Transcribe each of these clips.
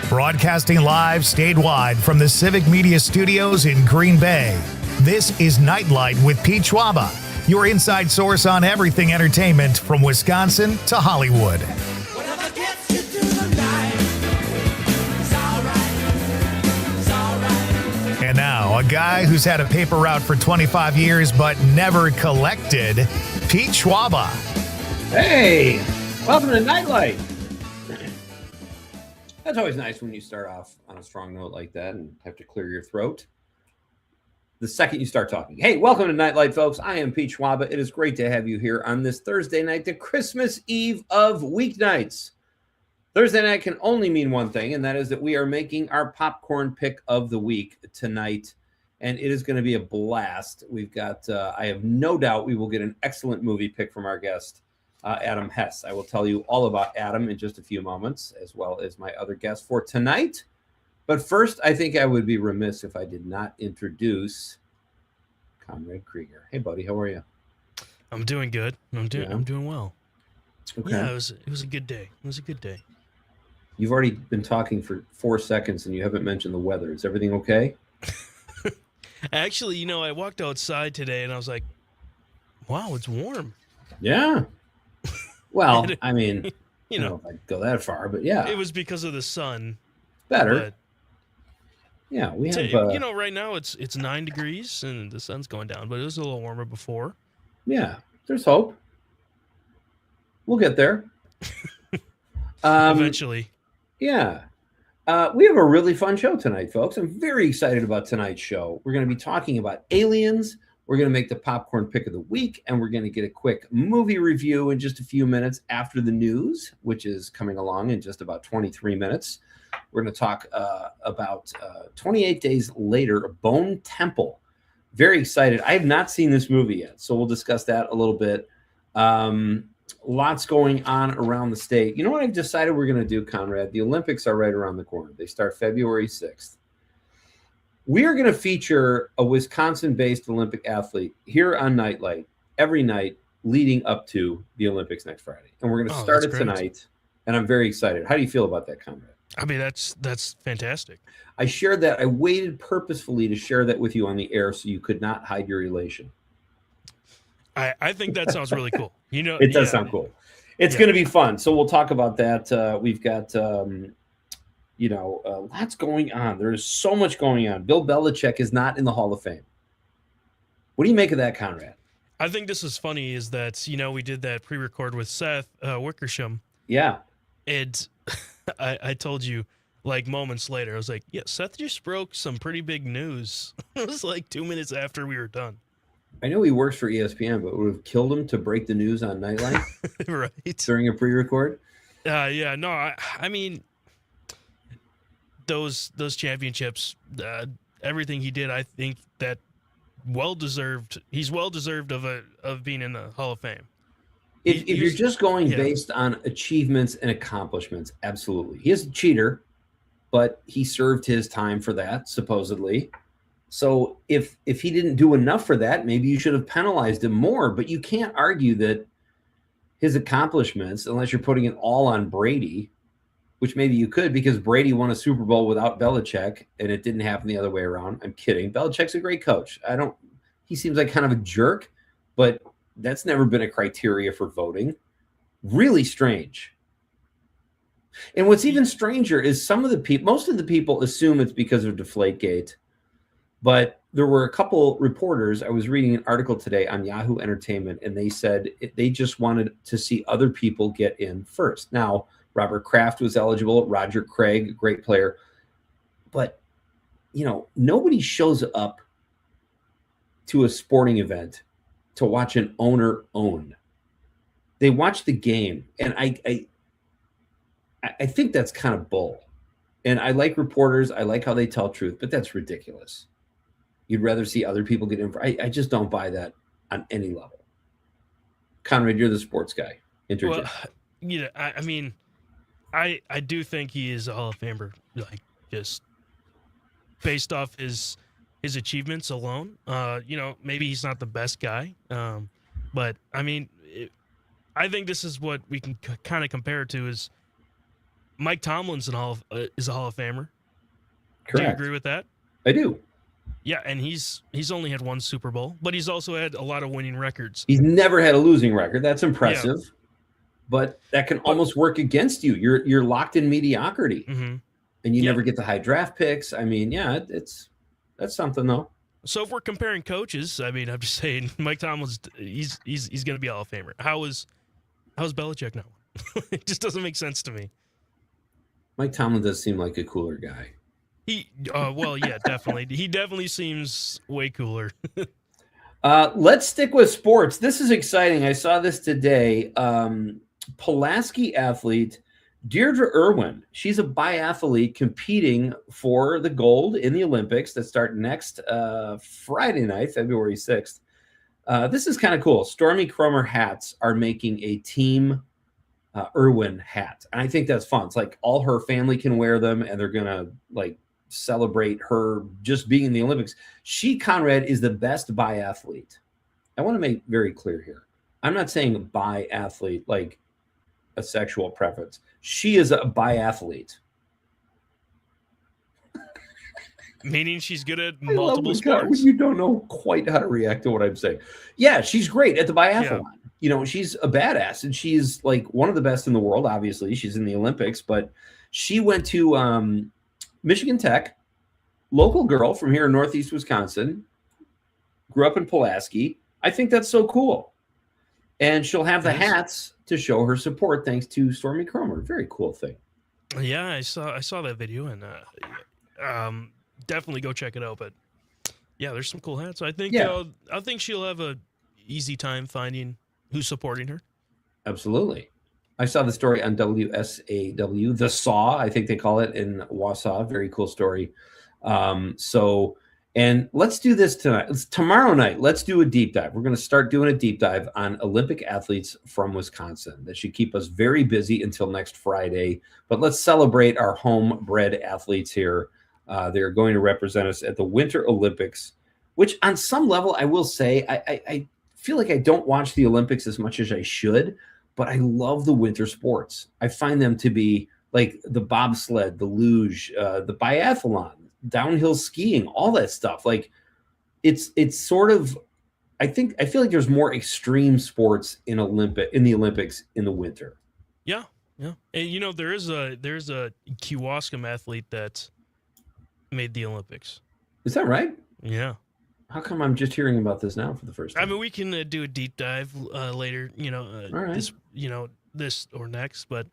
Broadcasting live statewide from the Civic Media Studios in Green Bay. This is Nite with Pete Schwaba, your inside source on everything entertainment from Wisconsin to Hollywood. And now, a guy who's had a paper route for 25 years but never collected, Pete Schwaba. Hey, welcome to Nite. That's always nice when you start off on a strong note like that and have to clear your throat the second you start talking. Hey, welcome to Nite, folks. I am Pete Schwaba. It is great to have you here on this Thursday night, the Christmas Eve of weeknights. Thursday night can only mean one thing, and that is that we are making our popcorn pick of the week tonight, and it is going to be a blast. We've got, I have no doubt we will get an excellent movie pick from our guest, Adam Hess. I will tell you all about Adam in just a few moments, as well as my other guest for tonight. But first, I think I would be remiss if I did not introduce Conrad Krieger. Hey, buddy, how are you? I'm doing good. I'm doing well. Okay. Yeah, it was a good day. It was a good day. You've already been talking for 4 seconds, and you haven't mentioned the weather. Is everything okay? Actually, I walked outside today, and I was like, wow, it's warm. Yeah. Well, I mean, I you don't know if I'd go that far, but yeah. It was because of the sun. Better. But yeah, we have... right now it's 9 degrees, and the sun's going down, but it was a little warmer before. Yeah, there's hope. We'll get there. Eventually. Yeah. We have a really fun show tonight, folks. I'm very excited about tonight's show. We're going to be talking about aliens. We're going to make the popcorn pick of the week, and we're going to get a quick movie review in just a few minutes after the news, which is coming along in just about 23 minutes. We're going to talk about 28 Days Later, Bone Temple. Very excited. I have not seen this movie yet, so we'll discuss that a little bit. Lots going on around the state. You know what I've decided we're going to do, Conrad? The Olympics are right around the corner. They start February 6th. We are going to feature a Wisconsin-based Olympic athlete here on Nite every night leading up to the Olympics next Friday. And we're going to start it tonight, and I'm very excited. How do you feel about that, Conrad? I mean, that's fantastic. I shared that. I waited purposefully to share that with you on the air so you could not hide your elation. I think that sounds really cool. It does sound cool. It's going to be fun. So we'll talk about that. We've got, lots going on. There's so much going on. Bill Belichick is not in the Hall of Fame. What do you make of that, Conrad? I think this is funny is that, we did that pre-record with Seth Wickersham. Yeah. And I told you, like, moments later, I was like, yeah, Seth just broke some pretty big news. It was like 2 minutes after we were done. I know he works for ESPN, but it would have killed him to break the news on Nightline right during a pre-record. Yeah, no, I mean, those championships, everything he did, I think that well-deserved. He's well-deserved of being in the Hall of Fame. If you're just going based on achievements and accomplishments, absolutely. He is a cheater, but he served his time for that, supposedly. So if he didn't do enough for that, maybe you should have penalized him more. But you can't argue that his accomplishments, unless you're putting it all on Brady, which maybe you could because Brady won a Super Bowl without Belichick, and it didn't happen the other way around. I'm kidding. Belichick's a great coach. He seems like kind of a jerk, but that's never been a criteria for voting. Really strange. And what's even stranger is most of the people assume it's because of Deflategate. But there were a couple reporters. I was reading an article today on Yahoo Entertainment, and they said they just wanted to see other people get in first. Now, Robert Kraft was eligible, Roger Craig, great player. But, nobody shows up to a sporting event to watch an owner own. They watch the game, and I think that's kind of bull. And I like reporters. I like how they tell truth, but that's ridiculous. You'd rather see other people get in. I just don't buy that on any level. Conrad, you're the sports guy. Interject. Well, I mean, I do think he is a Hall of Famer, like just based off his achievements alone. Maybe he's not the best guy, but I mean, I think this is what we can kind of compare it to is Mike Tomlin's is a Hall of Famer. Correct. Do you agree with that? I do. Yeah, and he's only had one Super Bowl, but he's also had a lot of winning records. He's never had a losing record. That's impressive. Yeah. But that can almost work against you. You're locked in mediocrity, and you never get the high draft picks. I mean, yeah, that's something though. So if we're comparing coaches, I mean, I'm just saying, Mike Tomlin's he's going to be a Hall of Famer. How's Belichick now? It just doesn't make sense to me. Mike Tomlin does seem like a cooler guy. Well, yeah, definitely. He definitely seems way cooler. Let's stick with sports. This is exciting. I saw this today. Pulaski athlete Deirdre Irwin. She's a biathlete competing for the gold in the Olympics that start next Friday night, February 6th. This is kind of cool. Stormy Cromer hats are making a team Irwin hat. And I think that's fun. It's like all her family can wear them, and they're going to like celebrate her just being in the Olympics. She, Conrad, is the best biathlete. I want to make very clear here. I'm not saying biathlete like a sexual preference. She is a biathlete. Meaning she's good at multiple sports. When you don't know quite how to react to what I'm saying. Yeah, she's great at the biathlon. Yeah. You know, she's a badass, and she's like one of the best in the world, obviously. She's in the Olympics, but she went to Michigan Tech, local girl from here in Northeast Wisconsin, grew up in Pulaski. I think that's so cool. And she'll have the hats to show her support thanks to Stormy Cromer. Very cool thing. Yeah, I saw that video, and definitely go check it out. But yeah, there's some cool hats. I think she'll have a easy time finding who's supporting her. Absolutely. I saw the story on WSAW, The Saw, I think they call it, in Wausau. Very cool story. And let's do this tonight. Tomorrow night, let's do a deep dive. We're going to start doing a deep dive on Olympic athletes from Wisconsin. That should keep us very busy until next Friday. But let's celebrate our homebred athletes here. They're going to represent us at the Winter Olympics, which on some level, I will say, I feel like I don't watch the Olympics as much as I should, but I love the winter sports. I find them to be like the bobsled, the luge, the biathlon, downhill skiing, all that stuff. Like it's sort of, I feel like there's more extreme sports in the Olympics in the winter. Yeah. Yeah. And you know, there's a Kewaskum athlete that made the Olympics. Is that right? Yeah. How come I'm just hearing about this now for the first time? I mean, we can do a deep dive later, all right. This or next, but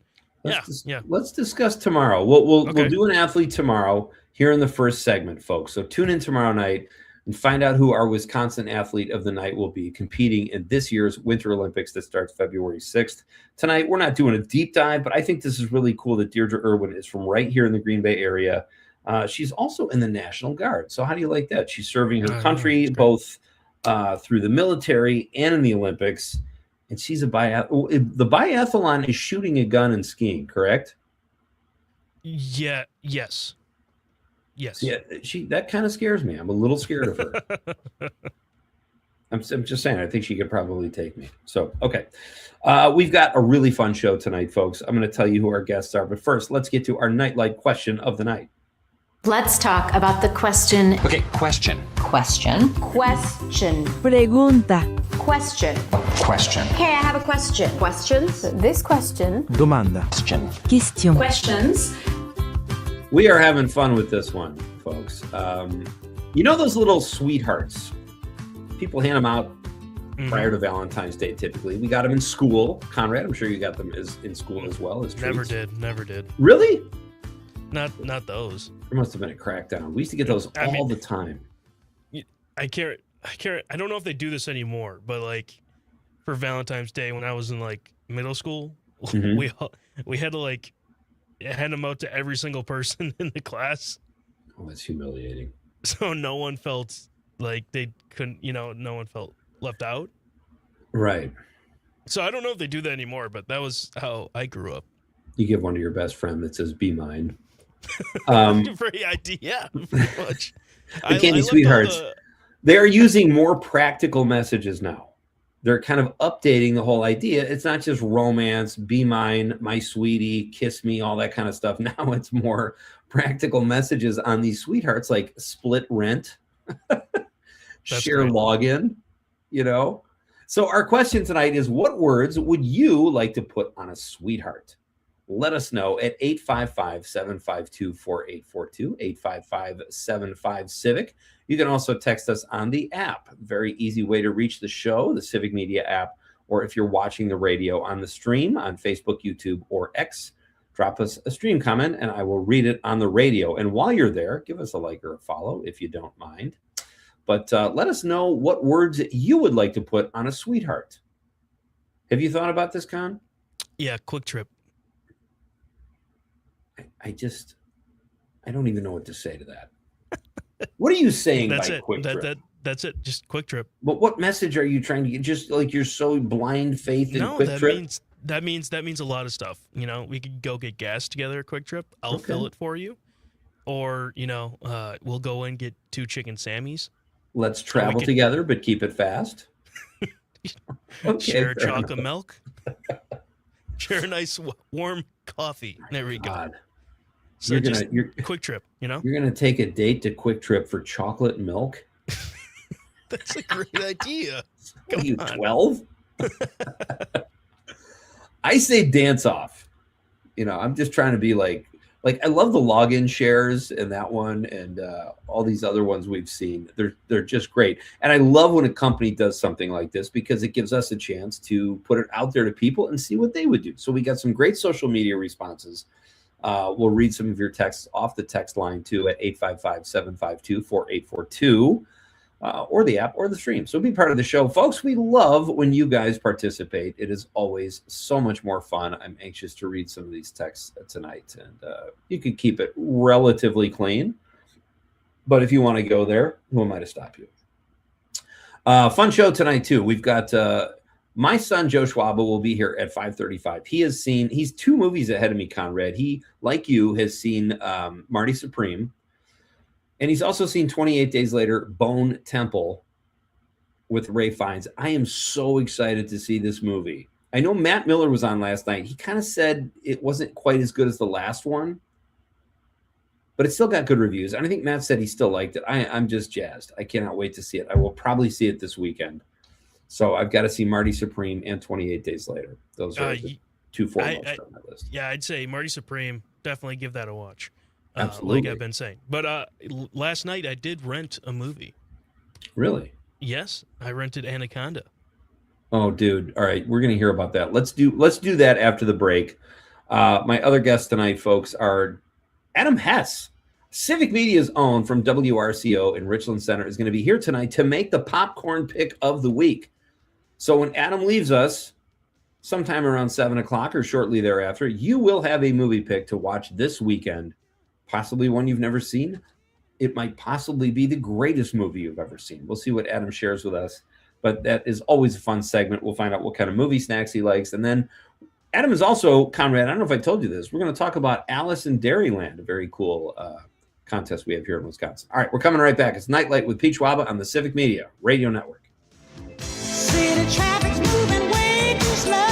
Let's discuss tomorrow. We'll do an athlete tomorrow here in the first segment, folks. So tune in tomorrow night and find out who our Wisconsin athlete of the night will be competing in this year's Winter Olympics that starts February 6th. Tonight, we're not doing a deep dive, but I think this is really cool that Deirdre Irwin is from right here in the Green Bay area. She's also in the National Guard. So how do you like that? She's serving her country both through the military and in the Olympics. And she's the biathlon is shooting a gun and skiing, correct? Yeah. Yes. Yeah, that kind of scares me. I'm a little scared of her. I'm just saying, I think she could probably take me. So, okay. We've got a really fun show tonight, folks. I'm going to tell you who our guests are. But first, let's get to our Nightlight question of the night. Let's talk about the question. Okay, question. Question. Pregunta. Question. Hey, I have a question. Questions? This question. Domanda. Question. Questions. We are having fun with this one, folks. You know those little sweethearts? People hand them out prior to Valentine's Day, typically. We got them in school. Conrad, I'm sure you got them in school as well. As treats. Never did. Really? Not those. There must have been a crackdown. We used to get those all the time. I don't know if they do this anymore, but like for Valentine's Day when I was in like middle school, we had to like hand them out to every single person in the class. Oh, that's humiliating. So no one felt like they couldn't, no one felt left out. Right. So I don't know if they do that anymore, but that was how I grew up. You give one to your best friend that says, "Be mine." Very idea, pretty much. The candy sweethearts. They are using more practical messages now. they're kind of updating the whole idea. It's not just romance, be mine, my sweetie, kiss me, all that kind of stuff. Now it's more practical messages on these sweethearts, like split rent, share great. login, you know? So our question tonight is, what words would you like to put on a sweetheart? Let us know at 855-752-4842, 855-75-CIVIC. You can also text us on the app. Very easy way to reach the show, the Civic Media app, or if you're watching the radio on the stream on Facebook, YouTube, or X, drop us a stream comment and I will read it on the radio. And while you're there, give us a like or a follow if you don't mind. But let us know what words you would like to put on a sweetheart. Have you thought about this, Con? Yeah, quick trip. I don't even know what to say to that. What are you saying That's by it. quick trip? That's it. Just quick trip. But what message are you trying to get? Just like you're so blind faith in quick trip? That means a lot of stuff. You know, we could go get gas together at Quick Trip. I'll fill it for you. Or, you know, we'll go and get 2 chicken Sammies. Let's travel together, but keep it fast. Share chocolate milk. Share a nice warm coffee. There we go. God. So you're quick trip, you know? You're going to take a date to Quick Trip for chocolate milk? That's a great idea. Are you 12? I say dance off. You know, I'm just trying to be like I love the login shares and that one and all these other ones we've seen. They're just great. And I love when a company does something like this because it gives us a chance to put it out there to people and see what they would do. So we got some great social media responses. We'll read some of your texts off the text line too at 855-752-4842 or the app or the stream. So be part of the show, folks. We love when you guys participate. It is always so much more fun. I'm anxious to read some of these texts tonight, and you can keep it relatively clean. But if you want to go there, who am I to stop you? Fun show tonight too. We've got my son Joe Schwaba will be here at 5:35. He's 2 movies ahead of me, Conrad. He, like you, has seen Marty Supreme. And he's also seen 28 Days Later, Bone Temple with Ray Fiennes. I am so excited to see this movie. I know Matt Miller was on last night. He kind of said it wasn't quite as good as the last one, but it still got good reviews. And I think Matt said he still liked it. I'm just jazzed. I cannot wait to see it. I will probably see it this weekend. So I've got to see Marty Supreme and 28 Days Later. Those are the 2 foremost on my list. Yeah, I'd say Marty Supreme, definitely give that a watch. Absolutely. Like I've been saying. But last night I did rent a movie. Really? Yes, I rented Anaconda. Oh, dude. All right, we're going to hear about that. Let's do that after the break. My other guests tonight, folks, are Adam Hess, Civic Media's own from WRCO in Richland Center, is going to be here tonight to make the popcorn pick of the week. So when Adam leaves us sometime around 7 o'clock or shortly thereafter, you will have a movie pick to watch this weekend. Possibly one you've never seen. It might possibly be the greatest movie you've ever seen. We'll see what Adam shares with us. But that is always a fun segment. We'll find out what kind of movie snacks he likes. And then Adam is also, Conrad, I don't know if I told you this, we're going to talk about Alice in Dairyland, a very cool contest we have here in Wisconsin. All right, we're coming right back. It's Nightlight with Pete Schwaba on the Civic Media Radio Network. City traffic's moving way too slow.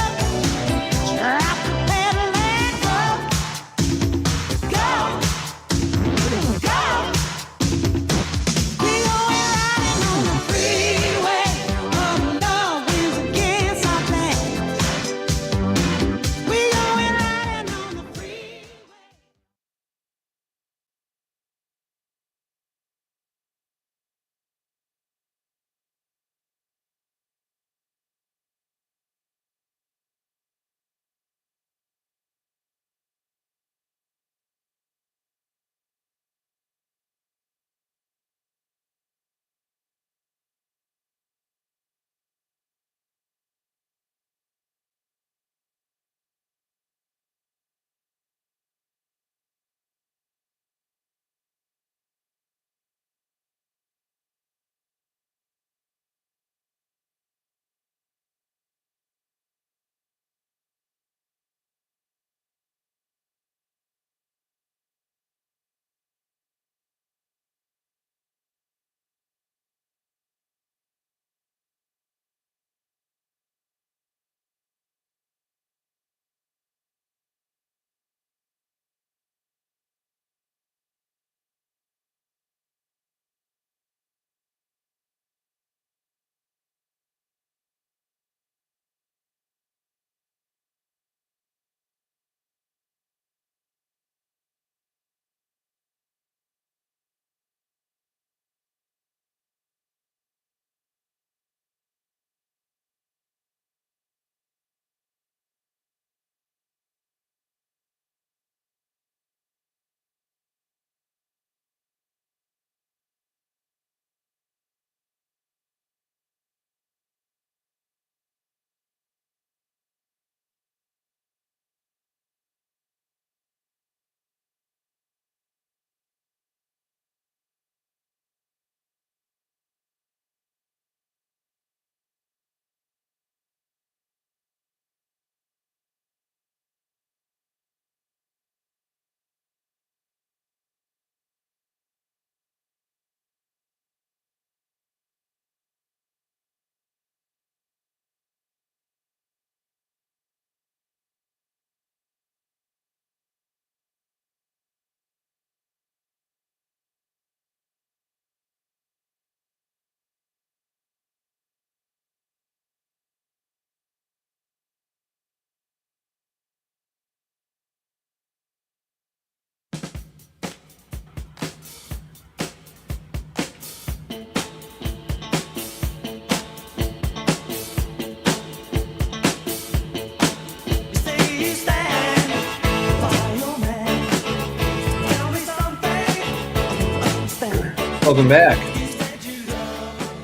Welcome back.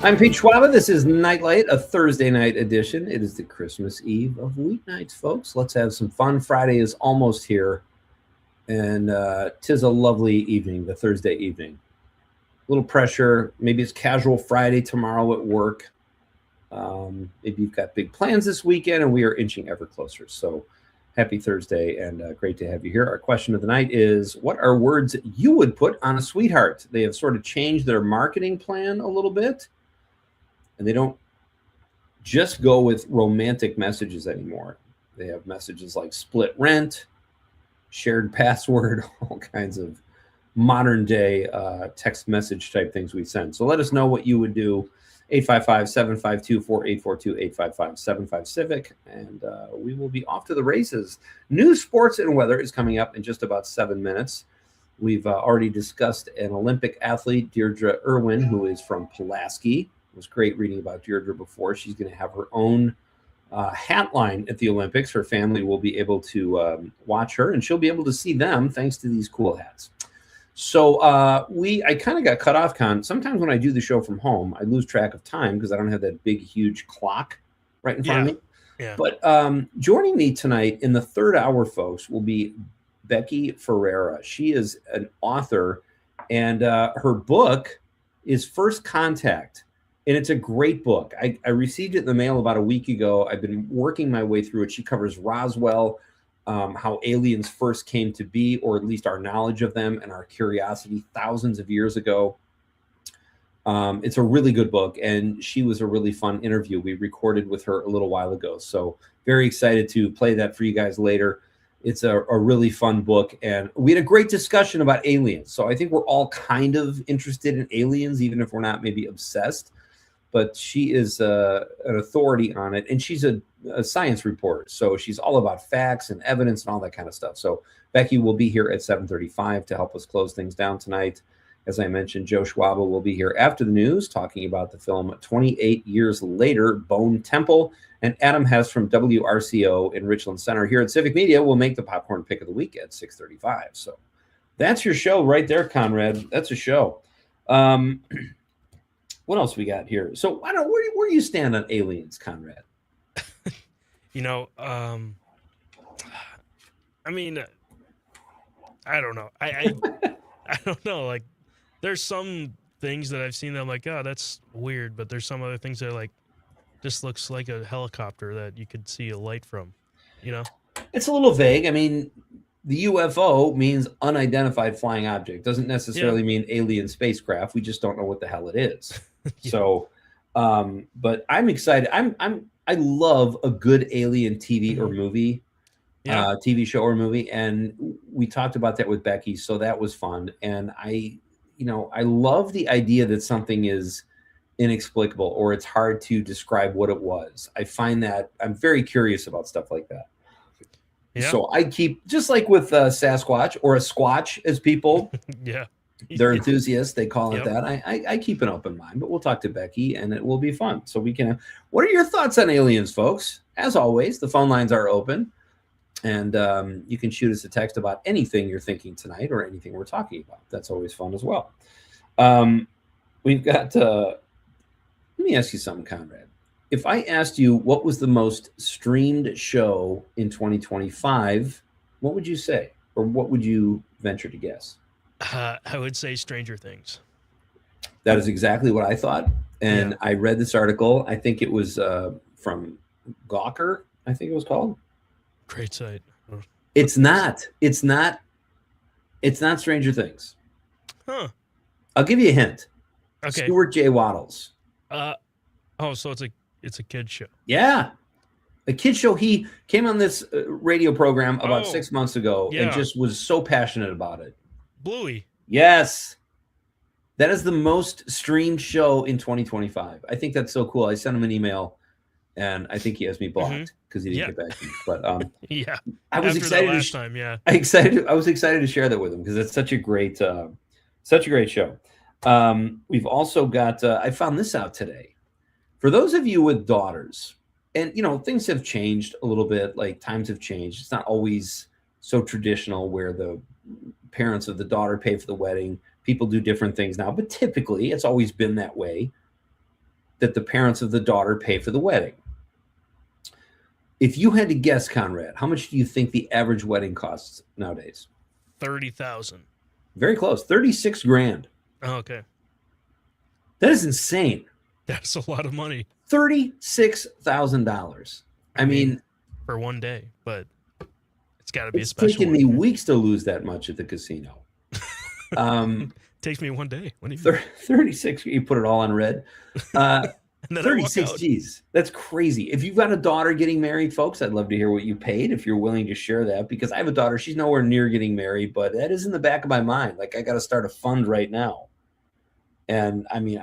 I'm Pete Schwaba. This is Nightlight, a Thursday night edition. It is the Christmas Eve of weeknights, folks. Let's have some fun. Friday is almost here, and 'tis a lovely evening, the Thursday evening. A little pressure. Maybe it's casual Friday tomorrow at work. Maybe you've got big plans this weekend, and we are inching ever closer. So happy Thursday, and great to have you here. Our question of the night is, what are words you would put on a sweetheart? They have sort of changed their marketing plan a little bit, and they don't just go with romantic messages anymore. They have messages like split rent, shared password, all kinds of modern day text message type things we send. So let us know what you would do. 855-752-4842, 855-75-CIVIC, and we will be off to the races. News, sports, and weather is coming up in just about 7 minutes. We've already discussed an Olympic athlete, Deirdre Irwin, who is from Pulaski. It was great reading about Deirdre before. She's going to have her own hat line at the Olympics. Her family will be able to watch her, and she'll be able to see them thanks to these cool hats. So I kind of got cut off, Con. Sometimes when I do the show from home, I lose track of time because I don't have that big, huge clock right in front of me. Yeah. But joining me tonight in the third hour, folks, will be Becky Ferreira. She is an author, and her book is First Contact. And it's a great book. I received it in the mail about a week ago. I've been working my way through it. She covers Roswell, how aliens first came to be, or at least our knowledge of them and our curiosity thousands of years ago. It's a really good book, and she was a really fun interview. We recorded with her a little while ago, so very excited to play that for you guys later. It's a really fun book, and we had a great discussion about aliens. So I think we're all kind of interested in aliens, even if we're not maybe obsessed. But she is an authority on it, and she's a science reporter. So she's all about facts and evidence and all that kind of stuff. So Becky will be here at 7:35 to help us close things down tonight. As I mentioned, Joe Schwaba will be here after the news talking about the film 28 Years Later, Bone Temple. And Adam Hess from WRCO in Richland Center here at Civic Media will make the popcorn pick of the week at 6:35. So that's your show right there, Conrad. That's a show. What else we got here? So I don't. Where do you stand on aliens, Conrad? I mean, I don't know. I don't know. Like, there's some things that I've seen that I'm like, oh, that's weird. But there's some other things that are like, this looks like a helicopter that you could see a light from. It's a little vague. I mean, the UFO means unidentified flying object. Doesn't necessarily mean alien spacecraft. We just don't know what the hell it is. Yeah. So, but I'm excited. I love a good alien TV or movie, TV show or movie. And we talked about that with Becky. So that was fun. And I love the idea that something is inexplicable or it's hard to describe what it was. I find that I'm very curious about stuff like that. Yeah. So I keep, just like with Sasquatch or a Squatch, as people, they're enthusiasts, they call it that. I keep an open mind, but we'll talk to Becky and it will be fun. So we can, what are your thoughts on aliens, folks? As always, the phone lines are open, and you can shoot us a text about anything you're thinking tonight or anything we're talking about. That's always fun as well. We've got, let me ask you something, Conrad. If I asked you what was the most streamed show in 2025, what would you say? Or what would you venture to guess? I would say Stranger Things. That is exactly what I thought. And I read this article. I think it was from Gawker, I think it was called. Great site. It's not Stranger Things. Huh. I'll give you a hint. Okay. Stuart J. Waddles. So it's a kid's show. Yeah. A kid's show. He came on this radio program about 6 months ago and just was so passionate about it. Bluey. Yes. That is the most streamed show in 2025. I think that's so cool. I sent him an email, and I think he has me blocked because he didn't get back to me. But I was excited. Last time, I was excited to share that with him because it's such a great show. We've also got. I found this out today. For those of you with daughters, and things have changed a little bit. Like, times have changed. It's not always so traditional where the parents of the daughter pay for the wedding. People do different things now, but typically it's always been that way, that the parents of the daughter pay for the wedding. If you had to guess, Conrad, how much do you think the average wedding costs nowadays? 30,000. Very close. 36 grand. Oh, okay. That is insane. That's a lot of money. $36,000. I mean, for one day, but it's got to be a it's special taken one. me weeks to lose that much at the casino. Takes me one day. What do you mean? 36, you put it all on red. 36 G's. That's crazy. If you've got a daughter getting married, folks, I'd love to hear what you paid if you're willing to share that, because I have a daughter. She's nowhere near getting married, but that is in the back of my mind. Like, I got to start a fund right now. And I mean,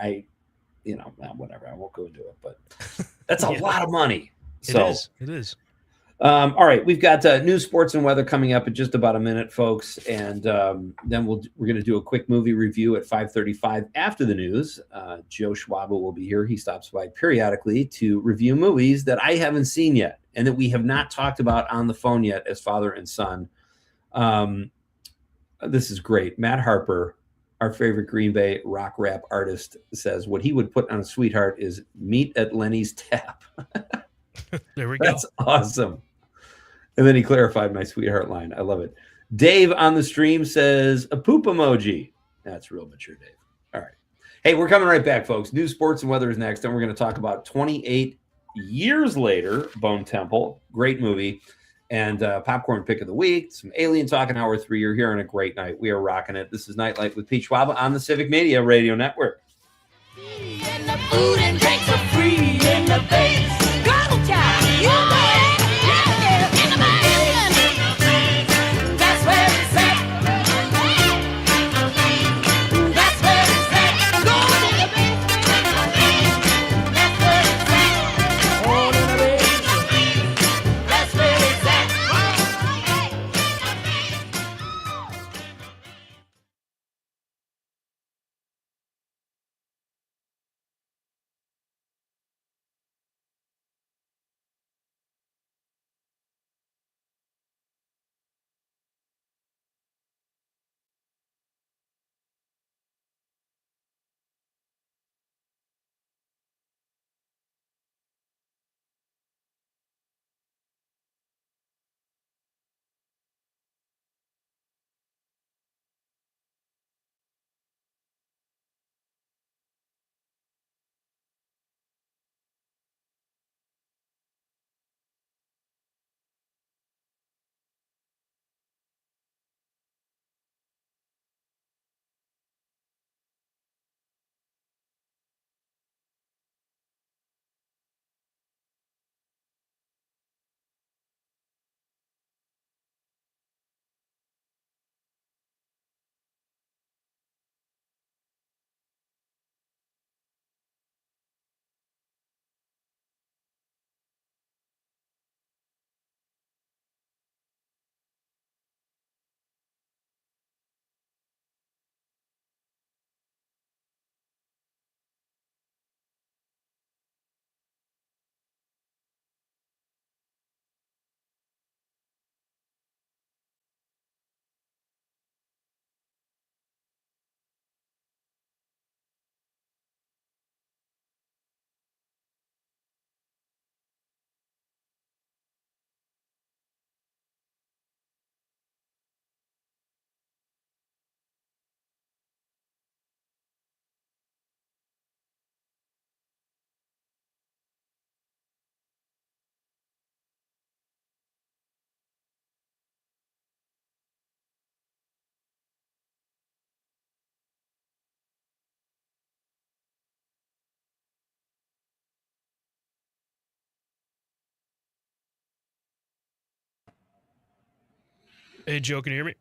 whatever. I won't go into it, but that's a lot of money. It is. All right, we've got news, sports, and weather coming up in just about a minute, folks, and then we're going to do a quick movie review at 5:35 after the news. Joe Schwaba will be here. He stops by periodically to review movies that I haven't seen yet and that we have not talked about on the phone yet as father and son. This is great. Matt Harper, our favorite Green Bay rock rap artist, says what he would put on a sweetheart is meet at Lenny's Tap. There we go. That's awesome. And then he clarified my sweetheart line. I love it. Dave on the stream says a poop emoji. That's real mature, Dave. All right. Hey, we're coming right back, folks. News, sports, and weather is next. And we're going to talk about 28 years later, Bone Temple. Great movie. And popcorn pick of the week. Some alien talk in hour 3. You're here on a great night. We are rocking it. This is Nightlight with Pete Schwaba on the Civic Media Radio Network. And the food and drinks are free in the base. Gobble time, you know it. Yeah, in the basement. That's where it's at. That's where it's at. Go to the basement. That's where it's at. All in the basement. That's where it's at. Hey, Joe, can you hear me?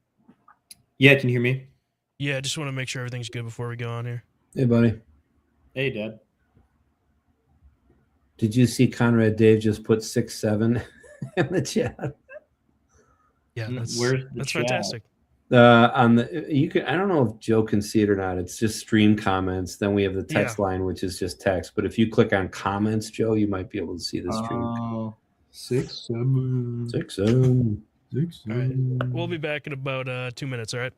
Yeah, can you hear me? Yeah, I just want to make sure everything's good before we go on here. Hey, buddy. Hey, Dad. Did you see Conrad Dave just put 6-7 in the chat? Yeah, that's chat? fantastic. On the I don't know if Joe can see it or not. It's just stream comments. Then we have the text line, which is just text. But if you click on comments, Joe, you might be able to see the stream. 6-7. 6-7. All right. We'll be back in about 2 minutes, all right?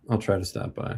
I'll try to stop by.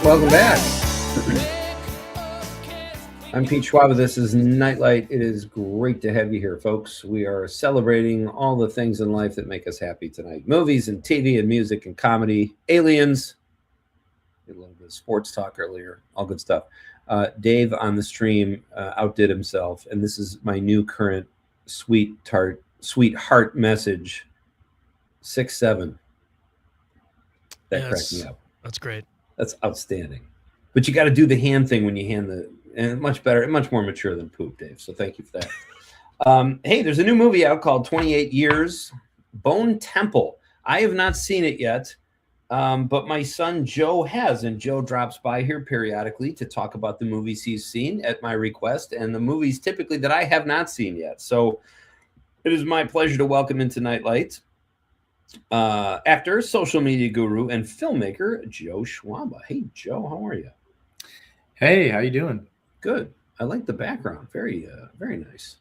Welcome back. I'm Pete Schwaba. This is Nightlight. It is great to have you here, folks. We are celebrating all the things in life that make us happy tonight. Movies and TV and music and comedy, aliens, a little bit of sports talk earlier, all good stuff. Dave on the stream outdid himself, and this is my new current sweetheart message. 6'7". That cracked me up. That's great. That's outstanding. But you got to do the hand thing when you hand the, and much better, much more mature than poop, Dave. So thank you for that. Hey, there's a new movie out called 28 Years, Bone Temple. I have not seen it yet, but my son Joe has, and Joe drops by here periodically to talk about the movies he's seen at my request, and the movies typically that I have not seen yet. So it is my pleasure to welcome into Nightlight actor, social media guru, and filmmaker Joe Schwaba. Hey, Joe, how are you? Hey, how you doing? Good. I like the background. Very nice.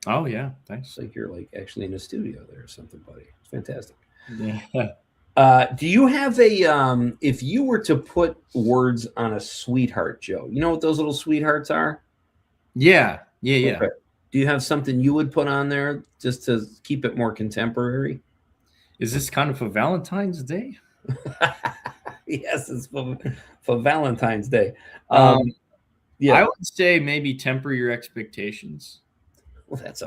Oh yeah, thanks. It's like you're like actually in a studio there or something, buddy. It's fantastic. Yeah. Do you have a if you were to put words on a sweetheart, Joe? You know what those little sweethearts are? Yeah. Okay. Do you have something you would put on there just to keep it more contemporary? Is this kind of for Valentine's Day? Yes, it's for Valentine's Day. Yeah, I would say maybe temper your expectations. Well, that's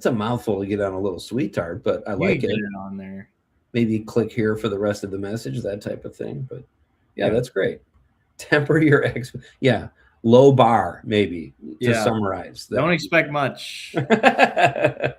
a mouthful to get on a little sweetheart, but I like it. Get it on there. Maybe click here for the rest of the message, that type of thing. But yeah, that's great. Temper your low bar, maybe, to summarize. Don't expect much. I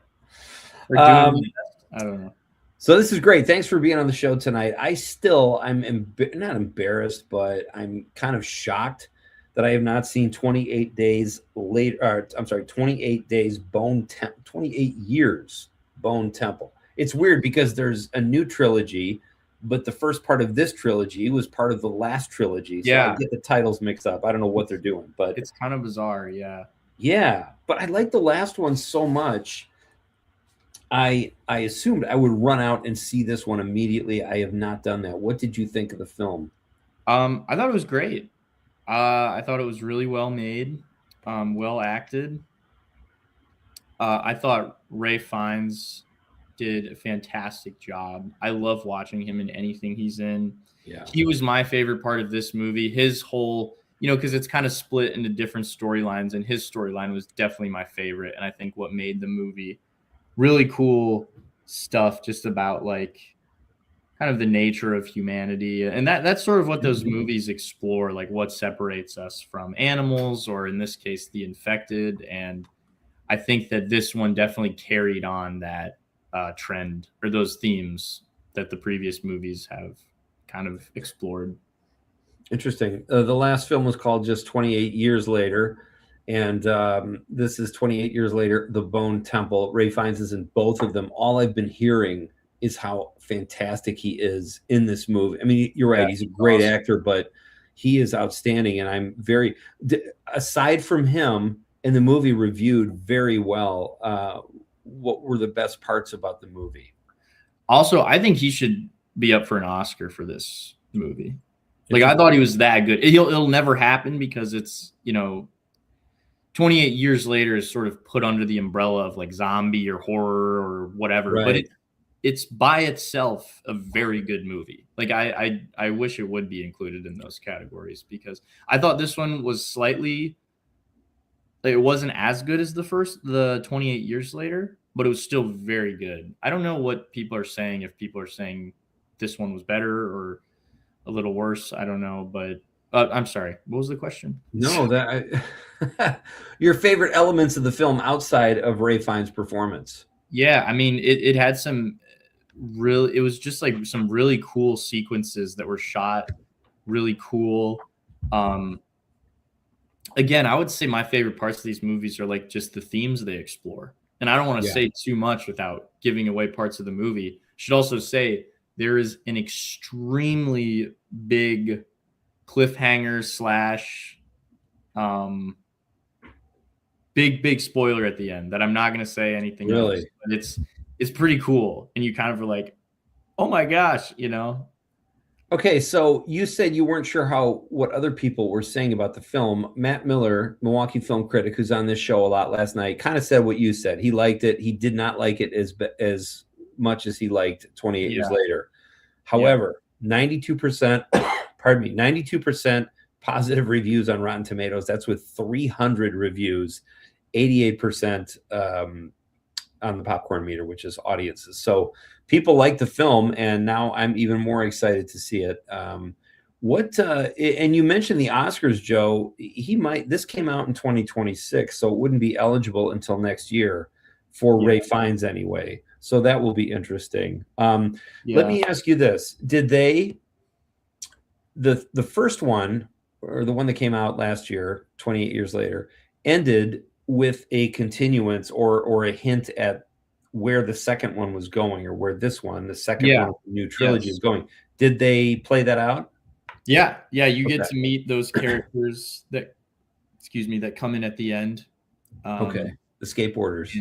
don't know. So this is great. Thanks for being on the show tonight. I'm not embarrassed, but I'm kind of shocked that I have not seen 28 days later. 28 days 28 years Bone Temple. It's weird because there's a new trilogy, but the first part of this trilogy was part of the last trilogy. So I get the titles mixed up. I don't know what they're doing, but it's kind of bizarre. Yeah. Yeah, but I like the last one so much. I assumed I would run out and see this one immediately. I have not done that. What did you think of the film? I thought it was great. I thought it was really well made. well acted. I thought Ray Fiennes did a fantastic job. I love watching him in anything he's in. Yeah. He was my favorite part of this movie. His whole, because it's kind of split into different storylines, and his storyline was definitely my favorite. And I think what made the movie really cool stuff just about like kind of the nature of humanity. And that's sort of what those movies explore, like what separates us from animals, or in this case, the infected. And I think that this one definitely carried on that trend, or those themes that the previous movies have kind of explored. Interesting. The last film was called just 28 Years Later. And this is 28 Years Later, The Bone Temple. Ray Fiennes is in both of them. All I've been hearing is how fantastic he is in this movie. I mean, you're right. Yeah, he's a great awesome actor, but he is outstanding. And I'm very, aside from him, and the movie reviewed very well, what were the best parts about the movie? Also, I think he should be up for an Oscar for this movie. Like, I thought he was that good. It'll never happen because it's, 28 years later is sort of put under the umbrella of like zombie or horror or whatever. Right. But it's by itself a very good movie. Like, I wish it would be included in those categories, because I thought this one was slightly, like, it wasn't as good as the 28 Years Later, but it was still very good. I don't know what people are saying, if people are saying this one was better or a little worse. I don't know, but I'm sorry. What was the question? No, your favorite elements of the film outside of Ray Fiennes' performance. Yeah, I mean, it had some it was just like some really cool sequences that were shot really cool. Again, I would say my favorite parts of these movies are like just the themes they explore. And I don't want to say too much without giving away parts of the movie. Should also say there is an extremely big cliffhanger / big spoiler at the end that I'm not going to say anything else. But it's pretty cool, and you kind of are like, oh my gosh, Okay, so you said you weren't sure what other people were saying about the film. Matt Miller, Milwaukee film critic, who's on this show a lot last night, kind of said what you said. He liked it. He did not like it as much as he liked 28 Years Later. However, 92%, pardon me, 92% positive reviews on Rotten Tomatoes. That's with 300 reviews, 88% on the popcorn meter, which is audiences. So people like the film, and now I'm even more excited to see it. And you mentioned the Oscars, Joe. This came out in 2026, so it wouldn't be eligible until next year for Ray Fiennes anyway. So that will be interesting. Let me ask you this. Did they, the first one, or the one that came out last year, 28 Years Later, ended with a continuance or a hint at where the second one was going, or where this one, the second one of the new trilogy is going? Did they play that out? Yeah. You get to meet those characters that come in at the end. The skateboarders.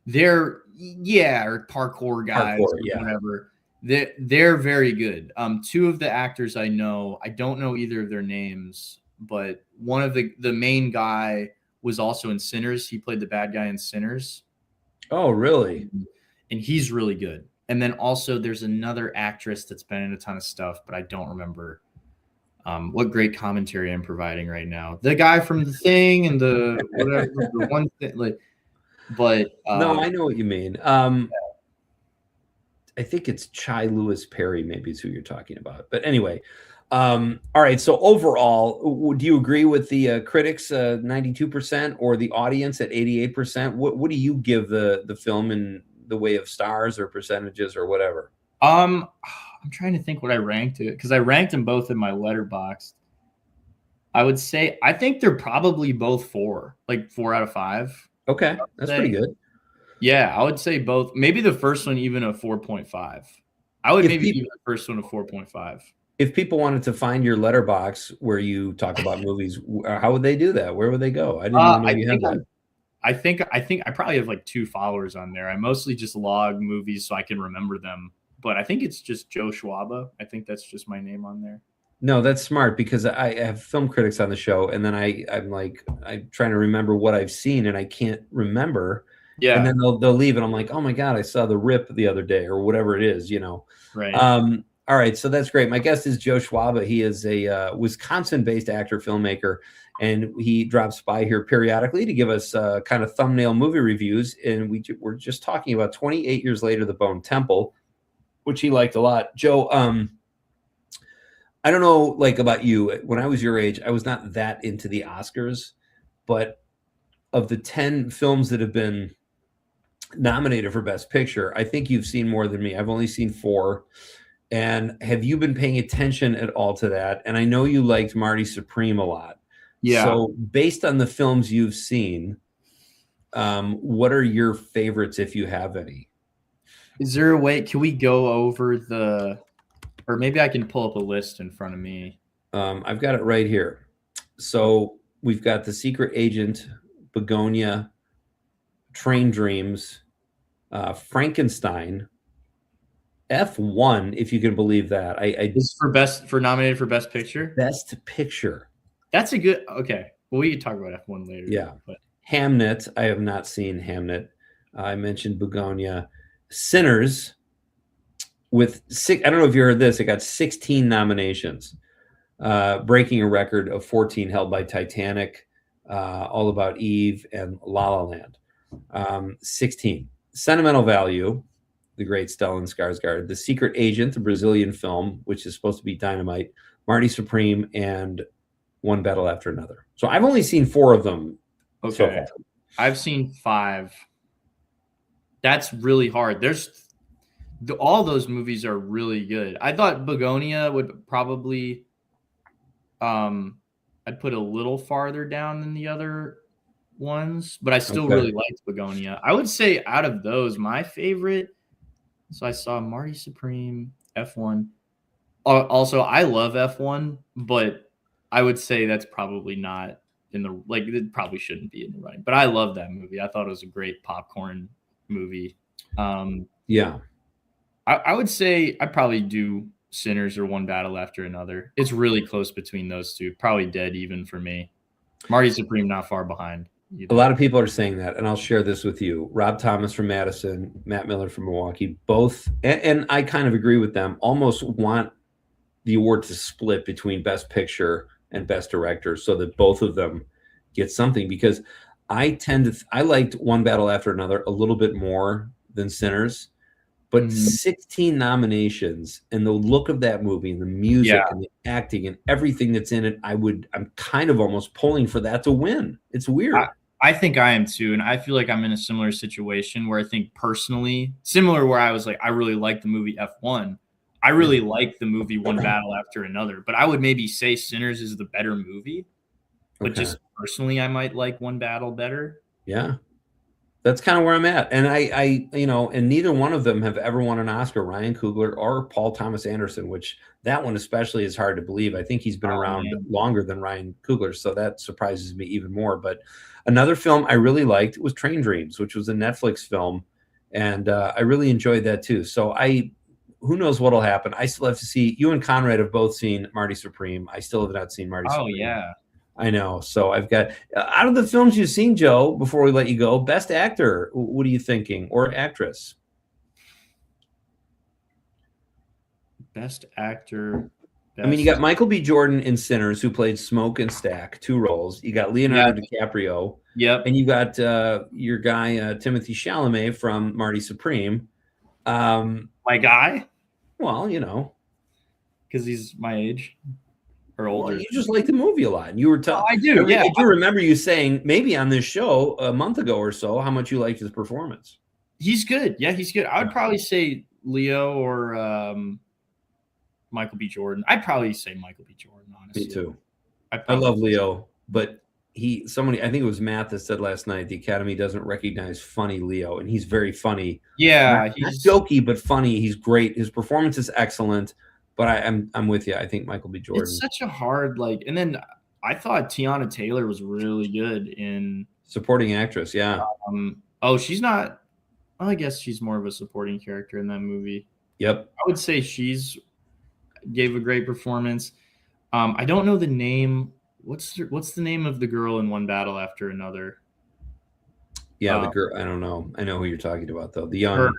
They're or parkour guys, or whatever. They're very good. Two of the actors I know, I don't know either of their names, but one of the main guy was also in Sinners. He played the bad guy in Sinners. Oh, really? And he's really good. And then also there's another actress that's been in a ton of stuff, but I don't remember what great commentary I'm providing right now. The guy from The Thing and the whatever, the one thing, like. But no, I know what you mean. I think it's Chai Lewis Perry, maybe is who you're talking about. But anyway, all right. So overall, do you agree with the critics, 92%, or the audience at 88%? What do you give the film in the way of stars or percentages or whatever? I'm trying to think what I ranked it, because I ranked them both in my Letterboxd. I would say I think they're probably both 4 out of 5. Okay, that's pretty good. Yeah, I would say both. Maybe the first one even a 4.5. I would give the first one a 4.5. If people wanted to find your letterbox where you talk about movies, how would they do that? Where would they go? I didn't even know you had that. I think I probably have like 2 followers on there. I mostly just log movies so I can remember them. But I think it's just Joe Schwaba. I think that's just my name on there. No, that's smart because I have film critics on the show, and then I'm trying to remember what I've seen, and I can't remember. And then they'll leave, and I'm like, oh my god, I saw The Rip the other day, or whatever it is, Right. All right, so that's great. My guest is Joe Schwaba. He is a Wisconsin-based actor filmmaker, and he drops by here periodically to give us kind of thumbnail movie reviews. And we're just talking about 28 Years Later, The Bone Temple, which he liked a lot. Joe, I don't know, like about you. When I was your age, I was not that into the Oscars, but of the 10 films that have been nominated for Best Picture, I think you've seen more than me. I've only seen 4. And have you been paying attention at all to that? And I know you liked Marty Supreme a lot. Yeah. So based on the films you've seen, what are your favorites, if you have any? Is there a way, can we go over or maybe I can pull up a list in front of me. I've got it right here. So we've got The Secret Agent, Begonia, Train Dreams, Frankenstein, F1, if you can believe that. This is for nominated for Best Picture? Best Picture. That's a good, okay. Well, we can talk about F1 later. Yeah. But Hamnet, I have not seen Hamnet. I mentioned Begonia. Sinners, with 6, I don't know if you heard this, it got 16 nominations, breaking a record of 14 held by Titanic, All About Eve, and La La Land. 16. Sentimental Value, the great Stellan Skarsgård. The Secret Agent, the Brazilian film, which is supposed to be dynamite. Marty Supreme, and One Battle After Another. So I've only seen 4 of them. okay. So far. I've seen 5. That's really hard. All those movies are really good. I thought Begonia would probably I'd put a little farther down than the other ones, but I still really liked Begonia. I would say out of those, my favorite. So I saw Marty Supreme, F1. Also, I love F1, but I would say that's probably not it probably shouldn't be in the running. But I love that movie. I thought it was a great popcorn movie. Yeah. I would say I'd probably do Sinners or One Battle After Another. It's really close between those two. Probably dead even for me. Marty Supreme not far behind either. A lot of people are saying that, and I'll share this with you. Rob Thomas from Madison, Matt Miller from Milwaukee, both, and I kind of agree with them, almost want the award to split between Best Picture and Best Director so that both of them get something, because I liked One Battle After Another a little bit more than Sinners, but 16 nominations and the look of that movie and the music and the acting and everything that's in it, I'm kind of almost pulling for that to win. It's weird. I think I am too. And I feel like I'm in a similar situation where I think personally, similar where I was like, I really like the movie F1. I really like the movie One Battle After Another, but I would maybe say Sinners is the better movie. But just personally, I might like One Battle better. Yeah. That's kind of where I'm at. And and neither one of them have ever won an Oscar, Ryan Coogler or Paul Thomas Anderson, which that one especially is hard to believe. I think he's been around longer than Ryan Coogler, so that surprises me even more. But another film I really liked was Train Dreams, which was a Netflix film, and I really enjoyed that too. So who knows what'll happen? I still have to see. You and Conrad have both seen Marty Supreme. I still have not seen Marty Supreme. Oh, yeah. I know. So I've got, out of the films you've seen, Joe, before we let you go, Best Actor, what are you thinking? Or Actress? Best Actor. I mean, you got Michael B. Jordan in Sinners, who played Smoke and Stack, 2 roles. You got Leonardo DiCaprio. Yep. And you got your guy, Timothée Chalamet from Marty Supreme. My guy? Well, because he's my age. Or older. Well, you just like the movie a lot. And you were telling I do, yeah. I do remember you saying maybe on this show a month ago or so how much you liked his performance. He's good. Yeah, he's good. I would probably say Leo or Michael B. Jordan. I'd probably say Michael B. Jordan, honestly. Me too. I love Leo, but I think it was Matt that said last night the Academy doesn't recognize funny Leo, and he's very funny. Yeah, he's not jokey, but funny. He's great. His performance is excellent. But I'm with you. I think Michael B. Jordan. It's such a hard and then I thought Tiana Taylor was really good in supporting actress. Yeah. She's not. Well, I guess she's more of a supporting character in that movie. Yep. I would say gave a great performance. I don't know the name. What's the name of the girl in One Battle After Another? Yeah, the girl. I don't know. I know who you're talking about though. The young.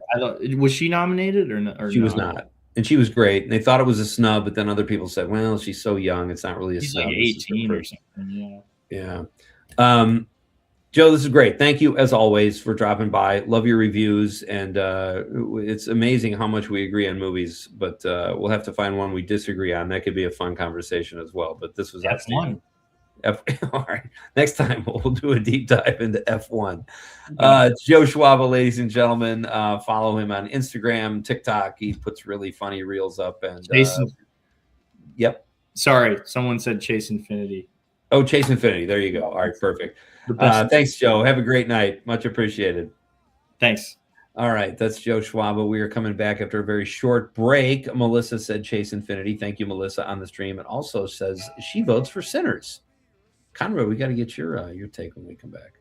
Was she nominated or no? She was not, and she was great. And they thought it was a snub, but then other people said, "Well, she's so young; it's not really a She's snub." like 18 or something. Yeah. Joe, this is great. Thank you as always for dropping by. Love your reviews, and it's amazing how much we agree on movies. But we'll have to find one we disagree on. That could be a fun conversation as well. But this was outstanding. All right. Next time we'll do a deep dive into F1. Joe Schwaba, ladies and gentlemen. Follow him on Instagram, TikTok. He puts really funny reels up. And yep. Sorry, someone said Chase Infinity. Oh, Chase Infinity. There you go. All right, perfect. Thanks, Joe. Have a great night. Much appreciated. Thanks. All right, that's Joe Schwaba. We are coming back after a very short break. Melissa said Chase Infinity. Thank you, Melissa, on the stream. And also says she votes for Sinners. Conrad, we got to get your take when we come back.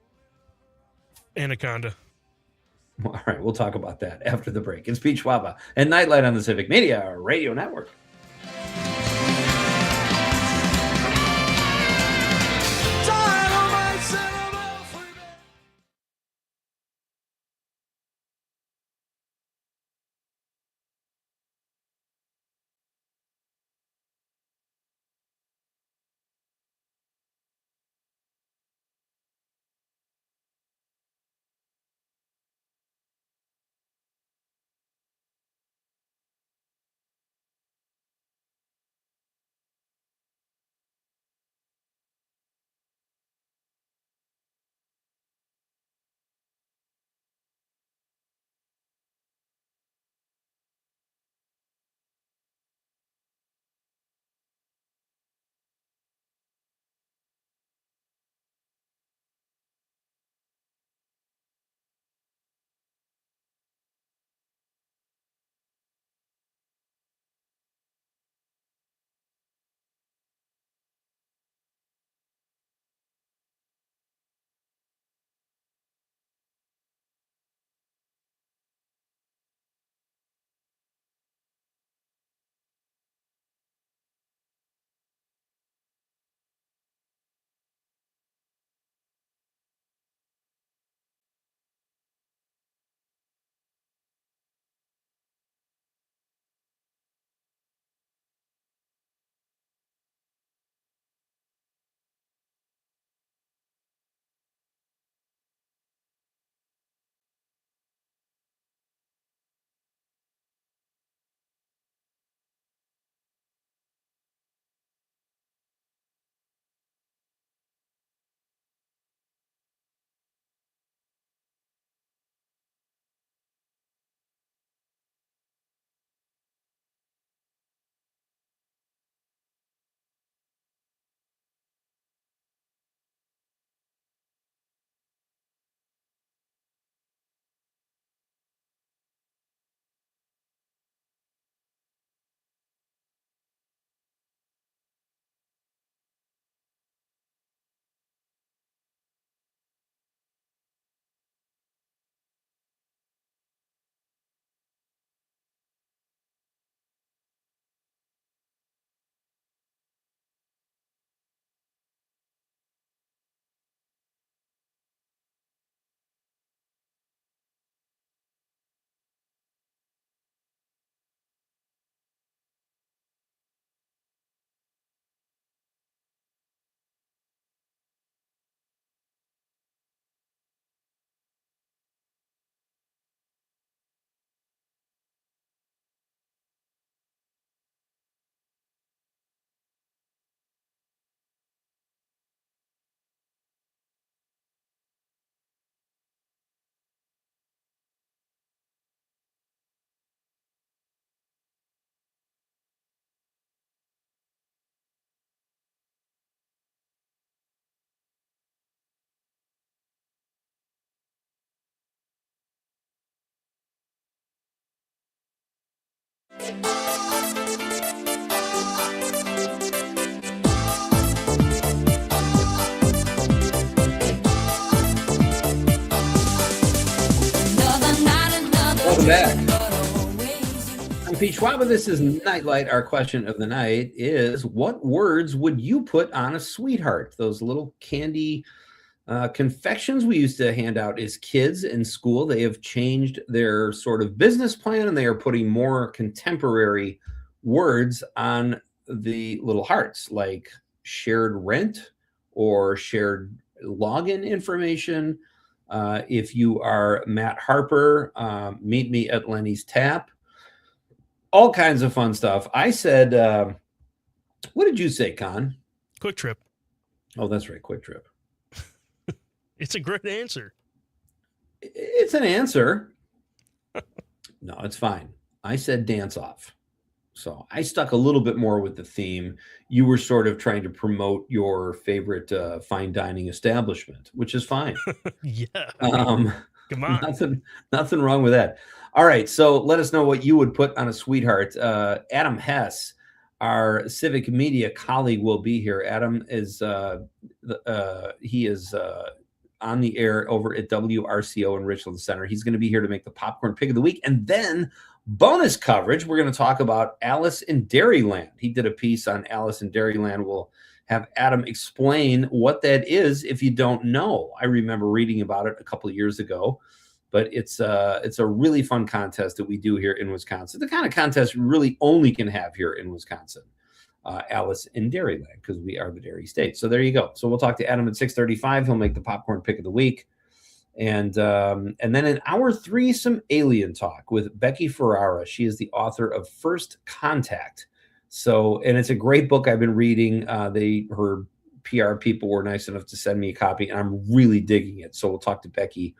Anaconda. All right, we'll talk about that after the break. It's Pete Schwaba and Nightlight on the Civic Media Radio Network. Welcome back. I'm Pete Schwaba. This is Nightlight. Our question of the night is, what words would you put on a sweetheart? Those little candy confections we used to hand out as kids in school. They have changed their sort of business plan, and they are putting more contemporary words on the little hearts, like shared rent or shared login information. If you are Matt Harper, meet me at Lenny's Tap. All kinds of fun stuff. I said, what did you say, Con? Quick Trip. Oh, that's right. Quick Trip. It's a great answer. It's an answer. No, it's fine. I said dance off. So I stuck a little bit more with the theme. You were sort of trying to promote your favorite fine dining establishment, which is fine. Yeah. Come on. Nothing wrong with that. All right. So let us know what you would put on a sweetheart. Adam Hess, our civic media colleague, will be here. Adam is he is on the air over at WRCO in Richland Center. He's going to be here to make the popcorn pick of the week. And then bonus coverage, we're going to talk about Alice in Dairyland. He did a piece on Alice in Dairyland. We'll have Adam explain what that is if you don't know. I remember reading about it a couple of years ago, but it's a really fun contest that we do here in Wisconsin. The kind of contest we really only can have here in Wisconsin. Alice in Dairyland, because we are the dairy state. So there you go. So we'll talk to Adam at 6:35. He'll make the popcorn pick of the week. And then in hour 3, some alien talk with Becky Ferrara. She is the author of First Contact. So, and it's a great book I've been reading. Her PR people were nice enough to send me a copy, and I'm really digging it. So we'll talk to Becky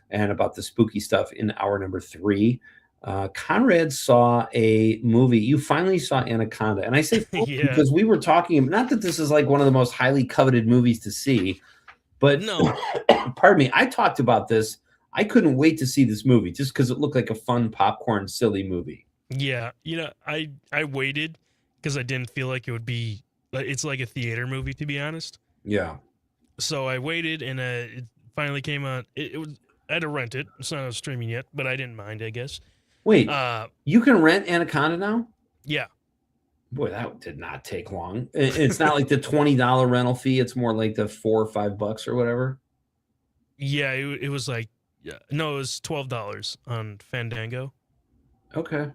and about the spooky stuff in hour number 3. Conrad saw a movie. You finally saw Anaconda. And I say because we were talking, not that this is like one of the most highly coveted movies to see, but no, pardon me. I talked about this. I couldn't wait to see this movie just because it looked like a fun popcorn, silly movie. Yeah. I waited because I didn't feel like it would be, it's like a theater movie, to be honest. Yeah. So I waited, and it finally came out. It was, I had to rent it. It's not on streaming yet, but I didn't mind, I guess. Wait, you can rent Anaconda now? Yeah. Boy, that did not take long. It's not like the $20 rental fee. It's more like the $4 or $5 or whatever. Yeah, it was like, no, it was $12 on Fandango. Okay.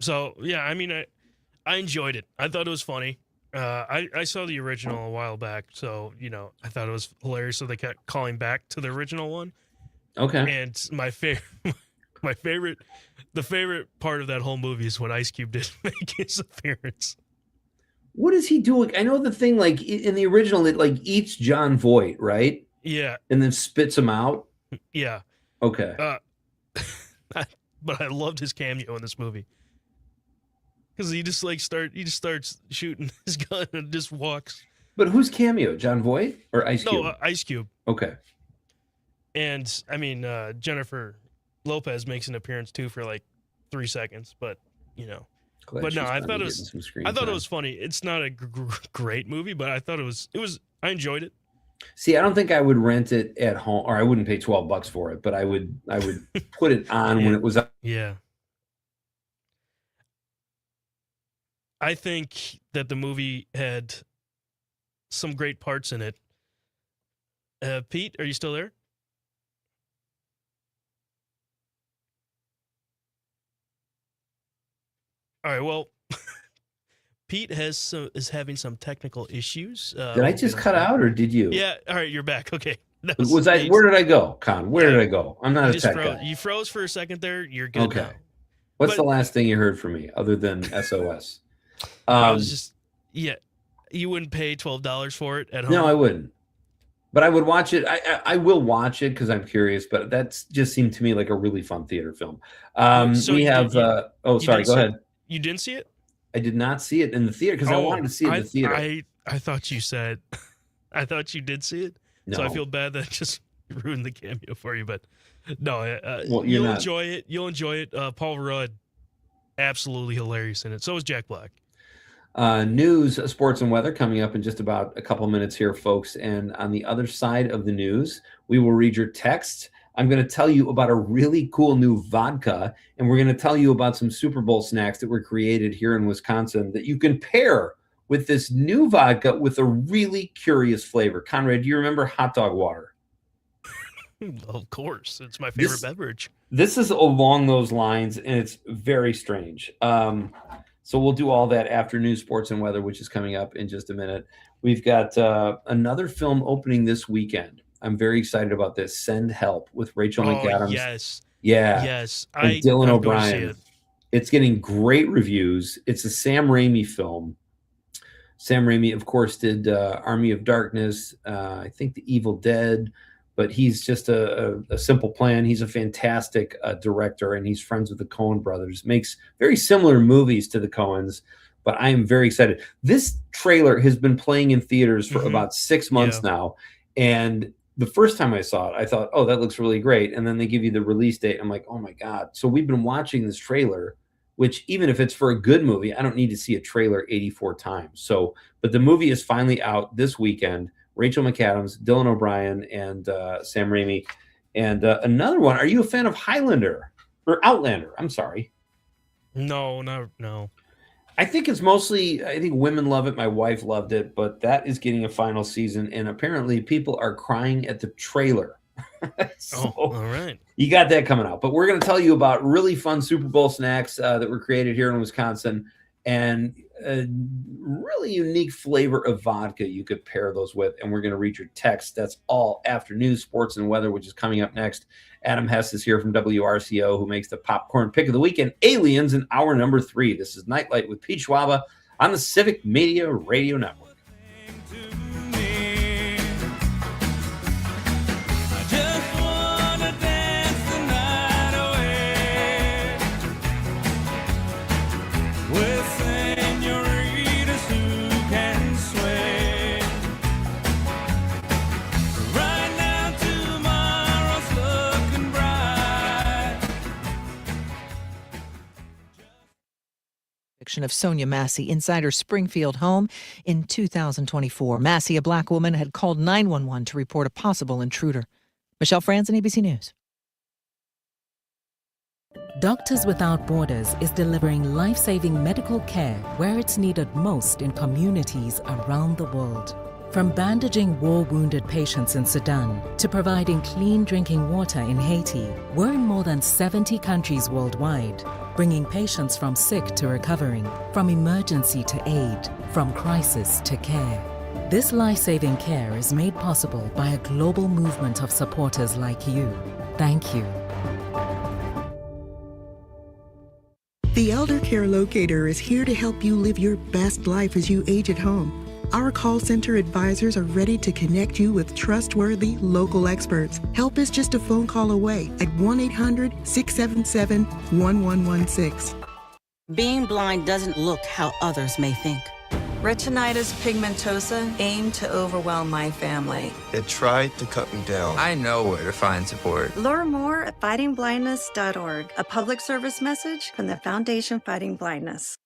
So yeah, I mean, I enjoyed it. I thought it was funny. I saw the original a while back, so I thought it was hilarious. So they kept calling back to the original one. Okay. And my favorite part of that whole movie is when Ice Cube did make his appearance. What is he doing? I know the thing, like in the original, it like eats John Voight, right? Yeah. And then spits him out. Yeah. Okay. But I loved his cameo in this movie because he just starts shooting his gun and just walks. But whose cameo? John Voight or Ice Cube? No, Ice Cube. Okay. And I mean, Jennifer Lopez makes an appearance too for like 3 seconds, but but no, I thought it was funny. It's not a great movie, but I thought it was. I enjoyed it. See, I don't think I would rent it at home, or I wouldn't pay $12 for it, but I would put it on when it was up. Yeah. I think that the movie had some great parts in it. Pete, are you still there? All right, well, Pete is having some technical issues. Did I just cut out, or did you? Yeah. All right, you're back. Okay. Where did I go, Con? Where did I go? I'm not a tech guy. You froze for a second there. You're good. Okay. Now. What's the last thing you heard from me other than SOS? I was just you wouldn't pay $12 for it at home. No, I wouldn't. But I would watch it. I will watch it because I'm curious. But that just seemed to me like a really fun theater film. We have. Go ahead. You didn't see it? I did not see it in the theater because I wanted to see it in the theater. I thought you said, I thought you did see it. No. So I feel bad that I just ruined the cameo for you. But no, you'll enjoy it. You'll enjoy it. Paul Rudd, absolutely hilarious in it. So is Jack Black. News, sports, and weather coming up in just about a couple minutes here, folks. And on the other side of the news, we will read your text. I'm going to tell you about a really cool new vodka, and we're going to tell you about some Super Bowl snacks that were created here in Wisconsin that you can pair with this new vodka with a really curious flavor. Conrad, do you remember hot dog water? Of course, it's my favorite beverage. This is along those lines, and it's very strange. So we'll do all that after news, sports, and weather, which is coming up in just a minute. We've got another film opening this weekend. I'm very excited about this. Send Help with Rachel McAdams. Yes. Yeah. Yes. And Dylan I'm going to see O'Brien. it. It's getting great reviews. It's a Sam Raimi film. Sam Raimi, of course, did Army of Darkness, I think The Evil Dead, but he's just a simple plan. He's a fantastic director, and he's friends with the Coen brothers. Makes very similar movies to the Coens, but I am very excited. This trailer has been playing in theaters for about 6 months now, and the first time I saw it, I thought, oh, that looks really great. And then they give you the release date. I'm like, oh my God. So we've been watching this trailer, which even if it's for a good movie, I don't need to see a trailer 84 times. So, but the movie is finally out this weekend. Rachel McAdams, Dylan O'Brien, and Sam Raimi. And another one. Are you a fan of Highlander or Outlander? I'm sorry. No. I think it's mostly, I think women love it. My wife loved it, but that is getting a final season. And apparently people are crying at the trailer. So all right. You got that coming out. But we're going to tell you about really fun Super Bowl snacks that were created here in Wisconsin, and a really unique flavor of vodka you could pair those with. And we're going to read your text. That's all after news, sports, and weather, which is coming up next. Adam Hess is here from WRCO, who makes the popcorn pick of the weekend, Aliens, in hour number 3. This is Nightlight with Pete Schwaba on the Civic Media Radio Network. Of Sonia Massey inside her Springfield home in 2024. Massey, a black woman, had called 911 to report a possible intruder. Michelle Franzen, ABC News. Doctors Without Borders is delivering life-saving medical care where it's needed most in communities around the world. From bandaging war-wounded patients in Sudan to providing clean drinking water in Haiti, we're in more than 70 countries worldwide, bringing patients from sick to recovering, from emergency to aid, from crisis to care. This life-saving care is made possible by a global movement of supporters like you. Thank you. The Elder Care Locator is here to help you live your best life as you age at home. Our call center advisors are ready to connect you with trustworthy local experts. Help is just a phone call away at 1-800-677-1116. Being blind doesn't look how others may think. Retinitis pigmentosa aimed to overwhelm my family. It tried to cut me down. I know where to find support. Learn more at fightingblindness.org, a public service message from the Foundation Fighting Blindness.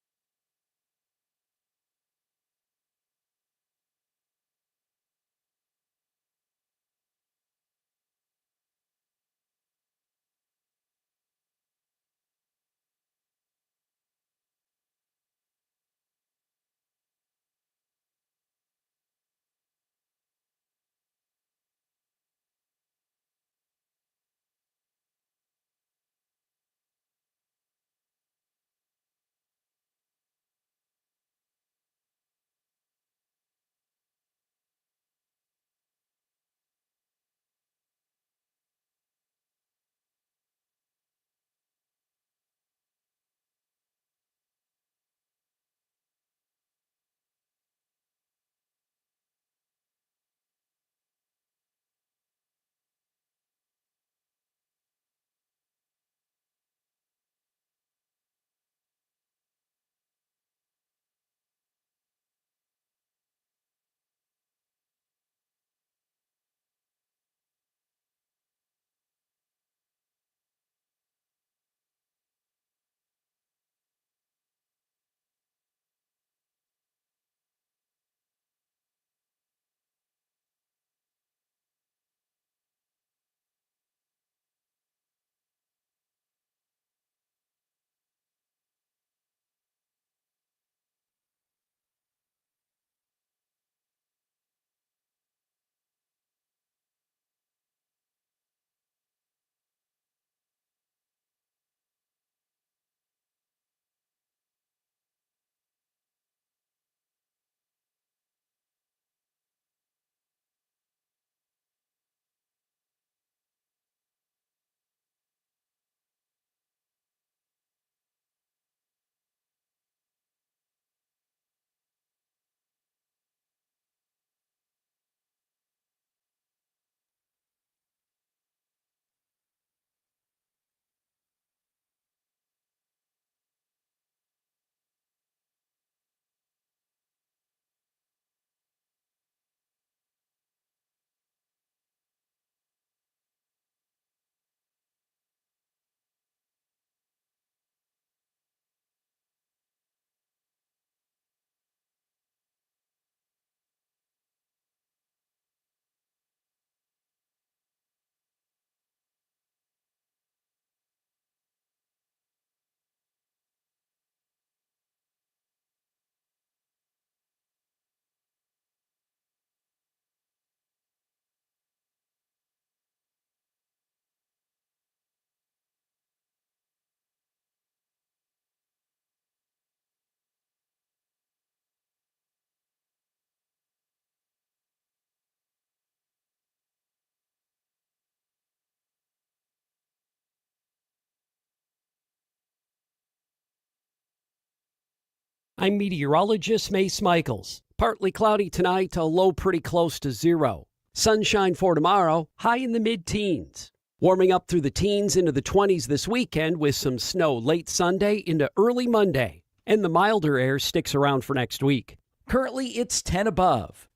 I'm meteorologist Mace Michaels. Partly cloudy tonight, a low pretty close to zero. Sunshine for tomorrow, high in the mid-teens. Warming up through the teens into the 20s this weekend with some snow late Sunday into early Monday. And the milder air sticks around for next week. Currently, it's 10 above.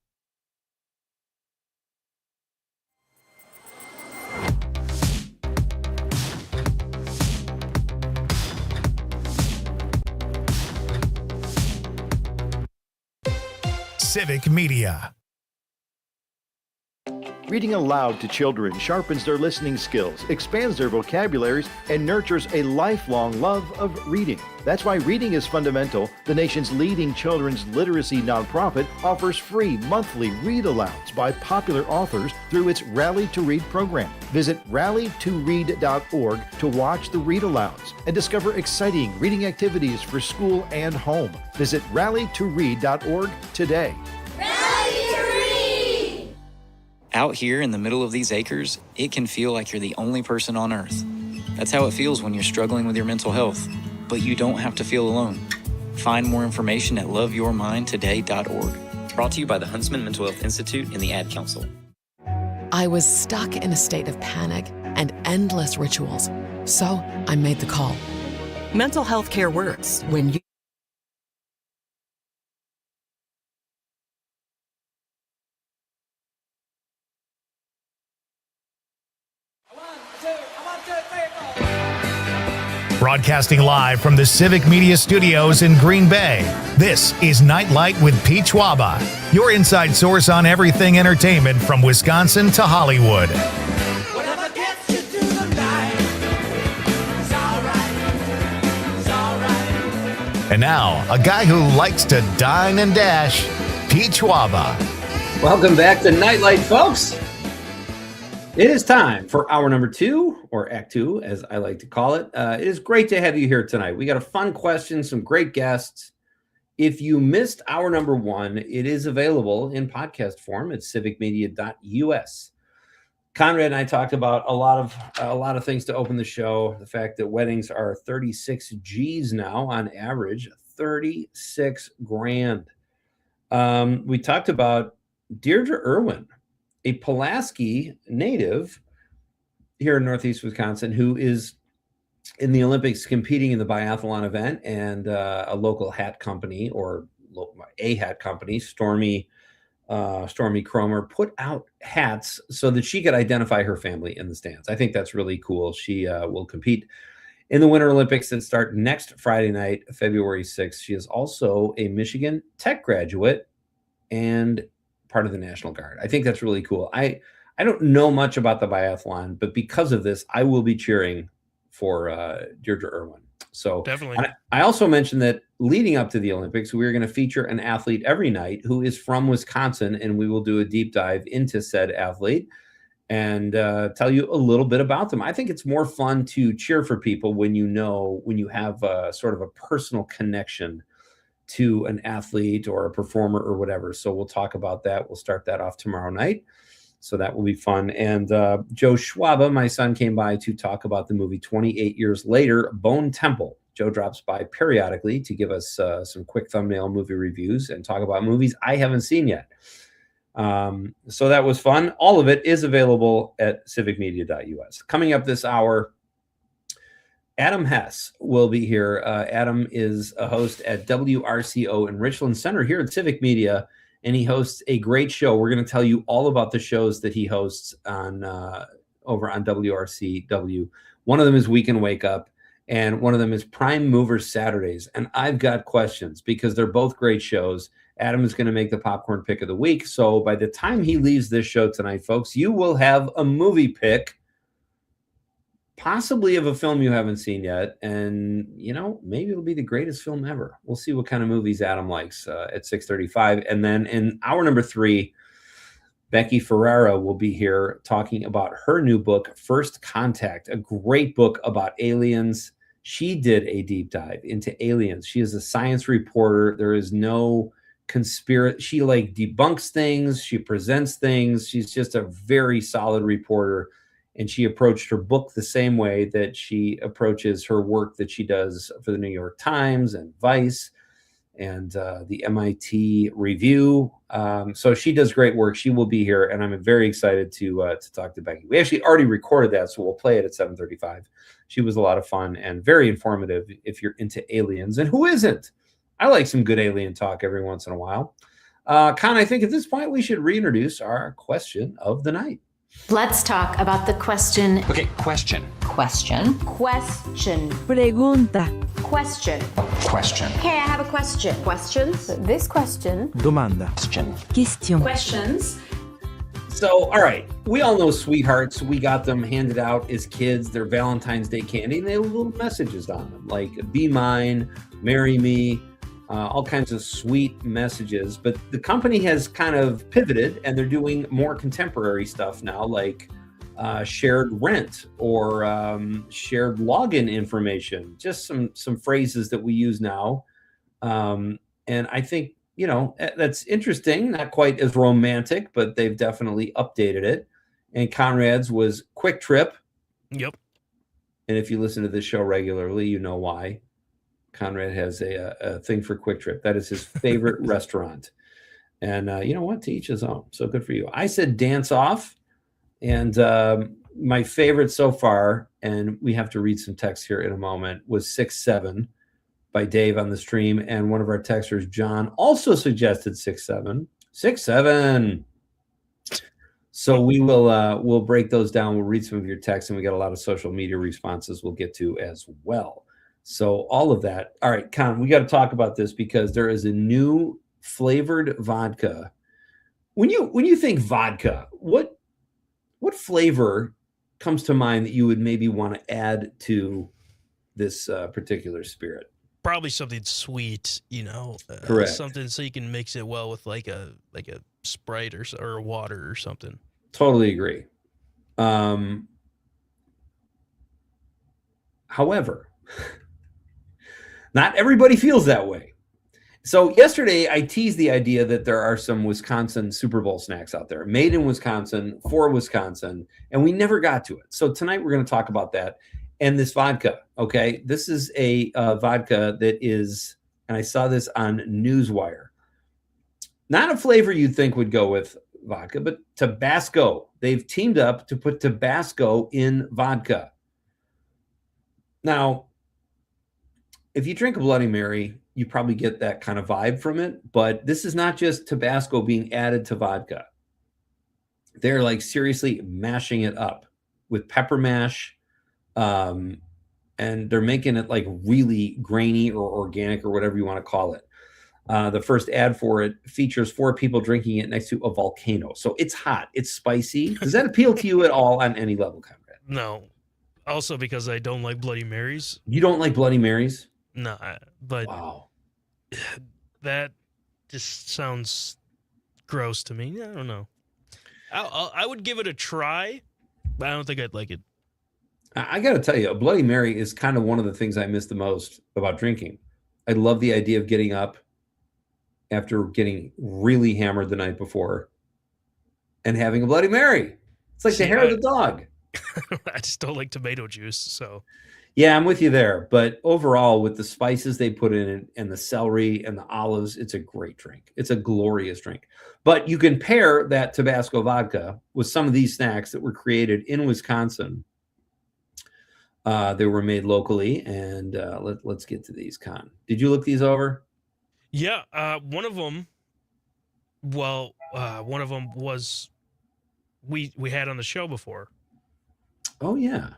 Civic Media. Reading aloud to children sharpens their listening skills, expands their vocabularies, and nurtures a lifelong love of reading. That's why Reading is Fundamental, the nation's leading children's literacy nonprofit, offers free monthly read-alouds by popular authors through its Rally to Read program. Visit rallytoread.org to watch the read-alouds and discover exciting reading activities for school and home. Visit rallytoread.org today. Out here in the middle of these acres, it can feel like you're the only person on Earth. That's how it feels when you're struggling with your mental health. But you don't have to feel alone. Find more information at loveyourmindtoday.org. Brought to you by the Huntsman Mental Health Institute and the Ad Council. I was stuck in a state of panic and endless rituals. So I made the call. Mental health care works when you... Broadcasting live from the Civic Media Studios in Green Bay, this is Nite Lite with Pete Schwaba, your inside source on everything entertainment from Wisconsin to Hollywood. And now, a guy who likes to dine and dash, Pete Schwaba. Welcome back to Nite Lite, folks. It is time for hour number 2, or Act 2, as I like to call it. It is great to have you here tonight. We got a fun question, some great guests. If you missed hour number 1, it is available in podcast form at civicmedia.us. Conrad and I talked about a lot of things to open the show. The fact that weddings are 36 G's now on average, 36 grand. We talked about Deirdre Irwin, a Pulaski native here in Northeast Wisconsin, who is in the Olympics competing in the biathlon event, and a local hat company, or a hat company, Stormy Cromer, put out hats so that she could identify her family in the stands. I think that's really cool. She will compete in the Winter Olympics that start next Friday night, February 6th. She is also a Michigan Tech graduate and part of the National Guard. I think that's really cool. I don't know much about the biathlon, but because of this, I will be cheering for Deirdre Irwin. So definitely. I also mentioned that leading up to the Olympics, we are going to feature an athlete every night who is from Wisconsin, and we will do a deep dive into said athlete and tell you a little bit about them. I think it's more fun to cheer for people when you have sort of a personal connection to an athlete or a performer or whatever. So we'll talk about that. We'll start that off tomorrow night. So that will be fun. And Joe Schwaba, my son, came by to talk about the movie 28 Years Later, Bone Temple. Joe drops by periodically to give us some quick thumbnail movie reviews and talk about movies I haven't seen yet. So that was fun. All of it is available at civicmedia.us. Coming up this hour, Adam Hess will be here. Adam is a host at WRCO in Richland Center here at Civic Media, and he hosts a great show. We're going to tell you all about the shows that he hosts on over on WRCW. One of them is Weekend Wake Up, and one of them is Prime Movers Saturdays. And I've got questions because they're both great shows. Adam is going to make the popcorn pick of the week. So by the time he leaves this show tonight, folks, you will have a movie pick, possibly of a film you haven't seen yet. And, maybe it'll be the greatest film ever. We'll see what kind of movies Adam likes at 6:35. And then in hour number 3, Becky Ferrara will be here talking about her new book, First Contact, a great book about aliens. She did a deep dive into aliens. She is a science reporter. There is no conspiracy. She debunks things. She presents things. She's just a very solid reporter. And she approached her book the same way that she approaches her work that she does for the New York Times and Vice. and the MIT review. So she does great work. She will be here, and I'm very excited to talk to Becky. We actually already recorded that, so we'll play it at 7:35. She was a lot of fun and very informative if you're into aliens, and who isn't? I like some good alien talk every once in a while. Con, I think at this point we should reintroduce our question of the night. Let's talk about the question. Okay, question. Question. Question. Pregunta. Question. Question. Okay, I have a question. Questions? This question. Domanda. Question. Question. Questions. So, all right, we all know sweethearts. We got them handed out as kids. They're Valentine's Day candy, and they have little messages on them, like "Be mine," "Marry me," all kinds of sweet messages. But the company has kind of pivoted, and they're doing more contemporary stuff now, like shared rent or shared login information. Just some phrases that we use now, and I think, you know, that's interesting. Not quite as romantic, but they've definitely updated it. And Conrad's was Quick Trip. Yep. And if you listen to this show regularly, you know why. Conrad has a thing for Quick Trip. That is his favorite restaurant. And you know what? To each his own. So good for you. I said Dance Off. And my favorite so far, and we have to read some text here in a moment, was 6-7 by Dave on the stream. And one of our texters, John, also suggested 6-7. 6-7. So we will we'll break those down. We'll read some of your texts, and we got a lot of social media responses we'll get to as well. So all of that. All right, Con, we got to talk about this because there is a new flavored vodka. When you think vodka, what flavor comes to mind that you would maybe want to add to this particular spirit? Probably something sweet, you know. Correct. Something so you can mix it well with like a Sprite or a water or something. Totally agree. However, not everybody feels that way. So yesterday I teased the idea that there are some Wisconsin Super Bowl snacks out there, made in Wisconsin for Wisconsin, and we never got to it. So tonight we're going to talk about that and this vodka. Okay, this is a vodka that is, and I saw this on Newswire. Not a flavor you'd think would go with vodka, but Tabasco. They've teamed up to put Tabasco in vodka. Now, if you drink a Bloody Mary, you probably get that kind of vibe from it, but this is not just Tabasco being added to vodka. They're like seriously mashing it up with pepper mash, and they're making it like really grainy or organic or whatever you want to call it. The first ad for it features 4 people drinking it next to a volcano. So it's hot, it's spicy. Does that appeal to you at all on any level, Conrad? No. Also because I don't like Bloody Marys. You don't like Bloody Marys? No, but wow, that just sounds gross to me. I don't know. I would give it a try, but I don't think I'd like it. I got to tell you, a Bloody Mary is kind of one of the things I miss the most about drinking. I love the idea of getting up after getting really hammered the night before and having a Bloody Mary. It's like the hair of the dog. I just don't like tomato juice, so. Yeah, I'm with you there. But overall, with the spices they put in it and the celery and the olives, it's a great drink. It's a glorious drink. But you can pair that Tabasco vodka with some of these snacks that were created in Wisconsin. They were made locally, and let's get to these, Con. Did you look these over? Yeah, one of them. Well, one of them was we had on the show before. Oh yeah,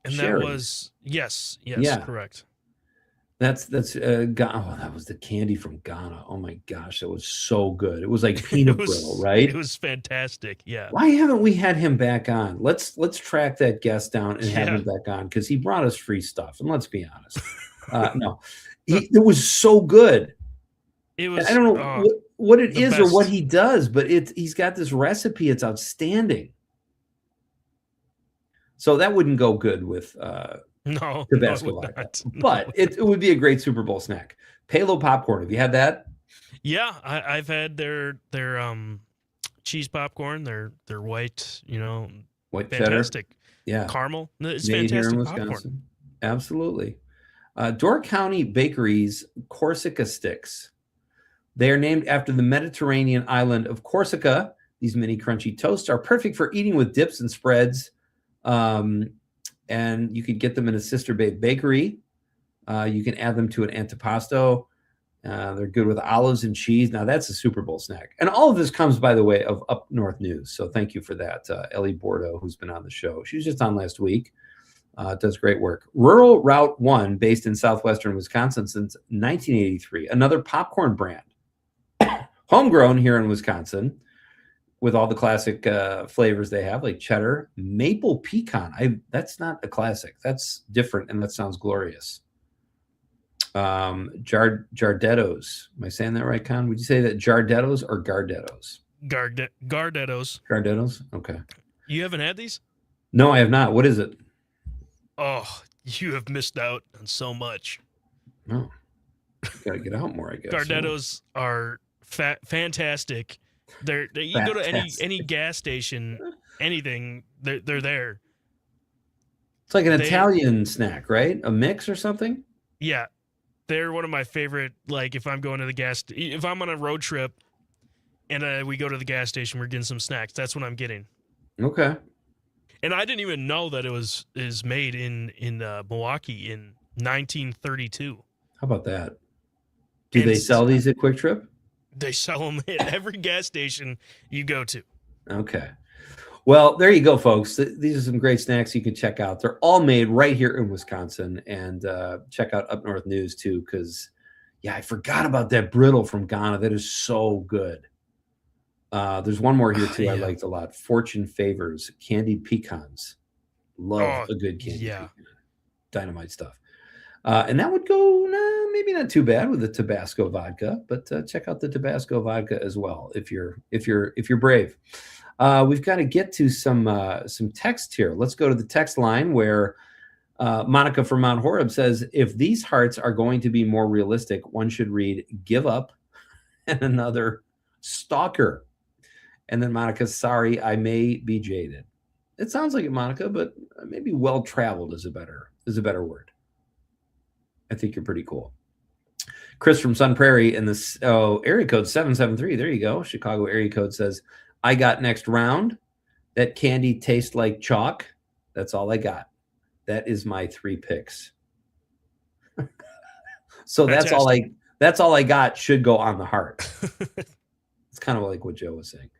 and Sherry. That was yes, correct. That's Ghana. Oh, that was the candy from Ghana. Oh my gosh, that was so good. It was like peanut brittle, right? It was fantastic. Yeah. Why haven't we had him back on? Let's track that guest down and have him back on because he brought us free stuff. And let's be honest, no, it was so good. It was. I don't know what it is or what he does, but he's got this recipe. It's outstanding. So that wouldn't go good with Tabasco vodka, but it would be a great Super Bowl snack. Palo popcorn. Have you had that? Yeah, I've had their cheese popcorn. Their white, white fantastic. Cheddar. Yeah, caramel. It's made fantastic here in popcorn. Absolutely. Door County Bakery's Corsica Sticks. They are named after the Mediterranean island of Corsica. These mini crunchy toasts are perfect for eating with dips and spreads. And you can get them in a Sister Babe bakery. You can add them to an antipasto. They're good with olives and cheese. Now, that's a Super Bowl snack. And all of this comes, by the way, of Up North News. So thank you for that, Ellie Bordeaux, who's been on the show. She was just on last week. Does great work. Rural Route 1, based in southwestern Wisconsin since 1983. Another popcorn brand. Homegrown here in Wisconsin with all the classic flavors they have, like cheddar, maple pecan. That's not a classic. That's different, and that sounds glorious. Jardettos. Am I saying that right, Con? Would you say that Jardettos or Gardettos? Gardettos. Gardettos? Okay. You haven't had these? No, I have not. What is it? Oh, you have missed out on so much. Oh, got to get out more, I guess. Gardettos are fantastic. You go to any gas station, anything, they're there. It's like an Italian snack, right? A mix or something? Yeah. They're one of my favorite, like if I'm going to the if I'm on a road trip and we go to the gas station, we're getting some snacks. That's what I'm getting. Okay. And I didn't even know that it is made in Milwaukee in 1932. How about that? Do they sell these at Quick Trip? They sell them at every gas station you go to. Okay. Well, there you go, folks. These are some great snacks you can check out. They're all made right here in Wisconsin. And check out Up North News, too, because, I forgot about that brittle from Ghana. That is so good. There's one more here, too, I liked a lot. Fortune Favors, candied pecans. Love a good candy pecan. Dynamite stuff. And that would go maybe not too bad with the Tabasco vodka, but check out the Tabasco vodka as well if you're brave. We've got to get to some text here. Let's go to the text line where Monica from Mount Horeb says, if these hearts are going to be more realistic, one should read Give Up and another Stalker. And then Monica, sorry, I may be jaded. It sounds like it, Monica, but maybe well-traveled is a better word. I think you're pretty cool. Chris from Sun Prairie in this area code 773. There you go. Chicago area code says, I got next round. That candy tastes like chalk. That's all I got. That is my 3 picks. So fantastic. That's all I got should go on the heart. It's kind of like what Joe was saying.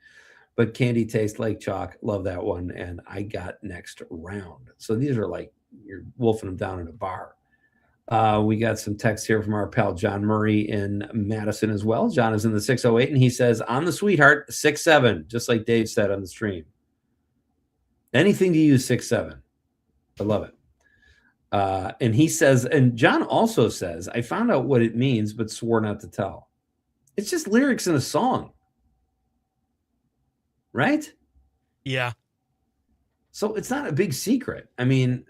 But candy tastes like chalk. Love that one. And I got next round. So these are like you're wolfing them down in a bar. We got some text here from our pal John Murray in Madison as well. John is in the 608, and he says, on the sweetheart, 6'7", just like Dave said on the stream. Anything to use 6'7". I love it. And he says, and John also says, I found out what it means, but swore not to tell. It's just lyrics in a song. Right? Yeah. So it's not a big secret. I mean,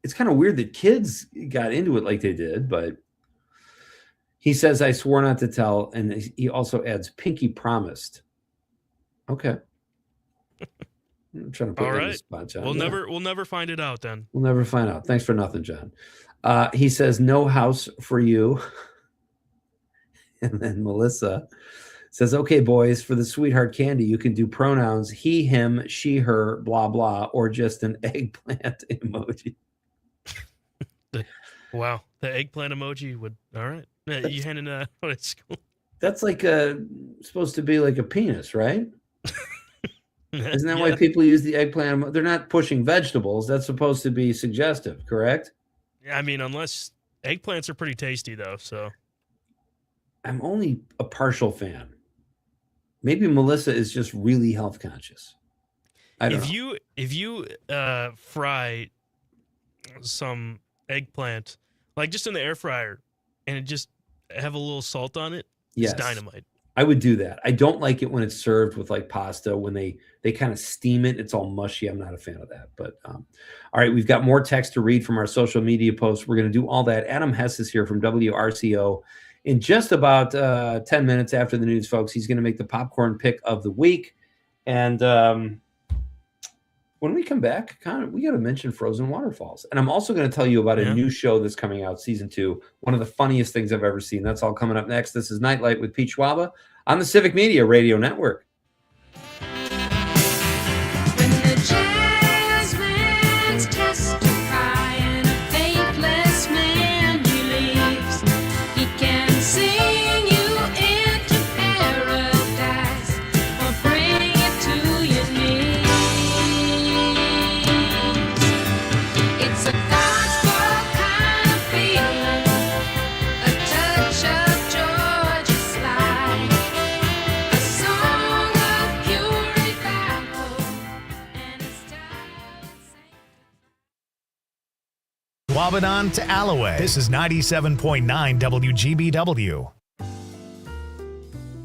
it's kind of weird that kids got into it like they did, but he says, I swore not to tell. And he also adds, Pinky promised. Okay. I'm trying to put you on the spot, John. We'll never find it out then. We'll never find out. Thanks for nothing, John. He says, no house for you. And then Melissa says, okay, boys, for the sweetheart candy, you can do pronouns he, him, she, her, blah, blah, or just an eggplant emoji. Wow. The eggplant emoji would, all right. You handing that out at school? That's like supposed to be like a penis, right? Isn't that why people use the eggplant? They're not pushing vegetables. That's supposed to be suggestive, correct? Yeah, I mean, unless eggplants are pretty tasty, though, so. I'm only a partial fan. Maybe Melissa is just really health conscious. I don't know. If you fry some eggplant, like just in the air fryer, and it just have a little salt on it, yes. It's dynamite. I would do that. I don't like it when it's served with like pasta, when they kind of steam it. It's all mushy. I'm not a fan of that. But all right, we've got more text to read from our social media posts. We're going to do all that. Adam Hess is here from WRCO. In just about 10 minutes after the news, folks, he's going to make the popcorn pick of the week. And when we come back, we got to mention Frozen Waterfalls. And I'm also going to tell you about a new show that's coming out, season 2. One of the funniest things I've ever seen. That's all coming up next. This is Nightlight with Pete Schwaba on the Civic Media Radio Network. Wabanon to Alloway. This is 97.9 WGBW.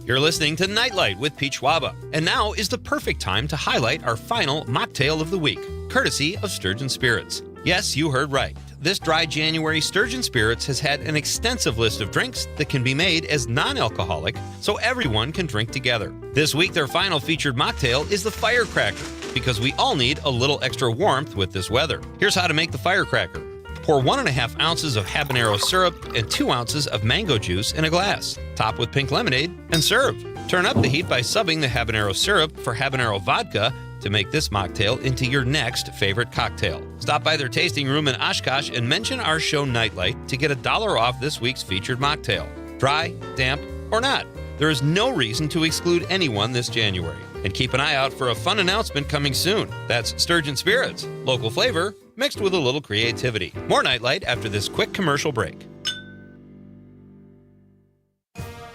You're listening to Nightlight with Pete Schwaba. And now is the perfect time to highlight our final mocktail of the week, courtesy of Sturgeon Spirits. Yes, you heard right. This dry January, Sturgeon Spirits has had an extensive list of drinks that can be made as non-alcoholic, so everyone can drink together. This week, their final featured mocktail is the Firecracker, because we all need a little extra warmth with this weather. Here's how to make the Firecracker. Pour 1.5 ounces of habanero syrup and 2 ounces of mango juice in a glass. Top with pink lemonade and serve. Turn up the heat by subbing the habanero syrup for habanero vodka to make this mocktail into your next favorite cocktail. Stop by their tasting room in Oshkosh and mention our show Nightlight to get $1 off this week's featured mocktail. Dry, damp, or not, there is no reason to exclude anyone this January. And keep an eye out for a fun announcement coming soon. That's Sturgeon Spirits, local flavor mixed with a little creativity. More Nightlight after this quick commercial break.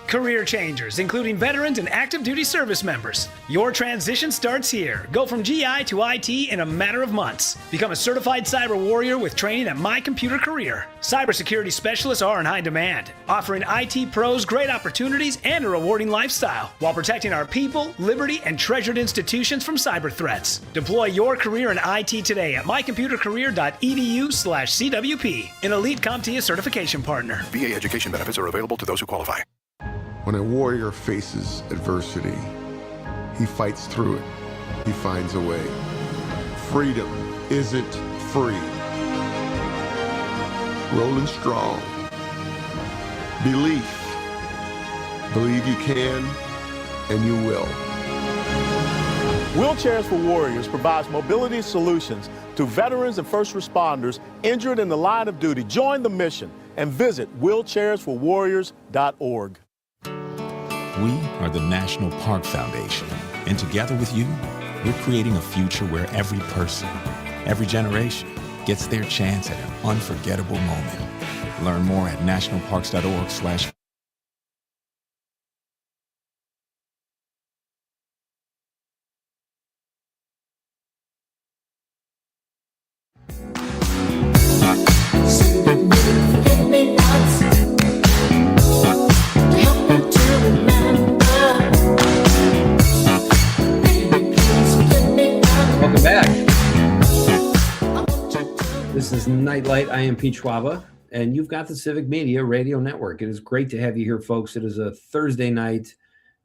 Career changers, including veterans and active duty service members. Your transition starts here. Go from GI to IT in a matter of months. Become a certified cyber warrior with training at My Computer Career. Cybersecurity specialists are in high demand, offering IT pros great opportunities and a rewarding lifestyle while protecting our people, liberty, and treasured institutions from cyber threats. Deploy your career in IT today at mycomputercareer.edu/CWP, an elite CompTIA certification partner. VA education benefits are available to those who qualify. When a warrior faces adversity, he fights through it. He finds a way. Freedom isn't free. Rolling strong. Belief. Believe you can, and you will. Wheelchairs for Warriors provides mobility solutions to veterans and first responders injured in the line of duty. Join the mission and visit wheelchairsforwarriors.org. We are the National Park Foundation, and together with you, we're creating a future where every person, every generation gets their chance at an unforgettable moment. Learn more at nationalparks.org/. Welcome back. This is Nightlight. I am Pete Schwaba, and you've got the Civic Media Radio Network. It is great to have you here, folks. It is a Thursday night.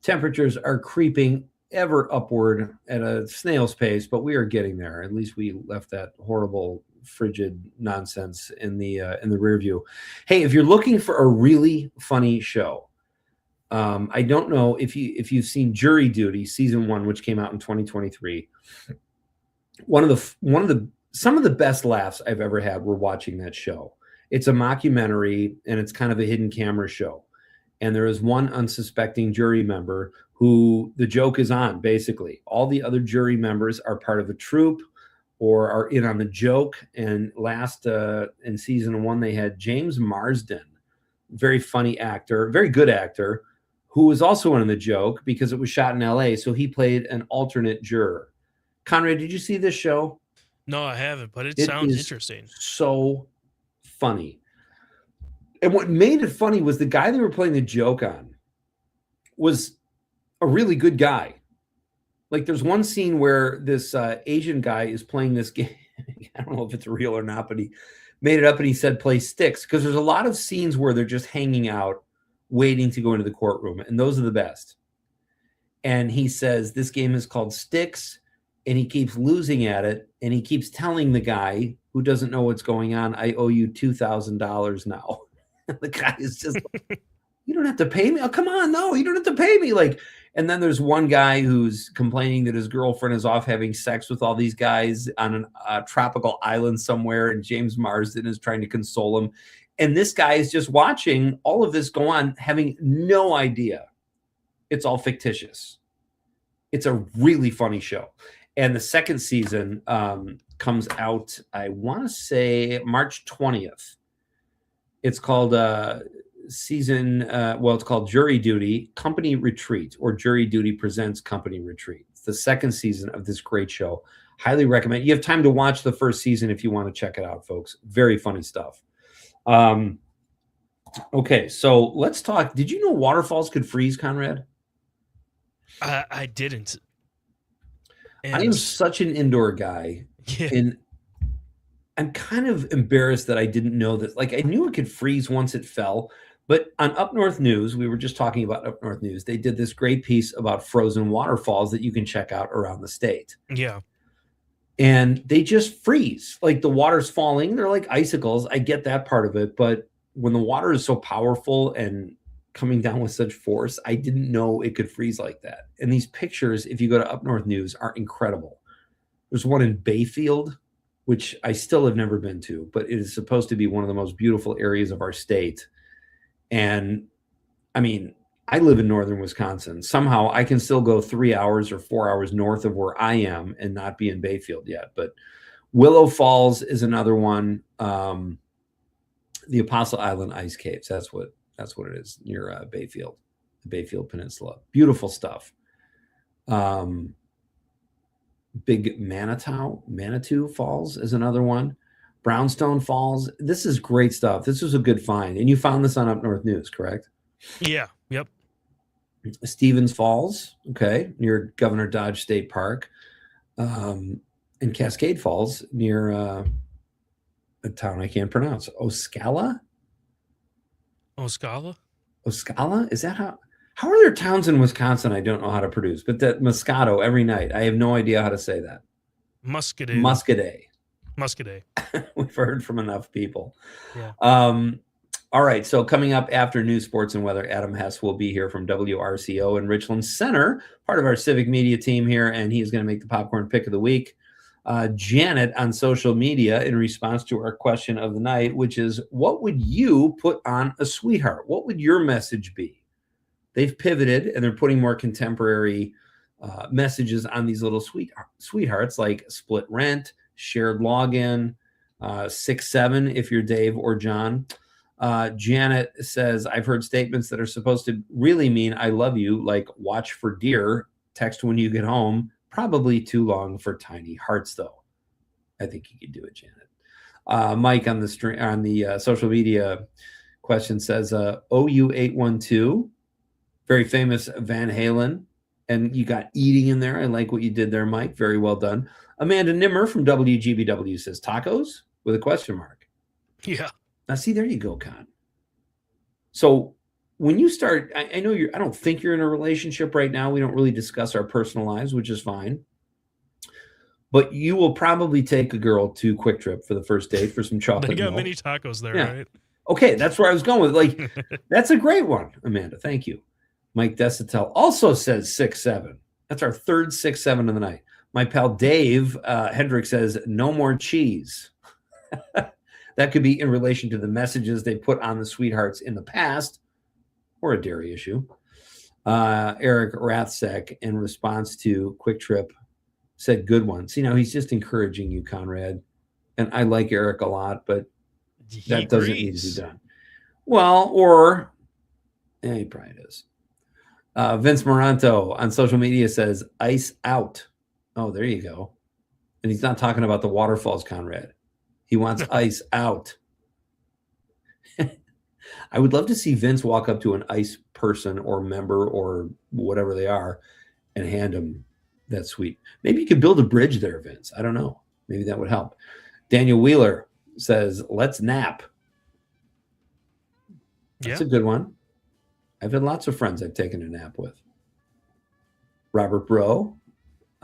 Temperatures are creeping ever upward at a snail's pace, but we are getting there. At least we left that horrible, frigid nonsense in the rear view. Hey, if you're looking for a really funny show, I don't know if you've seen Jury Duty season 1, which came out in 2023. Some of the best laughs I've ever had were watching that show. It's a mockumentary and it's kind of a hidden camera show. And there is one unsuspecting jury member who the joke is on, basically. All the other jury members are part of a troupe or are in on the joke. And last in season 1, they had James Marsden, very funny actor, very good actor, who was also in the joke because it was shot in LA. So he played an alternate juror. Conrad, did you see this show? No, I haven't, but it sounds interesting. So funny. And what made it funny was the guy they were playing the joke on was a really good guy. Like there's one scene where this Asian guy is playing this game. I don't know if it's real or not, but he made it up and he said play sticks, because there's a lot of scenes where they're just hanging out waiting to go into the courtroom, and those are the best. And he says this game is called Sticks. and he keeps losing at it, and he keeps telling the guy who doesn't know what's going on, I owe you $2,000 now. The guy is just like, you don't have to pay me. Oh, come on. No, you don't have to pay me. Like, and then there's one guy who's complaining that his girlfriend is off having sex with all these guys on a tropical island somewhere, and James Marsden is trying to console him. And this guy is just watching all of this go on, having no idea it's all fictitious. It's a really funny show. And the second season comes out, I want to say March 20th. It's called it's called Jury Duty Company Retreat, or Jury Duty Presents Company Retreat. It's the second season of this great show. Highly recommend. You have time to watch the first season if you want to check it out, folks. Very funny stuff. Okay, so let's talk. Did you know waterfalls could freeze, Conrad? I didn't. And I am such an indoor guy. Yeah. And I'm kind of embarrassed that I didn't know that. Like, I knew it could freeze once it fell, but on Up North News, we were just talking about Up North News, they did this great piece about frozen waterfalls that you can check out around the state. Yeah. And they just freeze. Like, the water's falling. They're like icicles. I get that part of it. But when the water is so powerful and coming down with such force, I didn't know it could freeze like that. And these pictures, if you go to Up North News, are incredible. There's one in Bayfield, which I still have never been to, but it is supposed to be one of the most beautiful areas of our state. And I mean, I live in northern Wisconsin. Somehow I can still go 3 hours or 4 hours north of where I am and not be in Bayfield yet. But Willow Falls is another one. The Apostle Island Ice Caves. That's what it is, near Bayfield, the Bayfield Peninsula. Beautiful stuff. Big Manitou Falls is another one. Brownstone Falls. This is great stuff. This was a good find. And you found this on Up North News, correct? Yeah. Yep. Stevens Falls, okay, near Governor Dodge State Park. And Cascade Falls near a town I can't pronounce. Osceola? Osceola? Is that how are there towns in Wisconsin I don't know how to produce? But that Moscato every night. I have no idea how to say that. Muscadet. We've heard from enough people. Yeah. All right. So coming up after news, sports, and weather, Adam Hess will be here from WRCO in Richland Center, part of our civic media team here, and he is going to make the popcorn pick of the week. Janet on social media in response to our question of the night, which is, what would you put on a sweetheart? What would your message be? They've pivoted and they're putting more contemporary messages on these little sweethearts, like split rent, shared login, 6-7 if you're Dave or John. Janet says, I've heard statements that are supposed to really mean I love you, like watch for deer, text when you get home. Probably too long for tiny hearts, though. I think you could do it, Janet. Mike on the social media question says, OU812, very famous Van Halen, and you got eating in there. I like what you did there, Mike. Very well done. Amanda Nimmer from WGBW says tacos with a question mark. Yeah. Now, see, there you go, Con. So when you start, I know I don't think you're in a relationship right now. We don't really discuss our personal lives, which is fine. But you will probably take a girl to Quick Trip for the first date for some chocolate. They got milk. many tacos there, Yeah. right? Okay, that's where I was going with. Like, that's a great one, Amanda. Thank you. Mike Desitel also says 6-7. That's our third 6-7 of the night. My pal Dave Hendrick says no more cheese. That could be in relation to the messages they put on the sweethearts in the past, or a dairy issue. Eric Rathsack, in response to Quick Trip, said good one. See, now he's just encouraging you, Conrad. And I like Eric a lot, but that doesn't need to be done. Well, or he probably does. Vince Moranto on social media says ice out. Oh, there you go. And he's not talking about the waterfalls, Conrad. He wants ice out. I would love to see Vince walk up to an ice person or member or whatever they are and hand him that sweet. Maybe you could build a bridge there, Vince. I don't know. Maybe that would help. Daniel Wheeler says, let's nap. That's a good one. I've had lots of friends I've taken a nap with. Robert Bro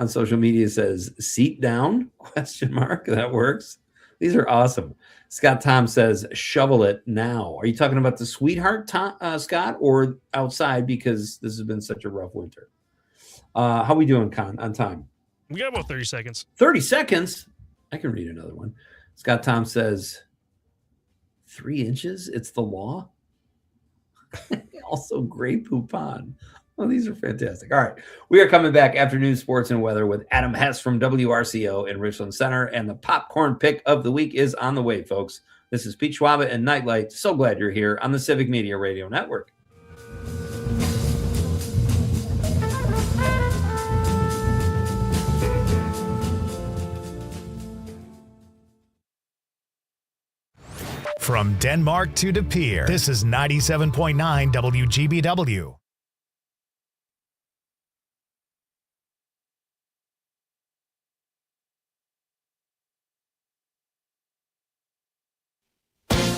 on social media says, seat down, ? That works. These are awesome. Scott Tom says, shovel it now. Are you talking about the sweetheart, Tom, Scott, or outside because this has been such a rough winter? How we doing, Con, on time? We got about 30 seconds. 30 seconds? I can read another one. Scott Tom says, 3 inches? It's the law? Also, Grey Poupon. Oh, these are fantastic. All right. We are coming back after news, sports, and weather with Adam Hess from WRCO in Richland Center. And the popcorn pick of the week is on the way, folks. This is Pete Schwaba and Nite. So glad you're here on the Civic Media Radio Network. From Denmark to De Pere, this is 97.9 WGBW.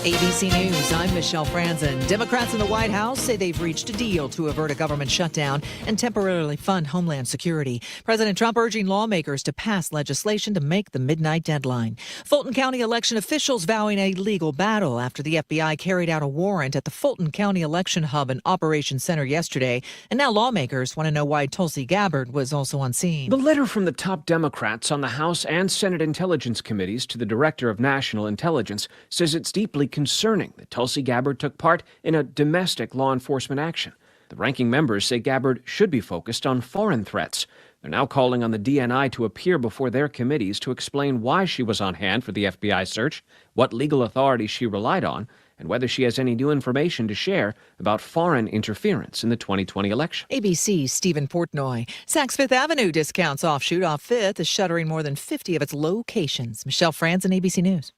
ABC News, I'm Michelle Franzen. Democrats in the White House say they've reached a deal to avert a government shutdown and temporarily fund Homeland Security. President Trump urging lawmakers to pass legislation to make the midnight deadline. Fulton County election officials vowing a legal battle after the FBI carried out a warrant at the Fulton County Election Hub and Operations Center yesterday. And now lawmakers want to know why Tulsi Gabbard was also on scene. The letter from the top Democrats on the House and Senate Intelligence Committees to the Director of National Intelligence says it's deeply concerning that Tulsi Gabbard took part in a domestic law enforcement action. The ranking members say Gabbard should be focused on foreign threats. They're now calling on the DNI to appear before their committees to explain why she was on hand for the FBI search, what legal authorities she relied on, and whether she has any new information to share about foreign interference in the 2020 election. ABC's Stephen Portnoy. Saks Fifth Avenue discounts offshoot off Fifth is shuttering more than 50 of its locations. Michelle Franzen, ABC News.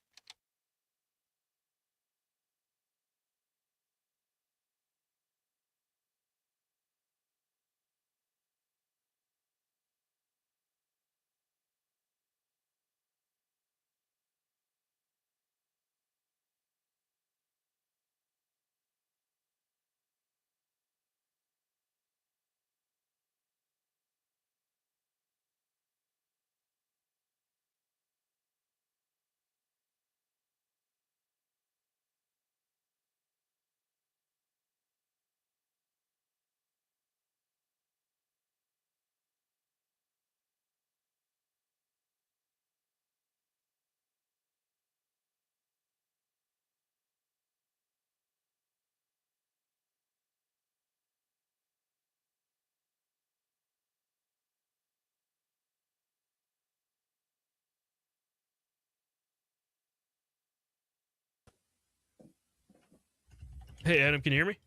Hey, Adam, can you hear me?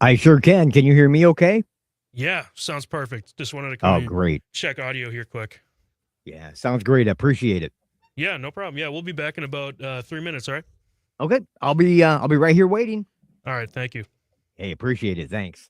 I sure can. Can you hear me okay? Yeah, sounds perfect. Just wanted to come in great. Check audio here quick. Yeah, sounds great. I appreciate it. Yeah, no problem. Yeah, we'll be back in about 3 minutes, all right? Okay. I'll be right here waiting. All right, thank you. Hey, appreciate it. Thanks.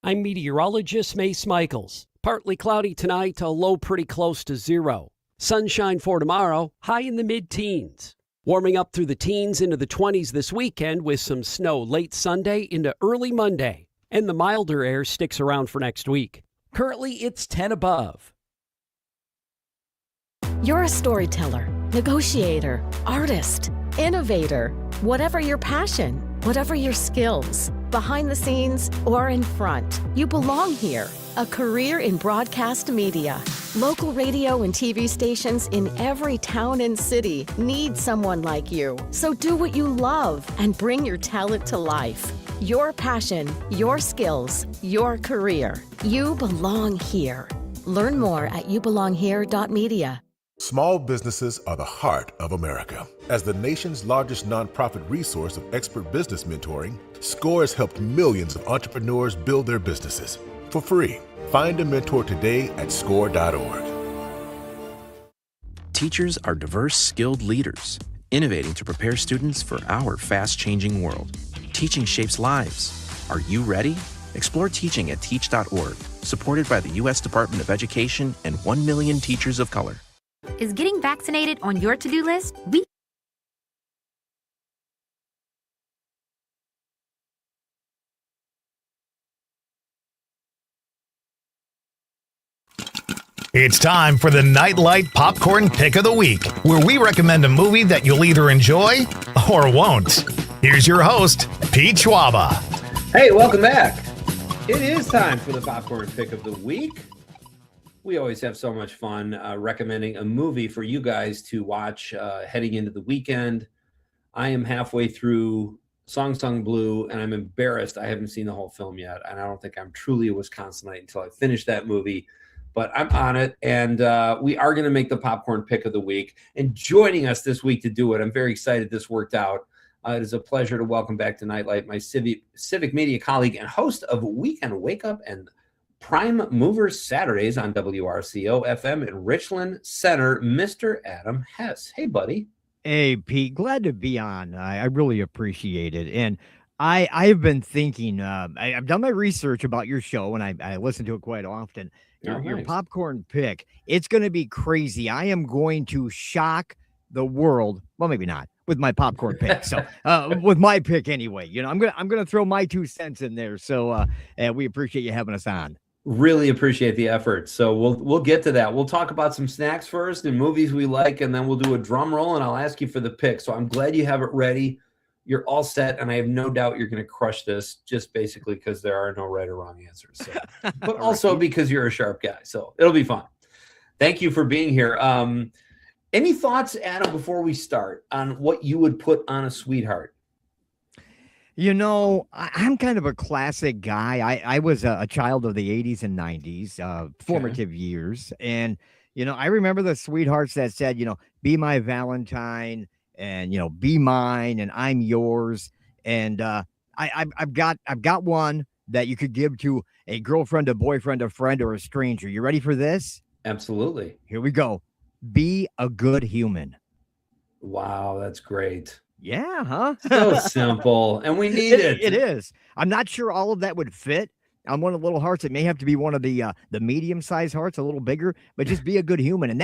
I'm meteorologist Mace Michaels. Partly cloudy tonight, a low pretty close to 0. Sunshine for tomorrow, high in the mid-teens. Warming up through the teens into the 20s this weekend with some snow late Sunday into early Monday. And the milder air sticks around for next week. Currently, it's 10 above. You're a storyteller, negotiator, artist, innovator. Whatever your passion, whatever your skills, behind the scenes or in front, you belong here. A career in broadcast media. Local radio and TV stations in every town and city need someone like you. So do what you love and bring your talent to life. Your passion, your skills, your career. You belong here. Learn more at youbelonghere.media. Small businesses are the heart of America. As the nation's largest nonprofit resource of expert business mentoring, SCORE has helped millions of entrepreneurs build their businesses for free. Find a mentor today at score.org. Teachers are diverse, skilled leaders, innovating to prepare students for our fast-changing world. Teaching shapes lives. Are you ready? Explore teaching at teach.org, supported by the U.S. Department of Education and 1 million teachers of color. Is getting vaccinated on your to-do list? It's time for the Nite Popcorn Pick of the Week, where we recommend a movie that you'll either enjoy or won't. Here's your host, Pete Schwaba. Hey, welcome back. It is time for the Popcorn Pick of the Week. We always have so much fun recommending a movie for you guys to watch heading into the weekend. I am halfway through Song Sung Blue, and I'm embarrassed I haven't seen the whole film yet, and I don't think I'm truly a Wisconsinite until I finish that movie. But I'm on it, and we are going to make the Popcorn Pick of the Week. And joining us this week to do it, I'm very excited this worked out. It is a pleasure to welcome back to Nightlight my civic media colleague and host of Weekend Wake Up and Prime Movers Saturdays on WRCO FM in Richland Center, Mr. Adam Hess. Hey, buddy. Hey, Pete. Glad to be on. I really appreciate it. And I've been thinking, I've done my research about your show, and I listen to it quite often. Your popcorn pick, it's going to be crazy. I am going to shock the world. Well, maybe not with my popcorn pick. So with my pick anyway, you know, I'm going to throw my 2 cents in there. So we appreciate you having us on. Really appreciate the effort. So we'll get to that. We'll talk about some snacks first and movies we like, and then we'll do a drum roll, and I'll ask you for the pick. So I'm glad you have it ready. You're all set, and I have no doubt you're going to crush this, just basically because there are no right or wrong answers. So. But also because you're a sharp guy, so it'll be fun. Thank you for being here. Any thoughts, Adam, before we start, on what you would put on a sweetheart? You know, I'm kind of a classic guy. I was a child of the 80s and 90s, formative years. And, you know, I remember the sweethearts that said, you know, be my Valentine, and, you know, be mine, and I'm yours. And I've got one that you could give to a girlfriend, a boyfriend, a friend, or a stranger. You ready for this? Absolutely. Here we go. Be a good human. Wow, that's great. Yeah, huh? So simple. And we need it. It is. I'm not sure all of that would fit on one of the little hearts. It may have to be one of the medium-sized hearts, a little bigger, but just be a good human. And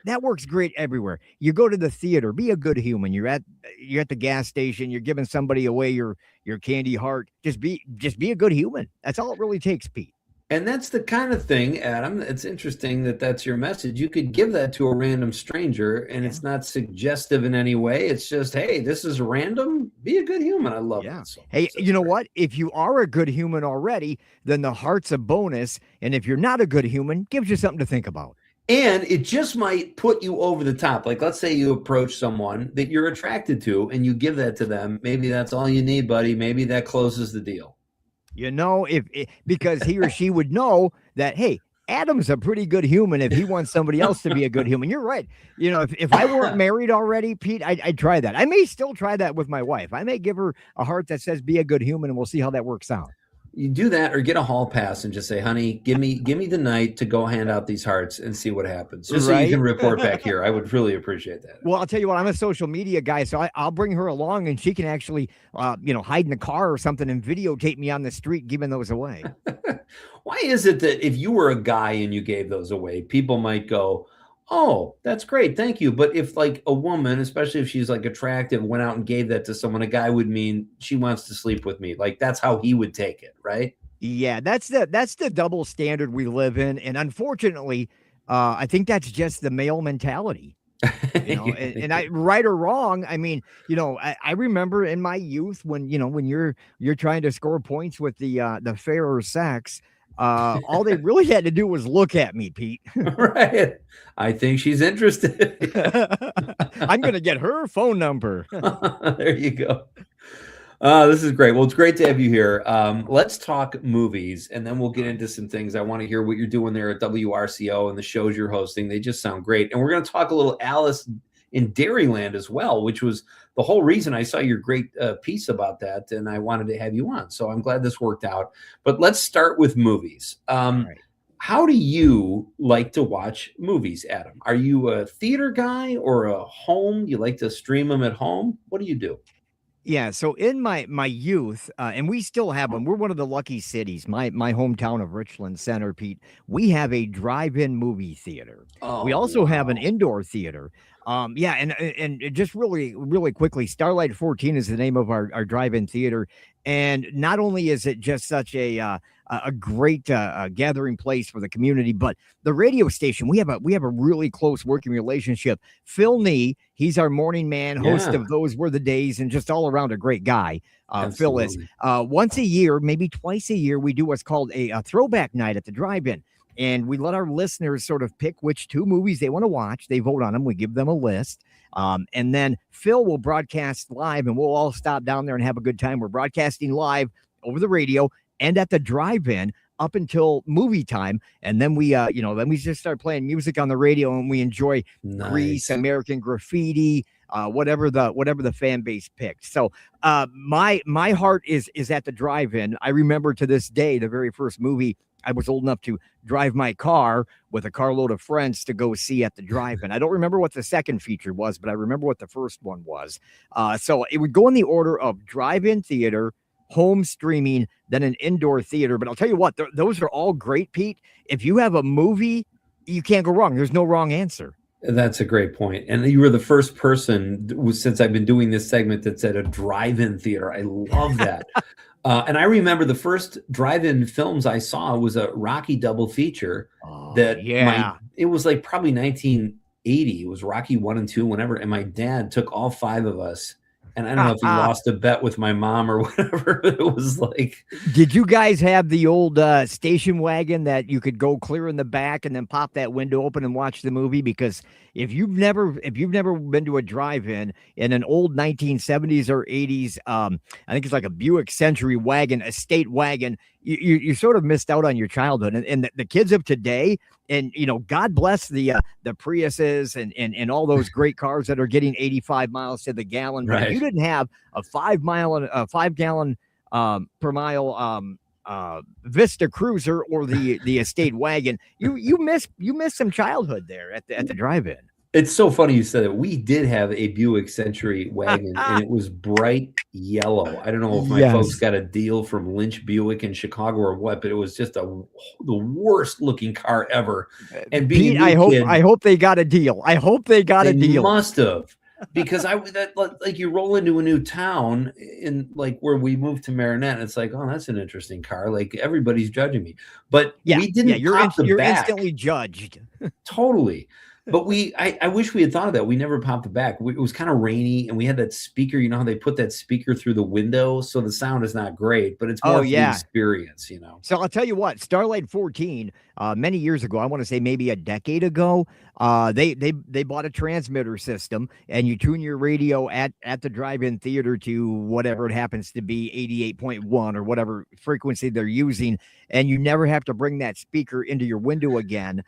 that works great everywhere. You go to the theater, be a good human. You're at the gas station, you're giving somebody away your candy heart. Just be a good human. That's all it really takes, Pete. And that's the kind of thing, Adam, it's interesting that that's your message. You could give that to a random stranger, and it's not suggestive in any way. It's just, hey, this is random. Be a good human. I love it. So, hey, you know what? If you are a good human already, then the heart's a bonus. And if you're not a good human, gives you something to think about. And it just might put you over the top. Like, let's say you approach someone that you're attracted to, and you give that to them. Maybe that's all you need, buddy. Maybe that closes the deal. You know, because he or she would know that, hey, Adam's a pretty good human if he wants somebody else to be a good human. You're right. You know, if I weren't married already, Pete, I'd try that. I may still try that with my wife. I may give her a heart that says be a good human, and we'll see how that works out. You do that, or get a hall pass and just say, honey, give me the night to go hand out these hearts and see what happens. Just so you can report back here. I would really appreciate that. Well, I'll tell you what, I'm a social media guy, so I'll bring her along, and she can actually, hide in the car or something and videotape me on the street giving those away. Why is it that if you were a guy and you gave those away, people might go, oh, that's great, thank you. But if like a woman, especially if she's like attractive, went out and gave that to someone, a guy would mean she wants to sleep with me. Like that's how he would take it, right? Yeah, that's the double standard we live in. And unfortunately, I think that's just the male mentality. You know, and I, right or wrong, I mean, you know, I remember in my youth when you're trying to score points with the fairer sex, all they really had to do was look at me, Pete. Right. I think she's interested. I'm going to get her phone number. There you go. This is great. Well, it's great to have you here. Let's talk movies, and then we'll get into some things. I want to hear what you're doing there at WRCO and the shows you're hosting. They just sound great. And we're going to talk a little Alice in Dairyland as well, which was the whole reason I saw your great piece about that, and I wanted to have you on. So I'm glad this worked out. But let's start with movies. How do you like to watch movies, Adam? Are you a theater guy or a home? You like to stream them at home? What do you do? Yeah, so in my youth, and we still have them. We're one of the lucky cities. My hometown of Richland Center, Pete. We have a drive-in movie theater. We also have an indoor theater. Yeah, and just really quickly, Starlight 14 is the name of our drive-in theater, and not only is it just such a great gathering place for the community, but the radio station, we have a really close working relationship. Phil Nee, he's our morning man, host of Those Were the Days, and just all around a great guy. Phil is. Once a year, maybe twice a year, we do what's called a throwback night at the drive-in. And we let our listeners sort of pick which 2 movies they want to watch. They vote on them. We give them a list. And then Phil will broadcast live, and we'll all stop down there and have a good time. We're broadcasting live over the radio and at the drive-in up until movie time. And then we, then we just start playing music on the radio, and we enjoy Grease, American Graffiti, whatever the fan base picked. So my heart is at the drive-in. I remember to this day the very first movie I was old enough to drive my car with a carload of friends to go see at the drive-in. I don't remember what the second feature was, but I remember what the first one was. So it would go in the order of drive-in theater, home streaming, then an indoor theater. But I'll tell you what, those are all great, Pete. If you have a movie, you can't go wrong. There's no wrong answer. That's a great point. And you were the first person since I've been doing this segment that said a drive-in theater. I love that. And I remember the first drive-in films I saw was a Rocky double feature. It was like probably 1980. It was Rocky 1 and 2, whenever. And my dad took all 5 of us. And I don't know if he lost a bet with my mom or whatever. It was like. Did you guys have the old station wagon that you could go clear in the back and then pop that window open and watch the movie? Because if you've never been to a drive-in in an old 1970s or 80s, I think it's like a Buick Century wagon, a state wagon, you sort of missed out on your childhood. And the kids of today, and God bless the Priuses and all those great cars that are getting 85 miles to the gallon. But if you didn't have a 5 gallon per mile Vista Cruiser or the estate wagon, you miss some childhood there at the drive-in. It's so funny you said it. We did have a Buick Century wagon, and it was bright yellow. I don't know if my folks got a deal from Lynch Buick in Chicago or what, but it was just the worst looking car ever. And being Pete, I hope they got a deal. I hope they got a deal. Must have, because like you roll into a new town in like where we moved to Marinette, and it's like, oh, that's an interesting car. Like everybody's judging me, but we didn't. You're instantly judged. Totally. But I wish we had thought of that. We never popped the back. It was kind of rainy, and we had that speaker. You know how they put that speaker through the window, so the sound is not great, but it's more for the experience. So I'll tell you what, Starlight 14, many years ago, I want to say maybe a decade ago, they bought a transmitter system, and you tune your radio at the drive-in theater to whatever it happens to be, 88.1 or whatever frequency they're using, and you never have to bring that speaker into your window again.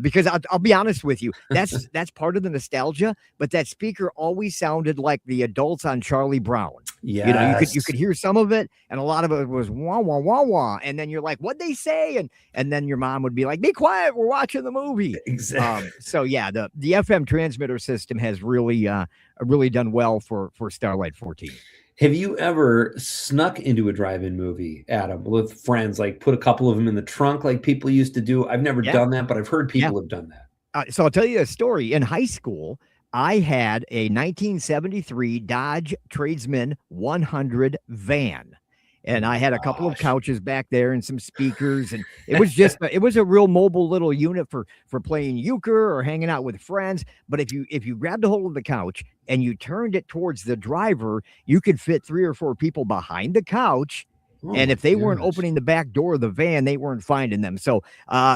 Because I'll be honest with you, that's part of the nostalgia. But that speaker always sounded like the adults on Charlie Brown. Yeah, you could hear some of it, and a lot of it was wah wah wah wah, and then you're like, "What'd they say?" And then your mom would be like, "Be quiet, we're watching the movie." Exactly. So yeah, the FM transmitter system has really done well for Starlight 14. Have you ever snuck into a drive-in movie, Adam, with friends, like put a couple of them in the trunk like people used to do? I've never done that, but I've heard people have done that. So I'll tell you a story. In high school, I had a 1973 Dodge Tradesman 100 van. And I had a couple of couches back there and some speakers, and it was just it was a real mobile little unit for playing euchre or hanging out with friends. But if you grabbed a hold of the couch and you turned it towards the driver, you could fit 3 or 4 people behind the couch. And if they weren't opening the back door of the van, they weren't finding them. So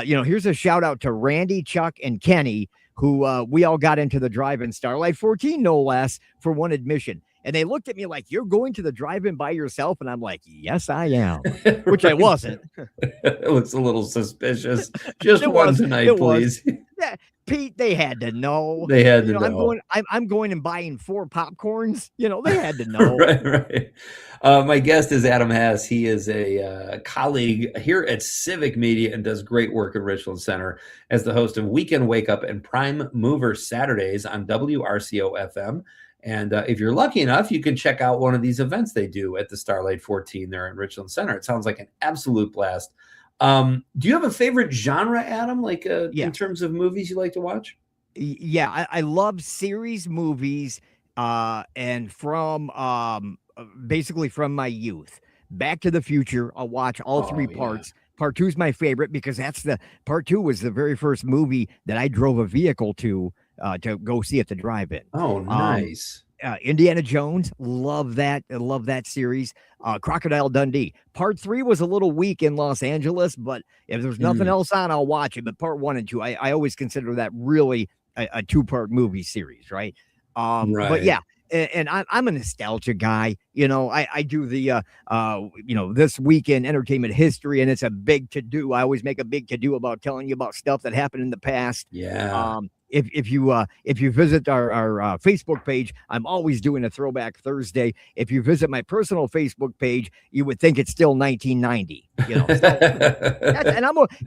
here's a shout out to Randy, Chuck, and Kenny, who we all got into the drive-in Starlight 14, no less, for one admission. And they looked at me like, "You're going to the drive-in by yourself?" And I'm like, "Yes, I am," which I wasn't. It looks a little suspicious. Just one tonight, please. Yeah, Pete, they had to know. They had to know. I'm going and buying 4 popcorns. They had to know. Right. My guest is Adam Hess. He is a colleague here at Civic Media and does great work at Richland Center as the host of Weekend Wake Up and Prime Mover Saturdays on WRCO FM. And if you're lucky enough, you can check out one of these events they do at the Starlight 14 there in Richland Center. It sounds like an absolute blast. Do you have a favorite genre, Adam, in terms of movies you like to watch? Yeah, I love series movies and from basically from my youth. Back to the Future, I'll watch all 3 parts. Part 2 is my favorite because part 2 was the very first movie that I drove a vehicle to go see at the drive-in. Oh, nice. Indiana Jones, love that series. Crocodile Dundee. Part 3 was a little weak in Los Angeles, but if there's nothing else on, I'll watch it. But part 1 and 2, I always consider that really a 2-part movie series, right? Right. But yeah, and I'm a nostalgia guy. I do the this weekend entertainment history, and it's a big to do. I always make a big to do about telling you about stuff that happened in the past. Yeah. If you visit our Facebook page, I'm always doing a Throwback Thursday. If you visit my personal Facebook page, you would think it's still 1990. And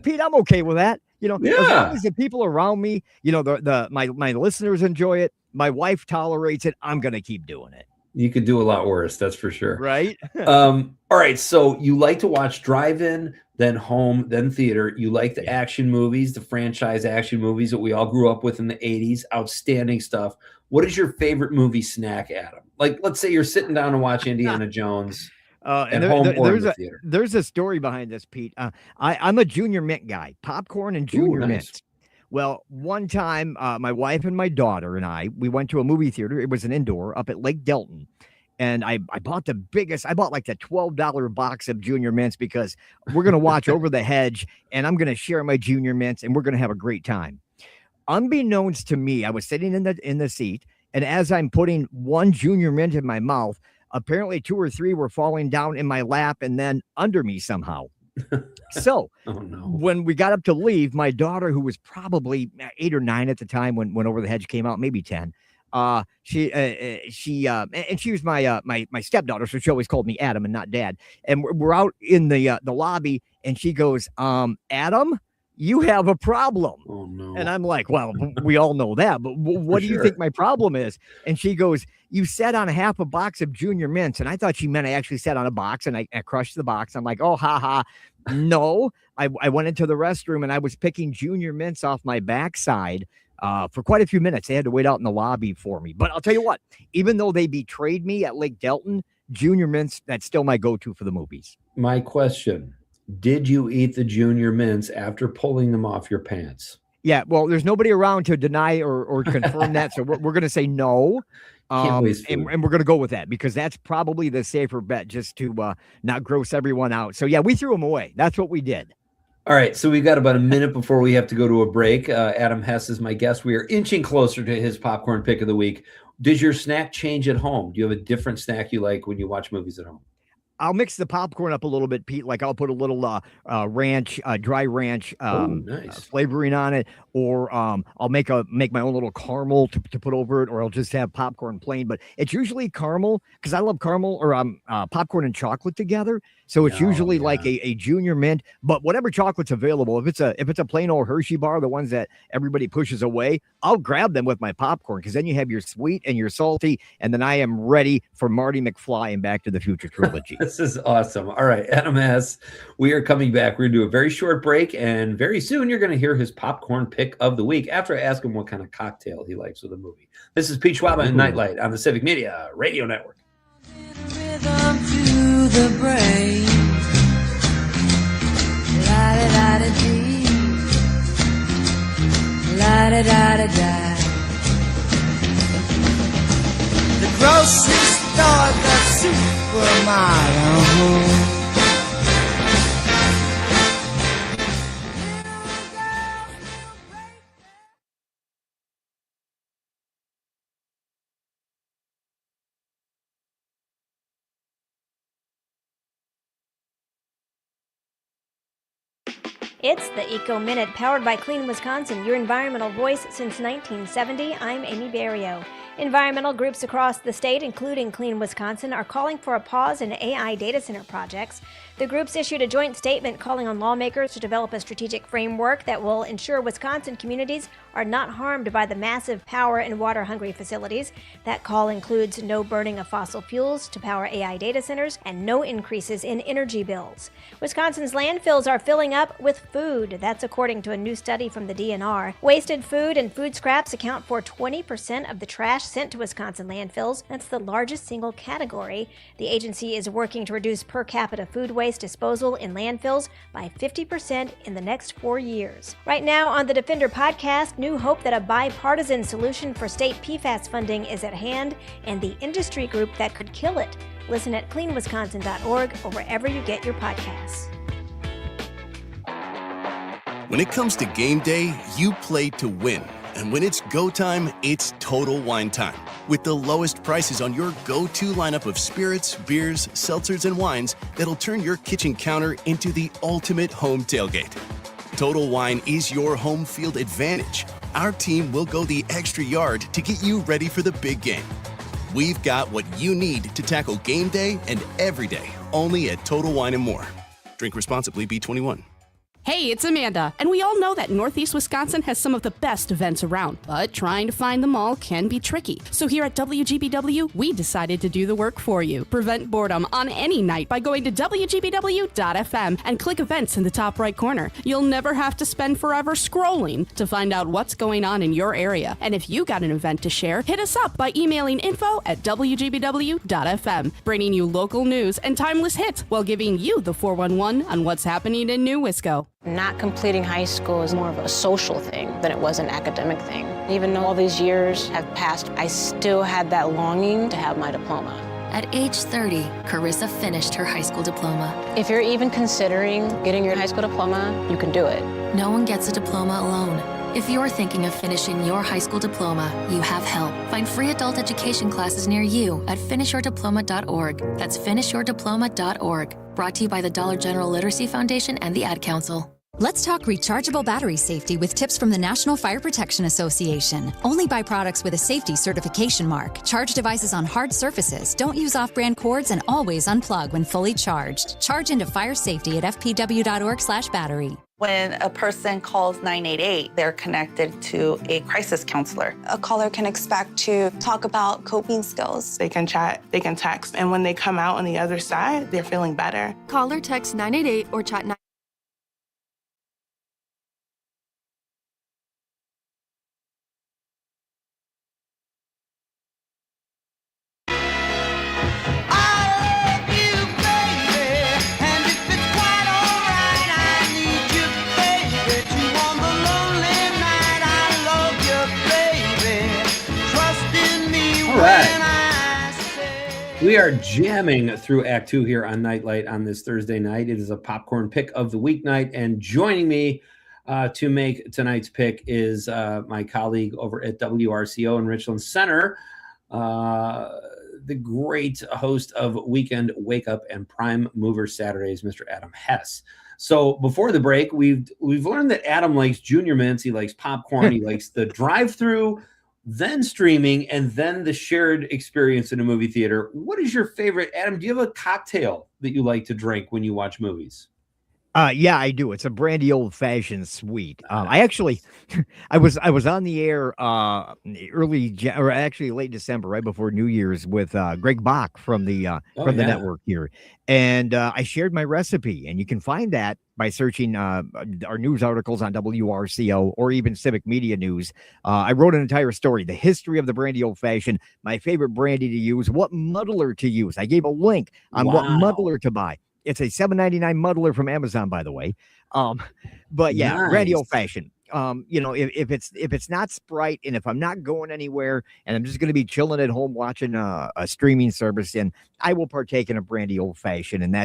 Pete, I'm okay with that. As long as the people around me, my listeners enjoy it, my wife tolerates it, I'm gonna keep doing it. You could do a lot worse, that's for sure. Right? All right, so you like to watch drive-in, then home, then theater. You like the action movies, the franchise action movies that we all grew up with in the 80s. Outstanding stuff. What is your favorite movie snack, Adam? Like, let's say you're sitting down to watch Indiana Jones at home or in the theater. There's a story behind this, Pete. I'm a Junior Mint guy. Popcorn and Junior Mint. Well, one time, my wife and my daughter and we went to a movie theater. It was an indoor up at Lake Delton. And I bought the $12 box of Junior Mints because we're going to watch Over the Hedge and I'm going to share my Junior Mints and we're going to have a great time. Unbeknownst to me, I was sitting in the seat, and as I'm putting one Junior Mint in my mouth, apparently 2 or 3 were falling down in my lap and then under me somehow. So when we got up to leave, my daughter, who was probably 8 or 9 at the time when Over the Hedge came out, maybe 10, she was my stepdaughter, so she always called me Adam and not Dad. And we're out in the lobby, and she goes, Adam, you have a problem. Oh no. And I'm like, well, we all know that, but what do you think my problem is? And she goes, you sat on half a box of Junior Mints. And I thought she meant I actually sat on a box, and I crushed the box. I'm like, oh, ha. No, I went into the restroom and I was picking Junior Mints off my backside for quite a few minutes. They had to wait out in the lobby for me. But I'll tell you what, even though they betrayed me at Lake Delton, Junior Mints, that's still my go-to for the movies. My question, did you eat the Junior Mints after pulling them off your pants? Yeah, well, there's nobody around to deny or confirm that, so we're going to say no. And we're going to go with that because that's probably the safer bet, just to not gross everyone out. So, yeah, we threw them away. That's what we did. All right, so we've got about a minute before we have to go to a break. Adam Hess is my guest. We are inching closer to his popcorn pick of the week. Does your snack change at home? Do you have a different snack you like when you watch movies at home? I'll mix the popcorn up a little bit, Pete. Like I'll put a little ranch, dry ranch flavoring on it, or I'll make my own little caramel to put over it, or I'll just have popcorn plain. But it's usually caramel because I love caramel or popcorn and chocolate together. So it's usually like a Junior Mint, but whatever chocolate's available. If it's a plain old Hershey bar, the ones that everybody pushes away, I'll grab them with my popcorn because then you have your sweet and your salty, and then I am ready for Marty McFly and Back to the Future trilogy. This is awesome. All right, Adam Hess, we are coming back. We're going to do a very short break, and very soon you're going to hear his popcorn pick of the week after I ask him what kind of cocktail he likes with a movie. This is Pete Schwaba and Nightlight on the Civic Media Radio Network. Rhythm to the brain. La-da-da-da-dee. La-da-da-da-da. The grocery store, the supermarket. It's the Eco Minute, powered by Clean Wisconsin, your environmental voice since 1970. I'm Amy Barrio. Environmental groups across the state, including Clean Wisconsin, are calling for a pause in AI data center projects. The groups issued a joint statement calling on lawmakers to develop a strategic framework that will ensure Wisconsin communities are not harmed by the massive power and water-hungry facilities. That call includes no burning of fossil fuels to power AI data centers and no increases in energy bills. Wisconsin's landfills are filling up with food. That's according to a new study from the DNR. Wasted food and food scraps account for 20% of the trash sent to Wisconsin landfills. That's the largest single category. The agency is working to reduce per capita food waste disposal in landfills by 50% in the next 4 years. Right now on the Defender podcast, new hope that a bipartisan solution for state PFAS funding is at hand and the industry group that could kill it. Listen at cleanwisconsin.org or wherever you get your podcasts. When it comes to game day, you play to win. And when it's go time, it's Total Wine time. With the lowest prices on your go-to lineup of spirits, beers, seltzers, and wines that'll turn your kitchen counter into the ultimate home tailgate. Total Wine is your home field advantage. Our team will go the extra yard to get you ready for the big game. We've got what you need to tackle game day and every day, only at Total Wine & More. Drink responsibly, B21. Hey, it's Amanda, and we all know that Northeast Wisconsin has some of the best events around, but trying to find them all can be tricky. So here at WGBW, we decided to do the work for you. Prevent boredom on any night by going to WGBW.fm and click events in the top right corner. You'll never have to spend forever scrolling to find out what's going on in your area. And if you got an event to share, hit us up by emailing info@WGBW.fm, bringing you local news and timeless hits while giving you the 411 on what's happening in New Wisco. Not completing high school is more of a social thing than it was an academic thing. Even though all these years have passed, I still had that longing to have my diploma. At age 30, Carissa finished her high school diploma. If you're even considering getting your high school diploma, you can do it. No one gets a diploma alone. If you're thinking of finishing your high school diploma, you have help. Find free adult education classes near you at finishyourdiploma.org. That's finishyourdiploma.org. Brought to you by the Dollar General Literacy Foundation and the Ad Council. Let's talk rechargeable battery safety with tips from the National Fire Protection Association. Only buy products with a safety certification mark. Charge devices on hard surfaces. Don't use off-brand cords and always unplug when fully charged. Charge into fire safety at fpw.org/battery. When a person calls 988, they're connected to a crisis counselor. A caller can expect to talk about coping skills. They can chat, they can text, and when they come out on the other side, they're feeling better. Call or text 988 or chat 9. We are jamming through Act 2 here on Nightlight on this Thursday night. It is a popcorn pick of the weeknight, and joining me to make tonight's pick is my colleague over at WRCO in Richland Center, the great host of Weekend Wake Up and Prime Mover Saturdays, Mr. Adam Hess. So before the break, we've learned that Adam likes Junior Mints, he likes popcorn, he likes the drive-through, then streaming, and then the shared experience in a movie theater. What is your favorite, Adam? Do you have a cocktail that you like to drink when you watch movies? Yeah, I do. It's a brandy old fashioned sweet. I actually, I was on the air late December, right before New Year's, with Greg Bach from the network here, and I shared my recipe, and you can find that by searching our news articles on WRCO or even Civic Media News. I wrote an entire story, the history of the brandy old fashioned, my favorite brandy to use, what muddler to use. I gave a link on what muddler to buy. It's a $7.99 muddler from Amazon, by the way. But yeah, nice. Brandy old fashioned. If it's not Sprite, and if I'm not going anywhere and I'm just going to be chilling at home watching a streaming service, and I will partake in a brandy old fashioned. And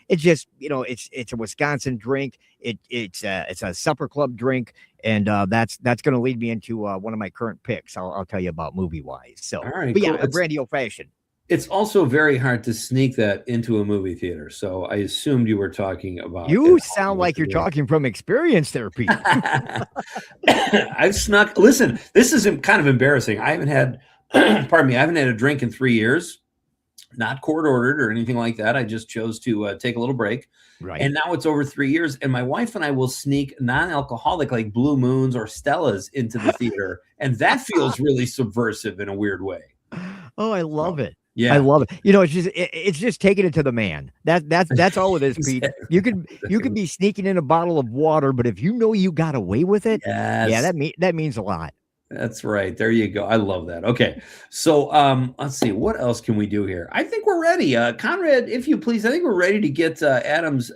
it's a Wisconsin drink. It's a supper club drink. And that's going to lead me into one of my current picks. I'll tell you about movie wise. So, all right, but cool. Yeah, a brandy old fashioned. It's also very hard to sneak that into a movie theater. So I assumed you were talking about. You sound like you're talking from experience there, Pete. I've snuck. Listen, this is kind of embarrassing. I haven't had, pardon me, I haven't had a drink in 3 years. Not court ordered or anything like that. I just chose to take a little break. Right. And now it's over 3 years. And my wife and I will sneak non-alcoholic like Blue Moons or Stellas into the theater. And that feels really subversive in a weird way. Oh, I love it. Yeah. I love it. You know, it's just taking it to the man. That's all it is, Pete. You could be sneaking in a bottle of water, but if you know you got away with it, yeah, that means a lot. That's right. There you go. I love that. Okay. So let's see. What else can we do here? I think we're ready. Conrad, if you please, I think we're ready to get Adam's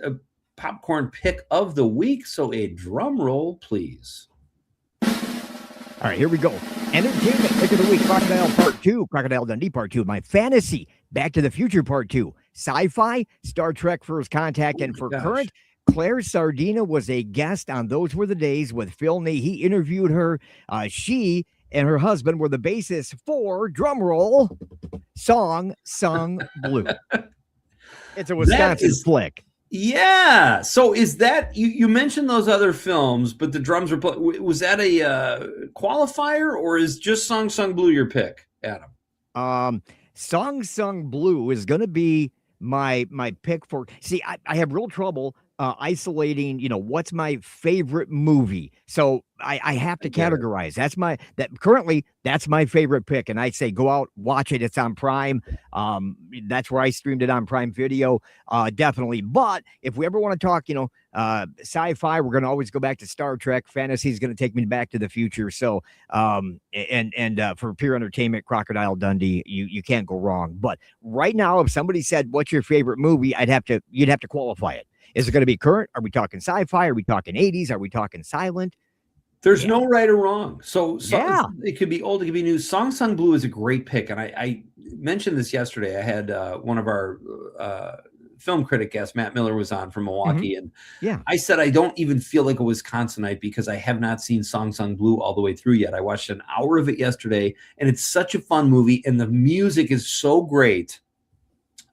popcorn pick of the week. So a drum roll, please. All right, here we go. Entertainment pick of the week, Crocodile Part 2, Crocodile Dundee Part 2, My Fantasy, Back to the Future Part 2, Sci-Fi, Star Trek First Contact, and for current, Claire Sardina was a guest on Those Were the Days with Phil Ney. He interviewed her. She and her husband were the basis for, drumroll, Song Sung Blue. It's a Wisconsin flick. Yeah. So is that you mentioned those other films, but the drums were was that a qualifier or is just Song Sung Blue your pick, Adam? Song Sung Blue is going to be my pick for. See, I have real trouble isolating, what's my favorite movie. So I have to categorize. Currently that's my favorite pick. And I say, go out, watch it. It's on Prime. That's where I streamed it on Prime Video. Definitely. But if we ever want to talk, sci-fi, we're going to always go back to Star Trek. Fantasy is going to take me back to the future. So, for pure entertainment, Crocodile Dundee, you can't go wrong. But right now, if somebody said, what's your favorite movie? You'd have to qualify it. Is it going to be current? Are we talking sci-fi? Are we talking 80s? Are we talking silent? There's no right or wrong. So it could be old, it could be new. Song Sung Blue is a great pick. And I mentioned this yesterday. I had one of our film critic guests, Matt Miller, was on from Milwaukee. And I said, I don't even feel like a Wisconsinite because I have not seen Song Sung Blue all the way through yet. I watched an hour of it yesterday and it's such a fun movie. And the music is so great.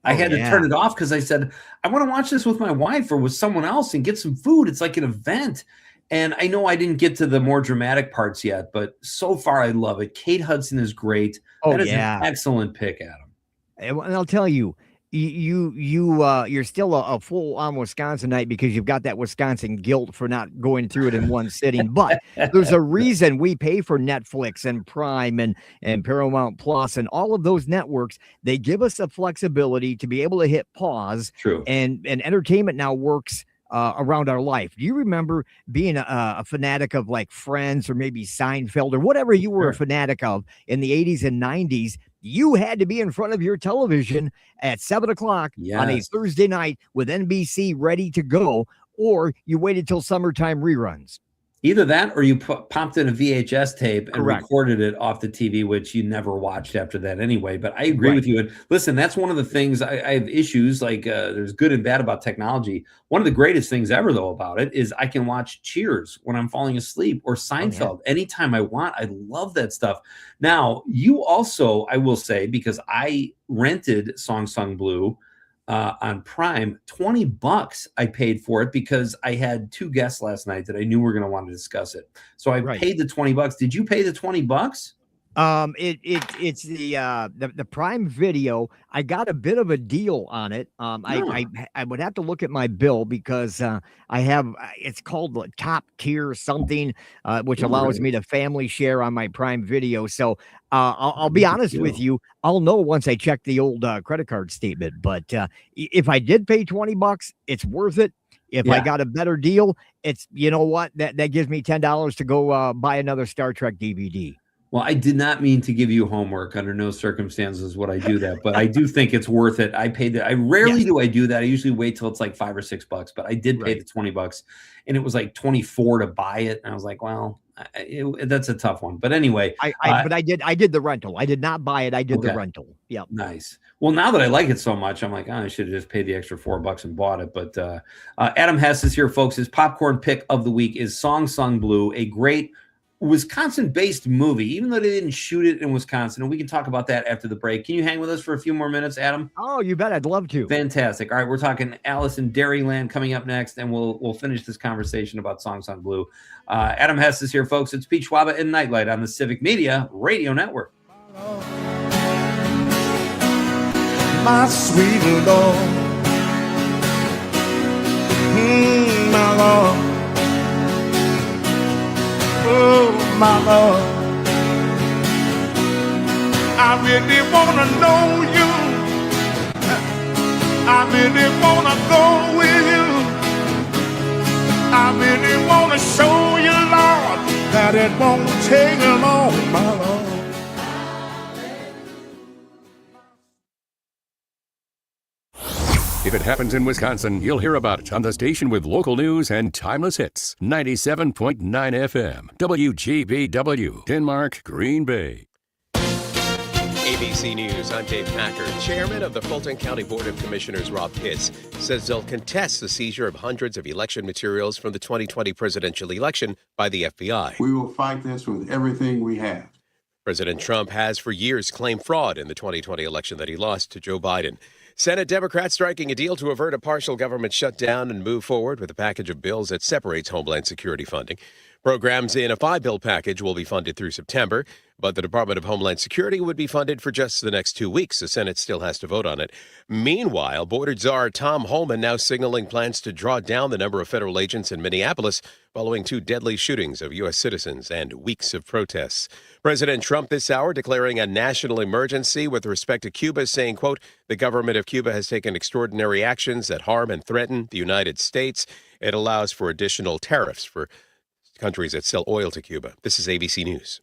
I had to turn it off because I said, I want to watch this with my wife or with someone else and get some food. It's like an event. And I know I didn't get to the more dramatic parts yet, but so far I love it. Kate Hudson is great. That is an excellent pick, Adam. And I'll tell you, you're still a full-on Wisconsinite because you've got that Wisconsin guilt for not going through it in one sitting. But there's a reason we pay for Netflix and Prime and Paramount Plus and all of those networks. They give us the flexibility to be able to hit pause. True. And entertainment now works around our life. Do you remember being a fanatic of like Friends or maybe Seinfeld or whatever you were a fanatic of in the 80s and 90s? You had to be in front of your television at 7 o'clock on a Thursday night with NBC ready to go, or you waited till summertime reruns. Either that or you popped in a VHS tape and recorded it off the TV, which you never watched after that anyway. But I agree with you. And listen, that's one of the things I have issues like there's good and bad about technology. One of the greatest things ever, though, about it is I can watch Cheers when I'm falling asleep or Seinfeld anytime I want. I love that stuff. Now, you also, I will say, because I rented Song Sung Blue on Prime, $20 I paid for it because I had two guests last night that I knew were going to want to discuss it. So I paid the $20. Did you pay the $20? It's the Prime Video. I got a bit of a deal on it. I would have to look at my bill because I have it's called Top Tier something, which allows me to family share on my Prime Video. So I'll be honest with you. I'll know once I check the old credit card statement. But if I did pay $20, it's worth it. If I got a better deal, it's that gives me $10 to go buy another Star Trek DVD. Well, I did not mean to give you homework. Under no circumstances would I do that, but I do think it's worth it. I paid that. I rarely do I do that. I usually wait till it's like $5 or $6, but I did pay the $20, and it was like 24 to buy it. And I was like, well, that's a tough one. But anyway, but I did the rental. I did not buy it. I did the rental. Yeah, nice. Well, now that I like it so much, I'm like, I should have just paid the extra $4 and bought it. But Adam Hess is here, folks. His popcorn pick of the week is Song Sung Blue, a great Wisconsin-based movie, even though they didn't shoot it in Wisconsin, and we can talk about that after the break. Can you hang with us for a few more minutes, Adam? Oh, you bet. I'd love to. Fantastic. All right, we're talking Alice in Dairyland coming up next, and we'll finish this conversation about Songs on Blue. Adam Hess is here, folks. It's Pete Schwaba and Nightlight on the Civic Media Radio Network. My sweet Lord, my Lord. Oh, my Lord, I really wanna know you. I really wanna go with you. I really wanna show you, Lord, that it won't take long, my Lord. If it happens in Wisconsin, you'll hear about it on the station with local news and timeless hits. 97.9 FM, WGBW, Denmark, Green Bay. ABC News, I'm Dave Packer. Chairman of the Fulton County Board of Commissioners, Rob Pitts, says they'll contest the seizure of hundreds of election materials from the 2020 presidential election by the FBI. We will fight this with everything we have. President Trump has for years claimed fraud in the 2020 election that he lost to Joe Biden. Senate Democrats striking a deal to avert a partial government shutdown and move forward with a package of bills that separates Homeland Security funding. Programs in a 5-bill package will be funded through September, but the Department of Homeland Security would be funded for just the next 2 weeks. The Senate still has to vote on it. Meanwhile, border czar Tom Homan now signaling plans to draw down the number of federal agents in Minneapolis following 2 deadly shootings of U.S. citizens and weeks of protests. President Trump this hour declaring a national emergency with respect to Cuba, saying, quote, the government of Cuba has taken extraordinary actions that harm and threaten the United States. It allows for additional tariffs for countries that sell oil to Cuba. This is ABC News.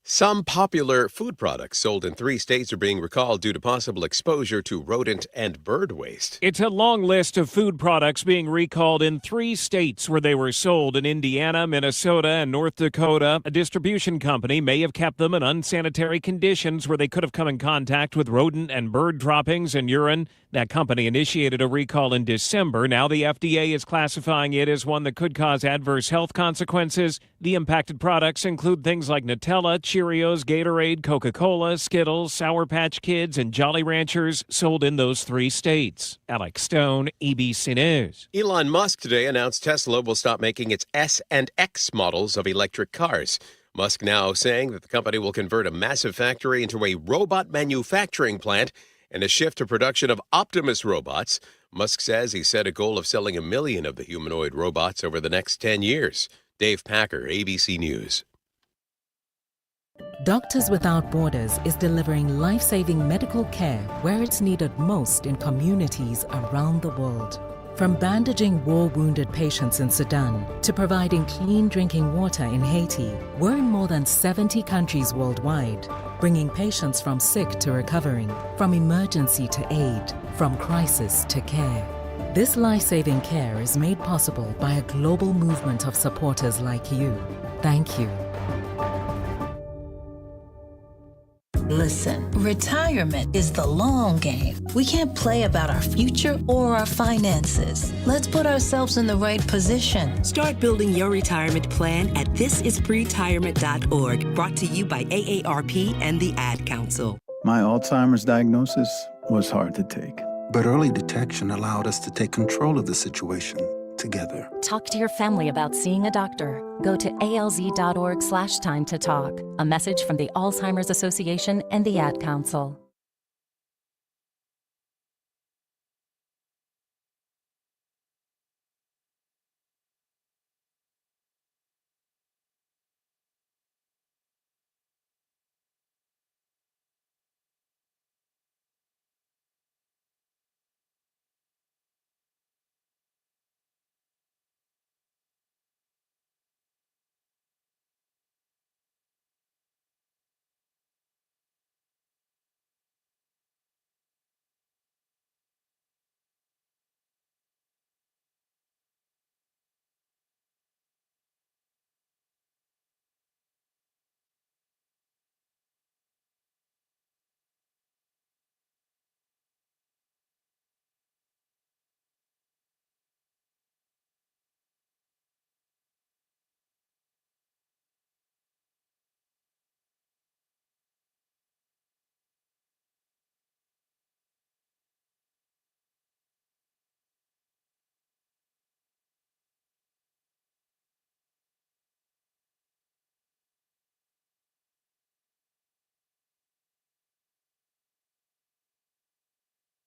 Some popular food products sold in 3 states are being recalled due to possible exposure to rodent and bird waste. It's a long list of food products being recalled in 3 states where they were sold in Indiana, Minnesota, and North Dakota. A distribution company may have kept them in unsanitary conditions where they could have come in contact with rodent and bird droppings and urine. That company initiated a recall in December. Now the FDA is classifying it as one that could cause adverse health consequences. The impacted products include things like Nutella, Cheerios, Gatorade, Coca-Cola, Skittles, Sour Patch Kids, and Jolly Ranchers, sold in those 3 states. Alex Stone, ABC News. Elon Musk today announced Tesla will stop making its S and X models of electric cars. Musk now saying that the company will convert a massive factory into a robot manufacturing plant and a shift to production of Optimus robots. Musk says he set a goal of selling 1 million of the humanoid robots over the next 10 years. Dave Packer, ABC News. Doctors Without Borders is delivering life-saving medical care where it's needed most in communities around the world. From bandaging war-wounded patients in Sudan to providing clean drinking water in Haiti, we're in more than 70 countries worldwide, bringing patients from sick to recovering, from emergency to aid, from crisis to care. This life-saving care is made possible by a global movement of supporters like you. Thank you. Listen, retirement is the long game. We can't play about our future or our finances. Let's put ourselves in the right position. Start building your retirement plan at thisispretirement.org, brought to you by AARP and the Ad Council. My Alzheimer's diagnosis was hard to take. But early detection allowed us to take control of the situation together. Talk to your family about seeing a doctor. Go to alz.org/time to talk. A message from the Alzheimer's Association and the Ad Council.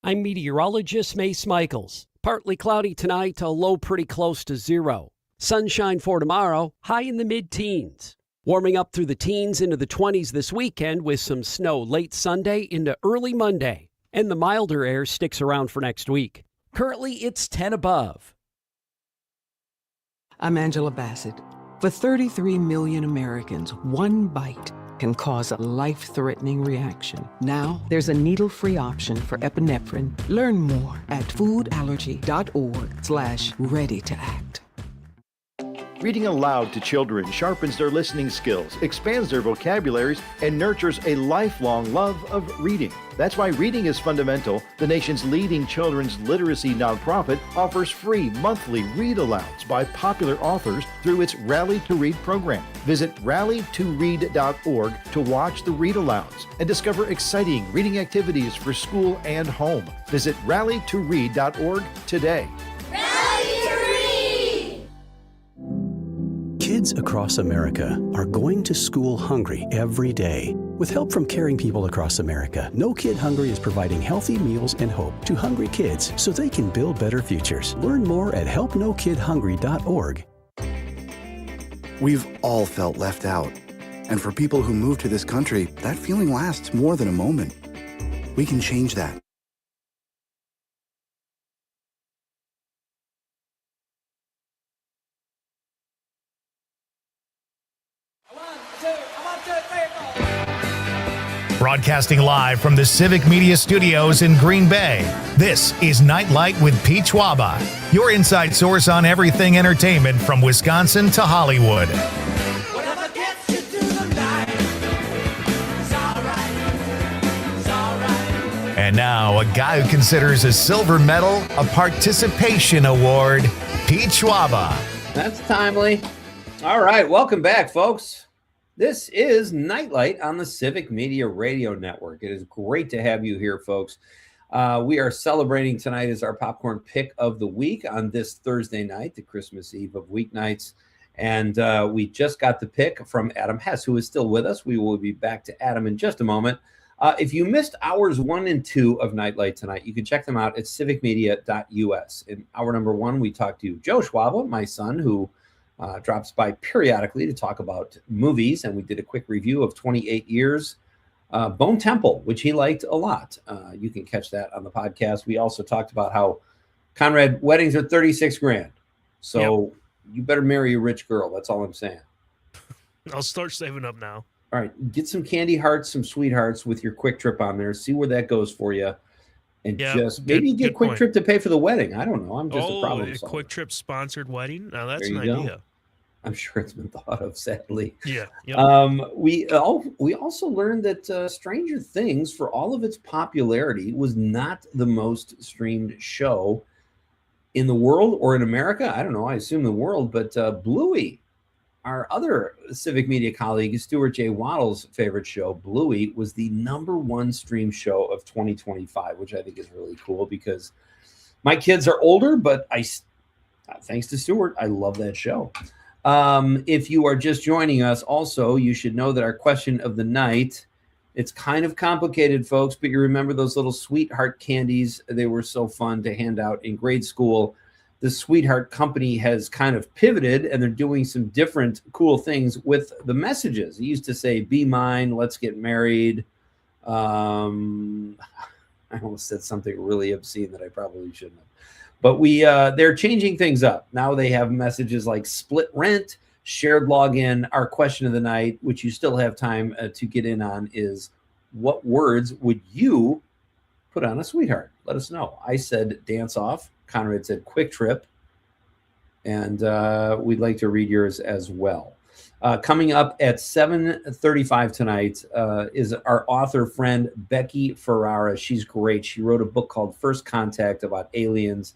I'm meteorologist Mace Michaels. Partly cloudy tonight, a low pretty close to zero. Sunshine for tomorrow, high in the mid-teens. Warming up through the teens into the 20s this weekend with some snow late Sunday into early Monday. And the milder air sticks around for next week. Currently, it's 10 above. I'm Angela Bassett. For 33 million Americans, one bite can cause a life-threatening reaction. Now, there's a needle-free option for epinephrine. Learn more at foodallergy.org/ready-to-act. Reading aloud to children sharpens their listening skills, expands their vocabularies, and nurtures a lifelong love of reading. That's why Reading is Fundamental, the nation's leading children's literacy nonprofit, offers free monthly read-alouds by popular authors through its Rally to Read program. Visit rallytoread.org to watch the read-alouds and discover exciting reading activities for school and home. Visit rallytoread.org today. Kids across America are going to school hungry every day. With help from caring people across America, No Kid Hungry is providing healthy meals and hope to hungry kids so they can build better futures. Learn more at helpnokidhungry.org. We've all felt left out. And for people who move to this country, that feeling lasts more than a moment. We can change that. Broadcasting live from the Civic Media Studios in Green Bay, this is Night Light with Pete Schwaba, your inside source on everything entertainment from Wisconsin to Hollywood. And now, a guy who considers a silver medal a participation award, Pete Schwaba. That's timely. All right, welcome back, folks. This is Nightlight on the Civic Media Radio Network. It is great to have you here, folks. We are celebrating tonight as our popcorn pick of the week on this Thursday night, the Christmas Eve of weeknights. And we just got the pick from Adam Hess, who is still with us. We will be back to Adam in just a moment. If you missed hours 1 and 2 of Nightlight tonight, you can check them out at civicmedia.us. In hour number 1, we talked to Joe Schwaba, my son, who drops by periodically to talk about movies, and we did a quick review of 28 Years, Bone Temple, which he liked a lot. You can catch that on the podcast. We also talked about how, Conrad, weddings are $36,000, so you better marry a rich girl. That's all I'm saying. I'll start saving up now. All right, get some candy hearts, some sweethearts with your Quick Trip on there. See where that goes for you. And just maybe get Quick Trip to pay for the wedding. I don't know. I'm just a problem solver. Quick Trip sponsored wedding. Now that's an go. idea. I'm sure it's been thought of, sadly. Yeah. Yep. We also learned that Stranger Things, for all of its popularity, was not the most streamed show in the world or in America. I don't know. I assume the world, but Bluey, our other Civic Media colleague, Stuart J. Waddle's favorite show, Bluey, was the #1 stream show of 2025, which I think is really cool because my kids are older, but thanks to Stuart, I love that show. If you are just joining us, also, you should know that our question of the night, it's kind of complicated, folks, but you remember those little sweetheart candies? They were so fun to hand out in grade school. The Sweetheart Company has kind of pivoted, and they're doing some different cool things with the messages. It used to say, be mine, let's get married. I almost said something really obscene that I probably shouldn't have. But they're changing things up. Now they have messages like split rent, shared login. Our question of the night, which you still have time to get in on, is what words would you put on a sweetheart? Let us know. I said dance off. Conrad said quick trip. And we'd like to read yours as well. Coming up at 7:35 tonight is our author friend, Becky Ferrara. She's great. She wrote a book called First Contact about aliens.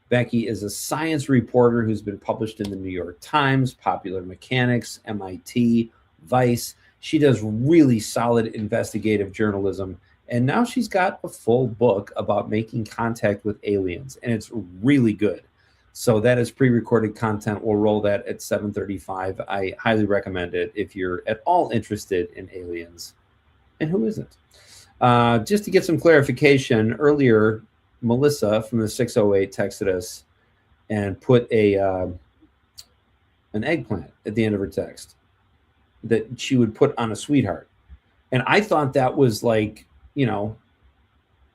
Becky is a science reporter who's been published in the New York Times, Popular Mechanics, MIT, Vice. She does really solid investigative journalism. And now she's got a full book about making contact with aliens. And it's really good. So that is pre-recorded content. We'll roll that at 7:35. I highly recommend it if you're at all interested in aliens. And who isn't? Just to get some clarification, earlier, Melissa from the 608 texted us and put an eggplant at the end of her text that she would put on a sweetheart. And I thought that was like,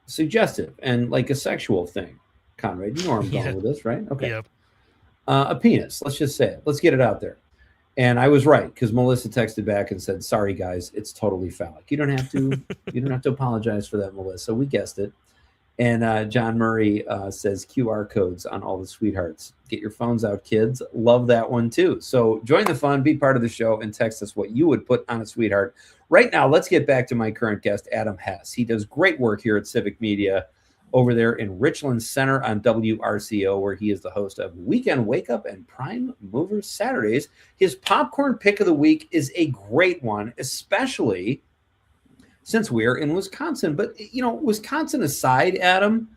suggestive and like a sexual thing. Conrad, you know where I'm going with this, right? Okay. Yep. A penis, let's just say it. Let's get it out there. And I was right, because Melissa texted back and said, sorry, guys, it's totally phallic. You don't have to apologize for that, Melissa. We guessed it. And John Murray says QR codes on all the sweethearts. Get your phones out, kids. Love that one, too. So join the fun, be part of the show, and text us what you would put on a sweetheart. Right now, let's get back to my current guest, Adam Hess. He does great work here at Civic Media over there in Richland Center on WRCO, where he is the host of Weekend Wake Up and Prime Movers Saturdays. His popcorn pick of the week is a great one, especially since we're in Wisconsin. But, Wisconsin aside, Adam,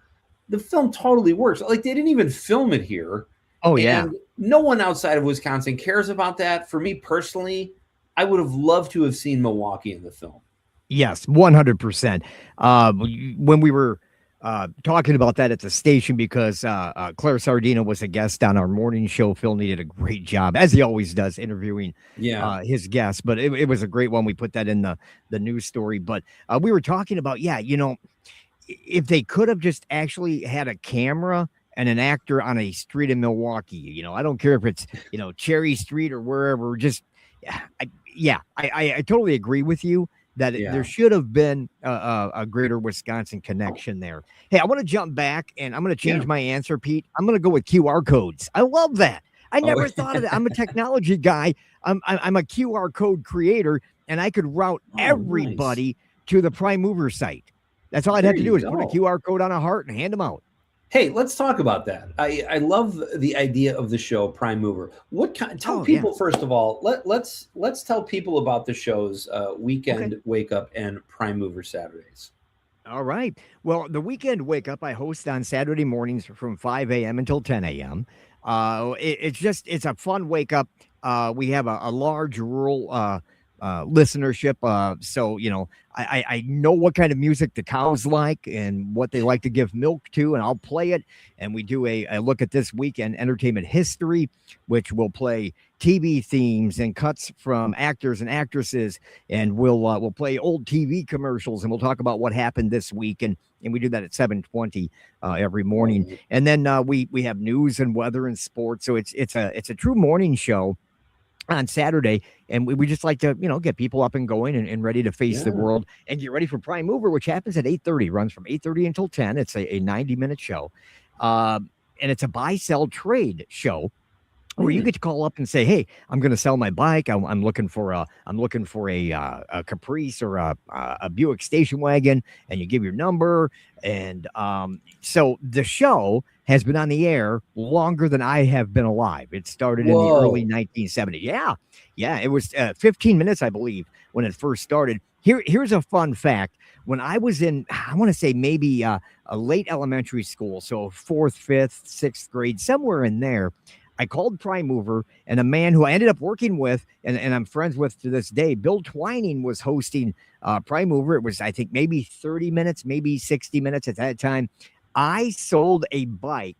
the film totally works. Like, they didn't even film it here. Oh, yeah. And no one outside of Wisconsin cares about that. For me personally, I would have loved to have seen Milwaukee in the film. Yes, 100%. When we were talking about that at the station, because Claire Sardina was a guest on our morning show. Phil did a great job, as he always does, interviewing his guests. But it was a great one. We put that in the news story. But we were talking about, if they could have just actually had a camera and an actor on a street in Milwaukee, I don't care if it's, Cherry Street or wherever, just, I totally agree with you that there should have been a greater Wisconsin connection there. Hey, I want to jump back, and I'm going to change my answer, Pete. I'm going to go with QR codes. I love that. I never thought of that. I'm a technology guy. I'm a QR code creator, and I could route everybody to the Prime Mover site. That's all I'd have to do is put a QR code on a heart and hand them out. Hey, let's talk about that. I love the idea of the show Prime Mover. Tell people first of all. Let's tell people about the shows Weekend Wake Up and Prime Mover Saturdays. All right. Well, the Weekend Wake Up I host on Saturday mornings from 5 a.m. until 10 a.m. It's a fun wake up. We have a large rural listenership. So, I know what kind of music the cows like and what they like to give milk to, and I'll play it. And we do a look at this weekend entertainment history, which will play TV themes and cuts from actors and actresses. And we'll play old TV commercials, and we'll talk about what happened this week. And we do that at 7:20 every morning. And then we have news and weather and sports. So it's a true morning show on Saturday, and we just like to, get people up and going and ready to face the world and get ready for Prime Mover, which happens at 8:30, runs from 8:30 until 10. It's a 90-minute show. And it's a buy, sell, trade show where you get to call up and say, hey, I'm going to sell my bike. I'm looking for a Caprice or a Buick station wagon, and you give your number. And so the show has been on the air longer than I have been alive. It started in the early 1970s. Yeah. It was 15 minutes, I believe, when it first started. Here's a fun fact. When I was in, I want to say maybe a late elementary school, so 4th, 5th, 6th grade, somewhere in there, I called Prime Mover, and a man who I ended up working with and I'm friends with to this day, Bill Twining, was hosting Prime Mover. It was, I think, maybe 30 minutes, maybe 60 minutes at that time. I sold a bike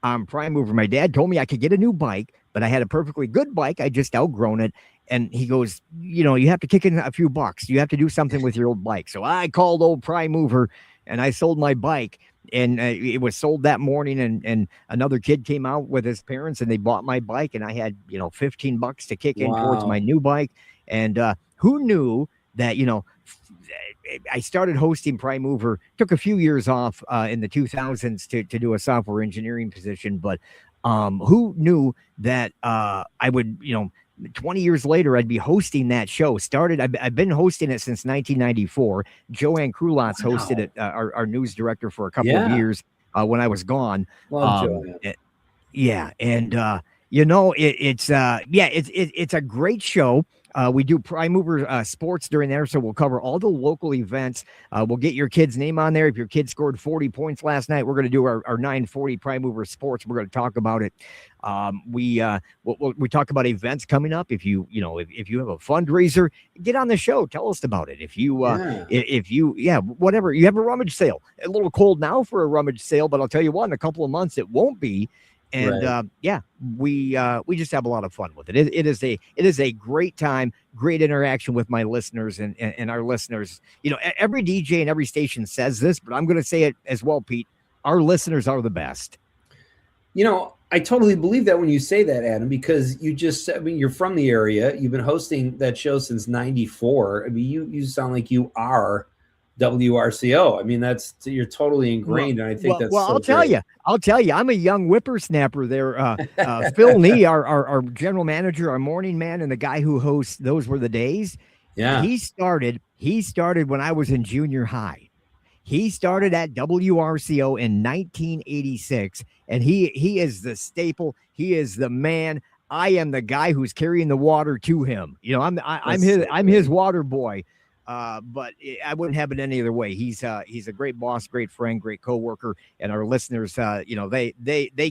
on Prime Mover. My dad told me I could get a new bike, but I had a perfectly good bike. I just outgrown it. And he goes, you have to kick in a few bucks. You have to do something with your old bike. So I called old Prime Mover, and I sold my bike. And it was sold that morning, and another kid came out with his parents, and they bought my bike, and I had, $15 to kick in towards my new bike. And who knew that, I started hosting Prime Mover, took a few years off in the 2000s to do a software engineering position. But who knew that I would, 20 years later, I'd be hosting that show. I've been hosting it since 1994. Joanne Krulotz hosted it, our news director, for a couple of years when I was gone. Joanne. And it's a great show. We do Prime Mover sports during there, so we'll cover all the local events. We'll get your kid's name on there. If your kid scored 40 points last night, we're going to do our 940 Prime Mover sports. We're going to talk about it. We talk about events coming up. If you have a fundraiser, get on the show. Tell us about it. If you whatever, you have a rummage sale. A little cold now for a rummage sale, but I'll tell you what, in a couple of months it won't be. And we just have a lot of fun with it. It is a great time, great interaction with my listeners and our listeners. Every DJ and every station says this, but I'm going to say it as well, Pete. Our listeners are the best. I totally believe that when you say that, Adam, because you're from the area. You've been hosting that show since '94. I mean, you sound like you are WRCO. I mean, you're totally ingrained, and I think that's. Well, I'll tell you, I'm a young whippersnapper there. Phil Nee, our general manager, our morning man, and the guy who hosts Those Were the Days. Yeah, he started when I was in junior high. He started at WRCO in 1986, and he is the staple. He is the man. I am the guy who's carrying the water to him. I'm his water boy. But I wouldn't have it any other way. He's a great boss, great friend, great coworker, and our listeners, they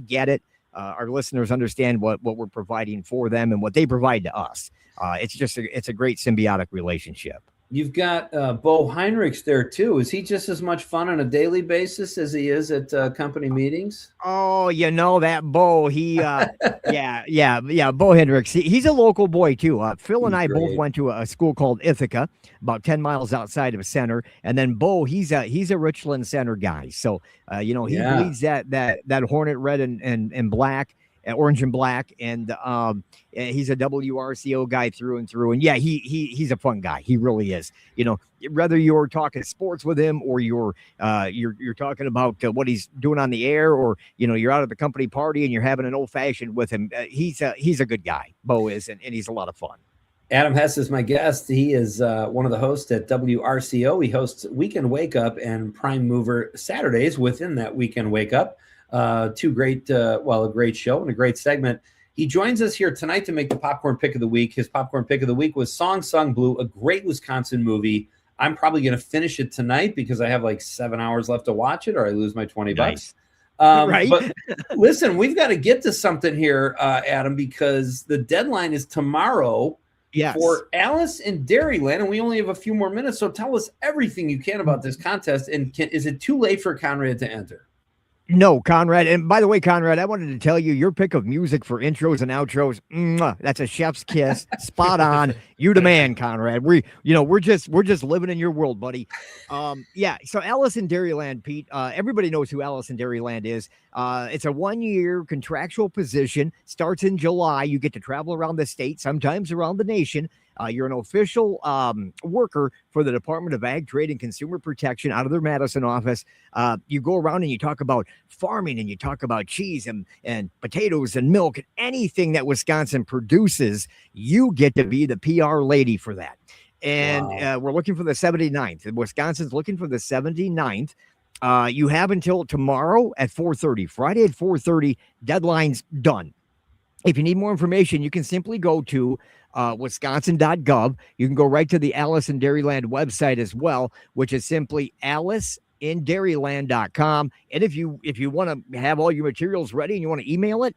get it. Our listeners understand what we're providing for them and what they provide to us. It's a great symbiotic relationship. You've got Bo Heinrichs there too. Is he just as much fun on a daily basis as he is at company meetings? Oh, that Bo. He, Bo Hendricks. He's a local boy too. Phil and I both went to a school called Ithaca, about 10 miles outside of Center. And then Bo, he's a Richland Center guy. So, he bleeds that Hornet red and black. Orange and black, and he's a WRCO guy through and through. And he's a fun guy. He really is. Whether you're talking sports with him or you're talking about what he's doing on the air, or you're out at the company party and you're having an old fashioned with him, he's a good guy. Bo is, and he's a lot of fun. Adam Hess is my guest. He is one of the hosts at WRCO. He hosts Weekend Wake Up and Prime Mover Saturdays within that Weekend Wake Up. A great show and a great segment. He joins us here tonight to make the popcorn pick of the week. His popcorn pick of the week was Song Sung Blue, a great Wisconsin movie. I'm probably going to finish it tonight because I have like 7 hours left to watch it, or I lose my $20. Nice. Right. But listen, we've got to get to something here, Adam, because the deadline is tomorrow. Yes. For Alice in Dairyland, and we only have a few more minutes. So tell us everything you can about this contest. And is it too late for Conrad to enter? No, Conrad. And by the way, Conrad, I wanted to tell you your pick of music for intros and outros. That's a chef's kiss. Spot on. You the man, Conrad. We're just living in your world, buddy. So Alice in Dairyland, Pete. Everybody knows who Alice in Dairyland is. It's a 1-year contractual position. Starts in July. You get to travel around the state, sometimes around the nation. You're an official worker for the Department of Ag, Trade, and Consumer Protection out of their Madison office. You go around and you talk about farming, and you talk about cheese and potatoes and milk and anything that Wisconsin produces. You get to be the PR lady for that. And we're looking for the 79th. Wisconsin's looking for the 79th. You have until tomorrow at 4:30. Friday at 4:30. Deadline's done. If you need more information, you can simply go to wisconsin.gov. You can go right to the Alice in Dairyland website as well, which is simply aliceinDairyland.com. And if you want to have all your materials ready and you want to email it,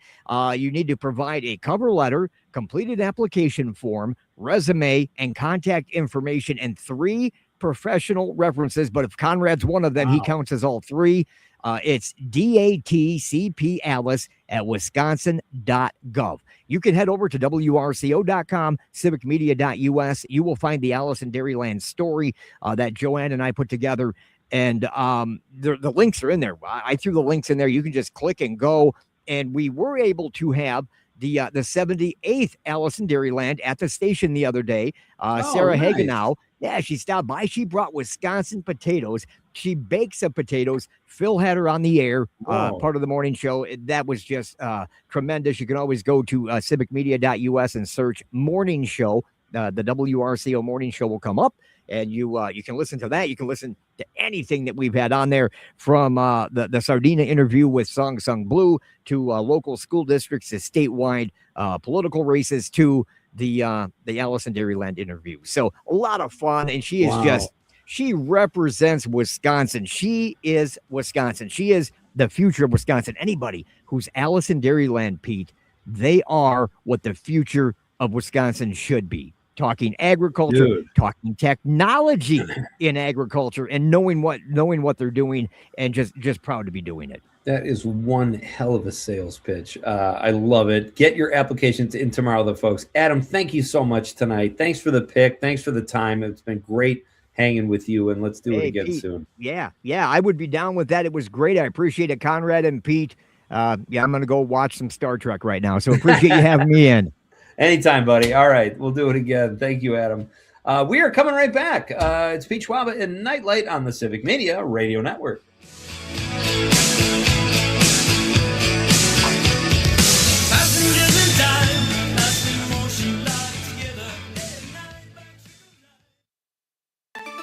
you need to provide a cover letter, completed application form, resume, and contact information, and 3 professional references. But if Conrad's one of them, he counts as all 3. It's DATCP at wisconsin.gov. You can head over to WRCO.com, civicmedia.us. You will find the Alice in Dairyland story that Joanne and I put together. And the links are in there. I threw the links in there. You can just click and go. And we were able to have the 78th Alice in Dairyland at the station the other day. Sarah nice. Hagenow. Yeah, she stopped by. She brought Wisconsin potatoes. She bakes some potatoes. Phil had her on the air, part of the morning show. That was just tremendous. You can always go to civicmedia.us and search morning show. The WRCO morning show will come up, and you can listen to that. You can listen to anything that we've had on there, from the Sardina interview with Song Sung Blue to local school districts to statewide political races to the Allison Dairyland interview. So a lot of fun, and she is she represents Wisconsin. She is Wisconsin. She is the future of Wisconsin. Anybody who's Allison Dairyland, Pete, they are what the future of Wisconsin should be. Talking agriculture, talking technology in agriculture, and knowing what they're doing, and just proud to be doing it. That is one hell of a sales pitch. I love it. Get your applications in tomorrow, though, folks. Adam, thank you so much tonight. Thanks for the pick. Thanks for the time. It's been great hanging with you, and let's do it again Pete, soon. Yeah, I would be down with that. It was great. I appreciate it, Conrad and Pete. I'm going to go watch some Star Trek right now, so appreciate you having me in. Anytime, buddy. All right, we'll do it again. Thank you, Adam. We are coming right back. It's Pete Schwaba and Night Light on the Civic Media Radio Network. Passengers in time, that's in motion, together.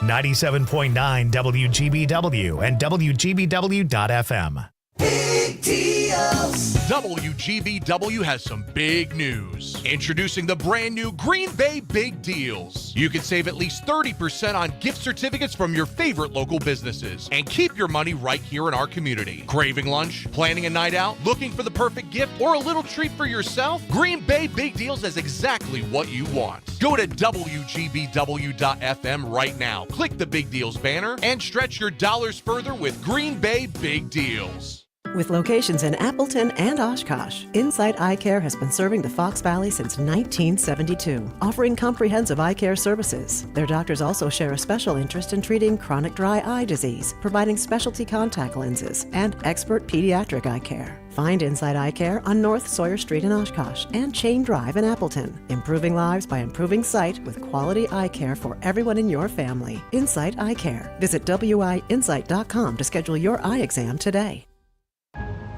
97.9 WGBW and WGBW.FM. Big deals. WGBW has some big news. Introducing the brand new Green Bay Big Deals. You can save at least 30% on gift certificates from your favorite local businesses and keep your money right here in our community. Craving lunch? Planning a night out? Looking for the perfect gift or a little treat for yourself? Green Bay Big Deals is exactly what you want. Go to WGBW.FM right now. Click the Big Deals banner and stretch your dollars further with Green Bay Big Deals. With locations in Appleton and Oshkosh, Insight Eye Care has been serving the Fox Valley since 1972, offering comprehensive eye care services. Their doctors also share a special interest in treating chronic dry eye disease, providing specialty contact lenses, and expert pediatric eye care. Find Insight Eye Care on North Sawyer Street in Oshkosh and Chain Drive in Appleton. Improving lives by improving sight with quality eye care for everyone in your family. Insight Eye Care. Visit WIinsight.com to schedule your eye exam today.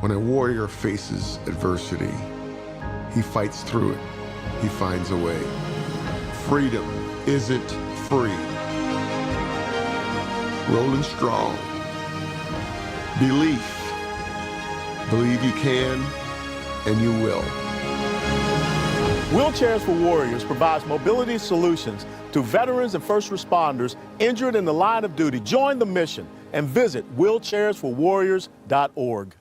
When a warrior faces adversity, he fights through it. He finds a way. Freedom isn't free. Rolling strong. Belief. Believe you can, and you will. Wheelchairs for Warriors provides mobility solutions to veterans and first responders injured in the line of duty. Join the mission and visit wheelchairsforwarriors.org.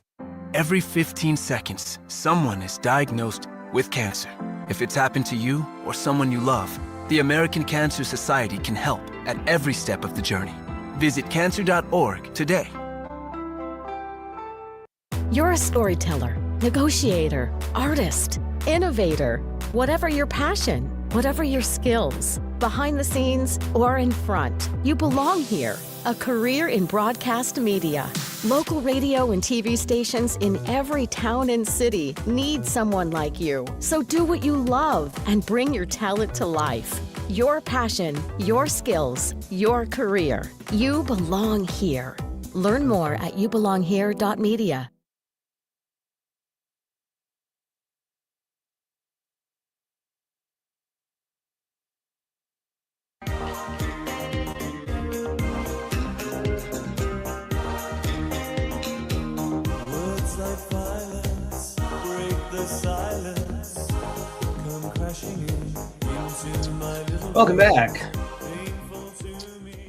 Every 15 seconds, someone is diagnosed with cancer. If it's happened to you or someone you love, the American Cancer Society can help at every step of the journey. Visit cancer.org today. You're a storyteller, negotiator, artist, innovator. Whatever your passion, whatever your skills, behind the scenes or in front, you belong here. A career in broadcast media. Local radio and TV stations in every town and city need someone like you. So do what you love and bring your talent to life. Your passion, your skills, your career. You belong here. Learn more at youbelonghere.media. Welcome back.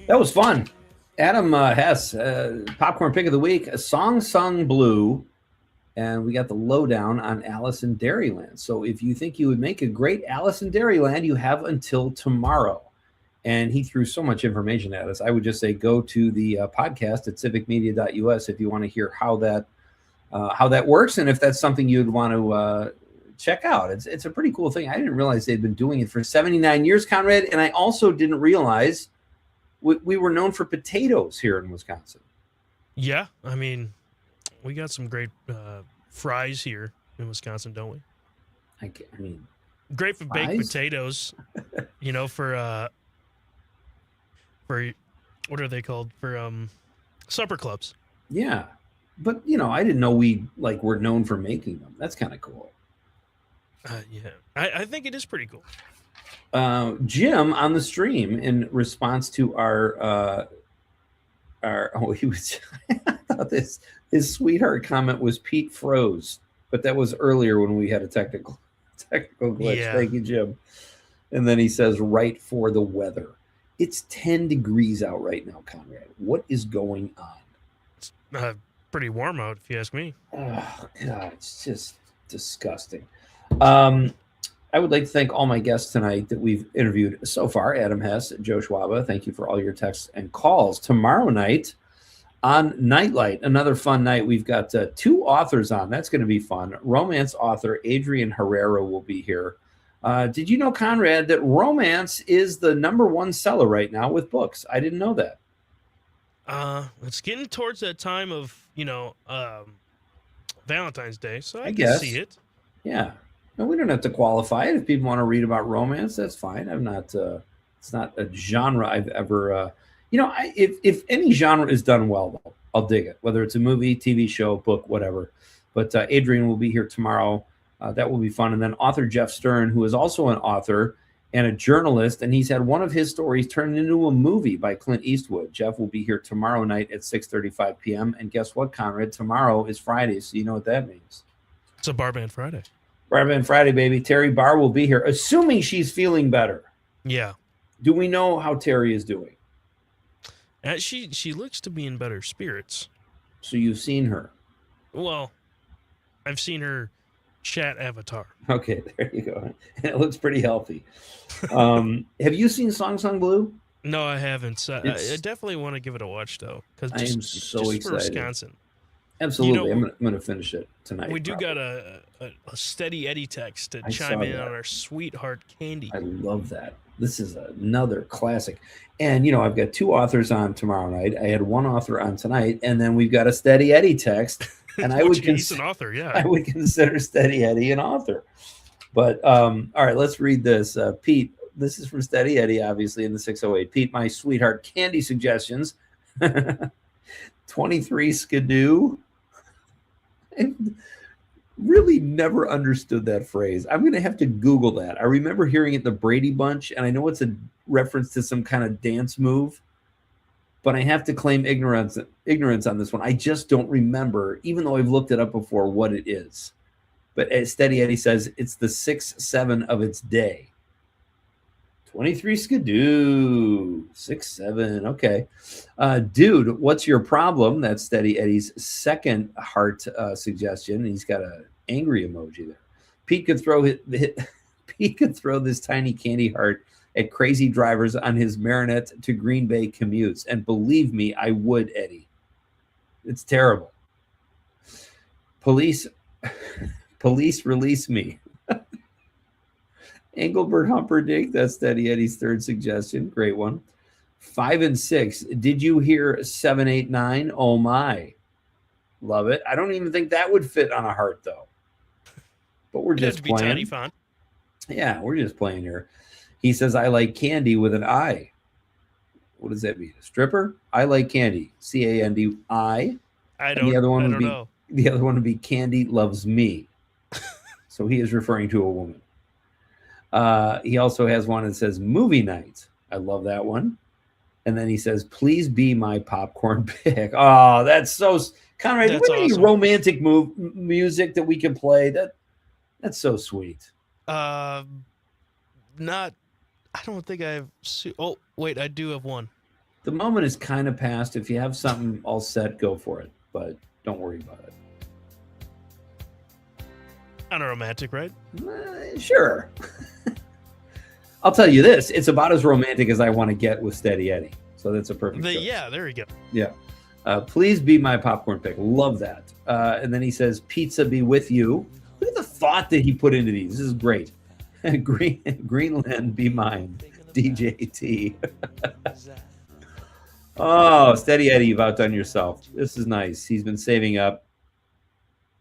That was fun. Adam Hess, Popcorn Pick of the Week, a song sung blue, and we got the lowdown on Allison Dairyland. So if you think you would make a great Allison Dairyland, you have until tomorrow. And he threw so much information at us. I would just say go to the podcast at civicmedia.us if you want to hear how that works, and if that's something you'd want to check out. It's a pretty cool thing. I didn't realize they'd been doing it for 79 years, Conrad, and I also didn't realize we were known for potatoes here in Wisconsin. Yeah, I mean, we got some great fries here in Wisconsin, don't we? I mean, great for baked potatoes. You know, for what are they called? For supper clubs. Yeah, but I didn't know we're known for making them. That's kind of cool. Yeah, I think it is pretty cool. Jim on the stream in response to he was I thought his sweetheart comment was Pete froze, but that was earlier when we had a technical glitch. Yeah. Thank you, Jim. And then he says, right for the weather. It's 10 degrees out right now, Conrad. What is going on? It's pretty warm out, if you ask me. Oh, God, it's just disgusting. I would like to thank all my guests tonight that we've interviewed so far. Adam Hess, Joe Schwaba, thank you for all your texts and calls. Tomorrow night on Nightlight, another fun night. We've got 2 authors on. That's going to be fun. Romance author Adrian Herrera will be here. Did you know, Conrad, that romance is the #1 seller right now with books? I didn't know that. It's getting towards that time of, Valentine's Day, so I can guess. see it. Yeah. No, we don't have to qualify it. If people want to read about romance, that's fine. I'm not. It's not a genre I've ever. If any genre is done well, though, I'll dig it. Whether it's a movie, TV show, book, whatever. But Adrian will be here tomorrow. That will be fun. And then author Jeff Stern, who is also an author and a journalist, and he's had one of his stories turned into a movie by Clint Eastwood. Jeff will be here tomorrow night at 6:35 p.m. And guess what, Conrad? Tomorrow is Friday, so you know what that means. It's a Barband Friday. Barband Friday, baby. Terry Barr will be here, assuming she's feeling better. Yeah. Do we know how Terry is doing? She looks to be in better spirits. So you've seen her? Well, I've seen her chat avatar. Okay, there you go. It looks pretty healthy. Have you seen Song Song Blue? No, I haven't. I definitely want to give it a watch, though. I am so excited. For Wisconsin. Absolutely. I'm going to finish it tonight. We do got a steady Eddie text to chime in on our Sweetheart Candy. I love that. This is another classic. And, I've got 2 authors on tomorrow night. I had 1 author on tonight, and then we've got a Steady Eddie text. And he's an author, yeah. I would consider Steady Eddie an author. But, all right, let's read this. Pete, this is from Steady Eddie, obviously, in the 608. Pete, my Sweetheart Candy suggestions. 23 Skidoo. I really never understood that phrase. I'm going to have to Google that. I remember hearing it in the Brady Bunch, and I know it's a reference to some kind of dance move, but I have to claim ignorance on this one. I just don't remember, even though I've looked it up before, what it is. But as Steady Eddie says, it's the 6-7 of its day. 23 Skidoo. 6-7. Okay. Dude, what's your problem? That's Steady Eddie's second heart suggestion. He's got an angry emoji there. Pete could throw this tiny candy heart at crazy drivers on his Marinette to Green Bay commutes. And believe me, I would, Eddie. It's terrible. Police release me. Engelbert Humperdinck, that's Steady Eddie's third suggestion. Great one. 5 and 6. Did you hear 7, 8, 9? Oh my. Love it. I don't even think that would fit on a heart, though. But we're just playing. Tiny font. Yeah, we're just playing here. He says, I like candy with an I. What does that mean? A stripper? I like candy. Candy. I don't The other one would be know. The other one would be Candy loves me. So he is referring to a woman. He also has one that says movie night. I love that one. And then he says, please be my popcorn pick. Oh, that's so Conrad, do we have any romantic music that we can play? That's so sweet. I don't think I've oh wait, I do have one. The moment is kind of past. If you have something all set, go for it. But don't worry about it. Kind of romantic, right? Sure. I'll tell you this. It's about as romantic as I want to get with Steady Eddie. So that's a perfect choice. Yeah, there we go. Yeah. Please be my popcorn pick. Love that. And then he says, pizza be with you. Look at the thought that he put into these. This is great. Greenland be mine. DJT. Oh, Steady Eddie, you've outdone yourself. This is nice. He's been saving up.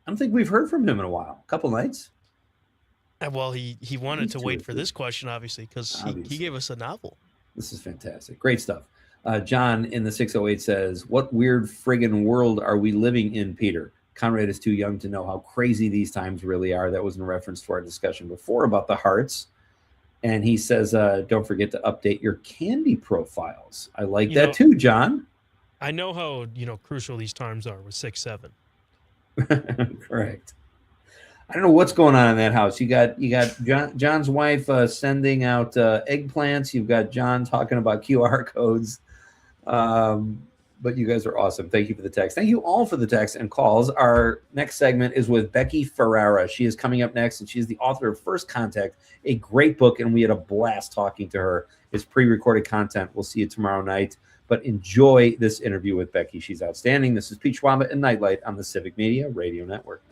I don't think we've heard from him in a while. A couple nights. Well, he wanted to wait for this question, obviously, because he gave us a novel. This is fantastic. Great stuff. John in the 608 says, what weird friggin' world are we living in, Peter? Conrad is too young to know how crazy these times really are. That was in reference to our discussion before about the hearts. And he says, don't forget to update your candy profiles. I like that too, John. I know how, crucial these times are with 6-7. Correct. I don't know what's going on in that house. You got John's wife sending out eggplants. You've got John talking about QR codes. But you guys are awesome. Thank you for the text. Thank you all for the text and calls. Our next segment is with Becky Ferrara. She is coming up next, and she is the author of First Contact, a great book, and we had a blast talking to her. It's pre-recorded content. We'll see you tomorrow night. But enjoy this interview with Becky. She's outstanding. This is Pete Schwaba and Nightlight on the Civic Media Radio Network.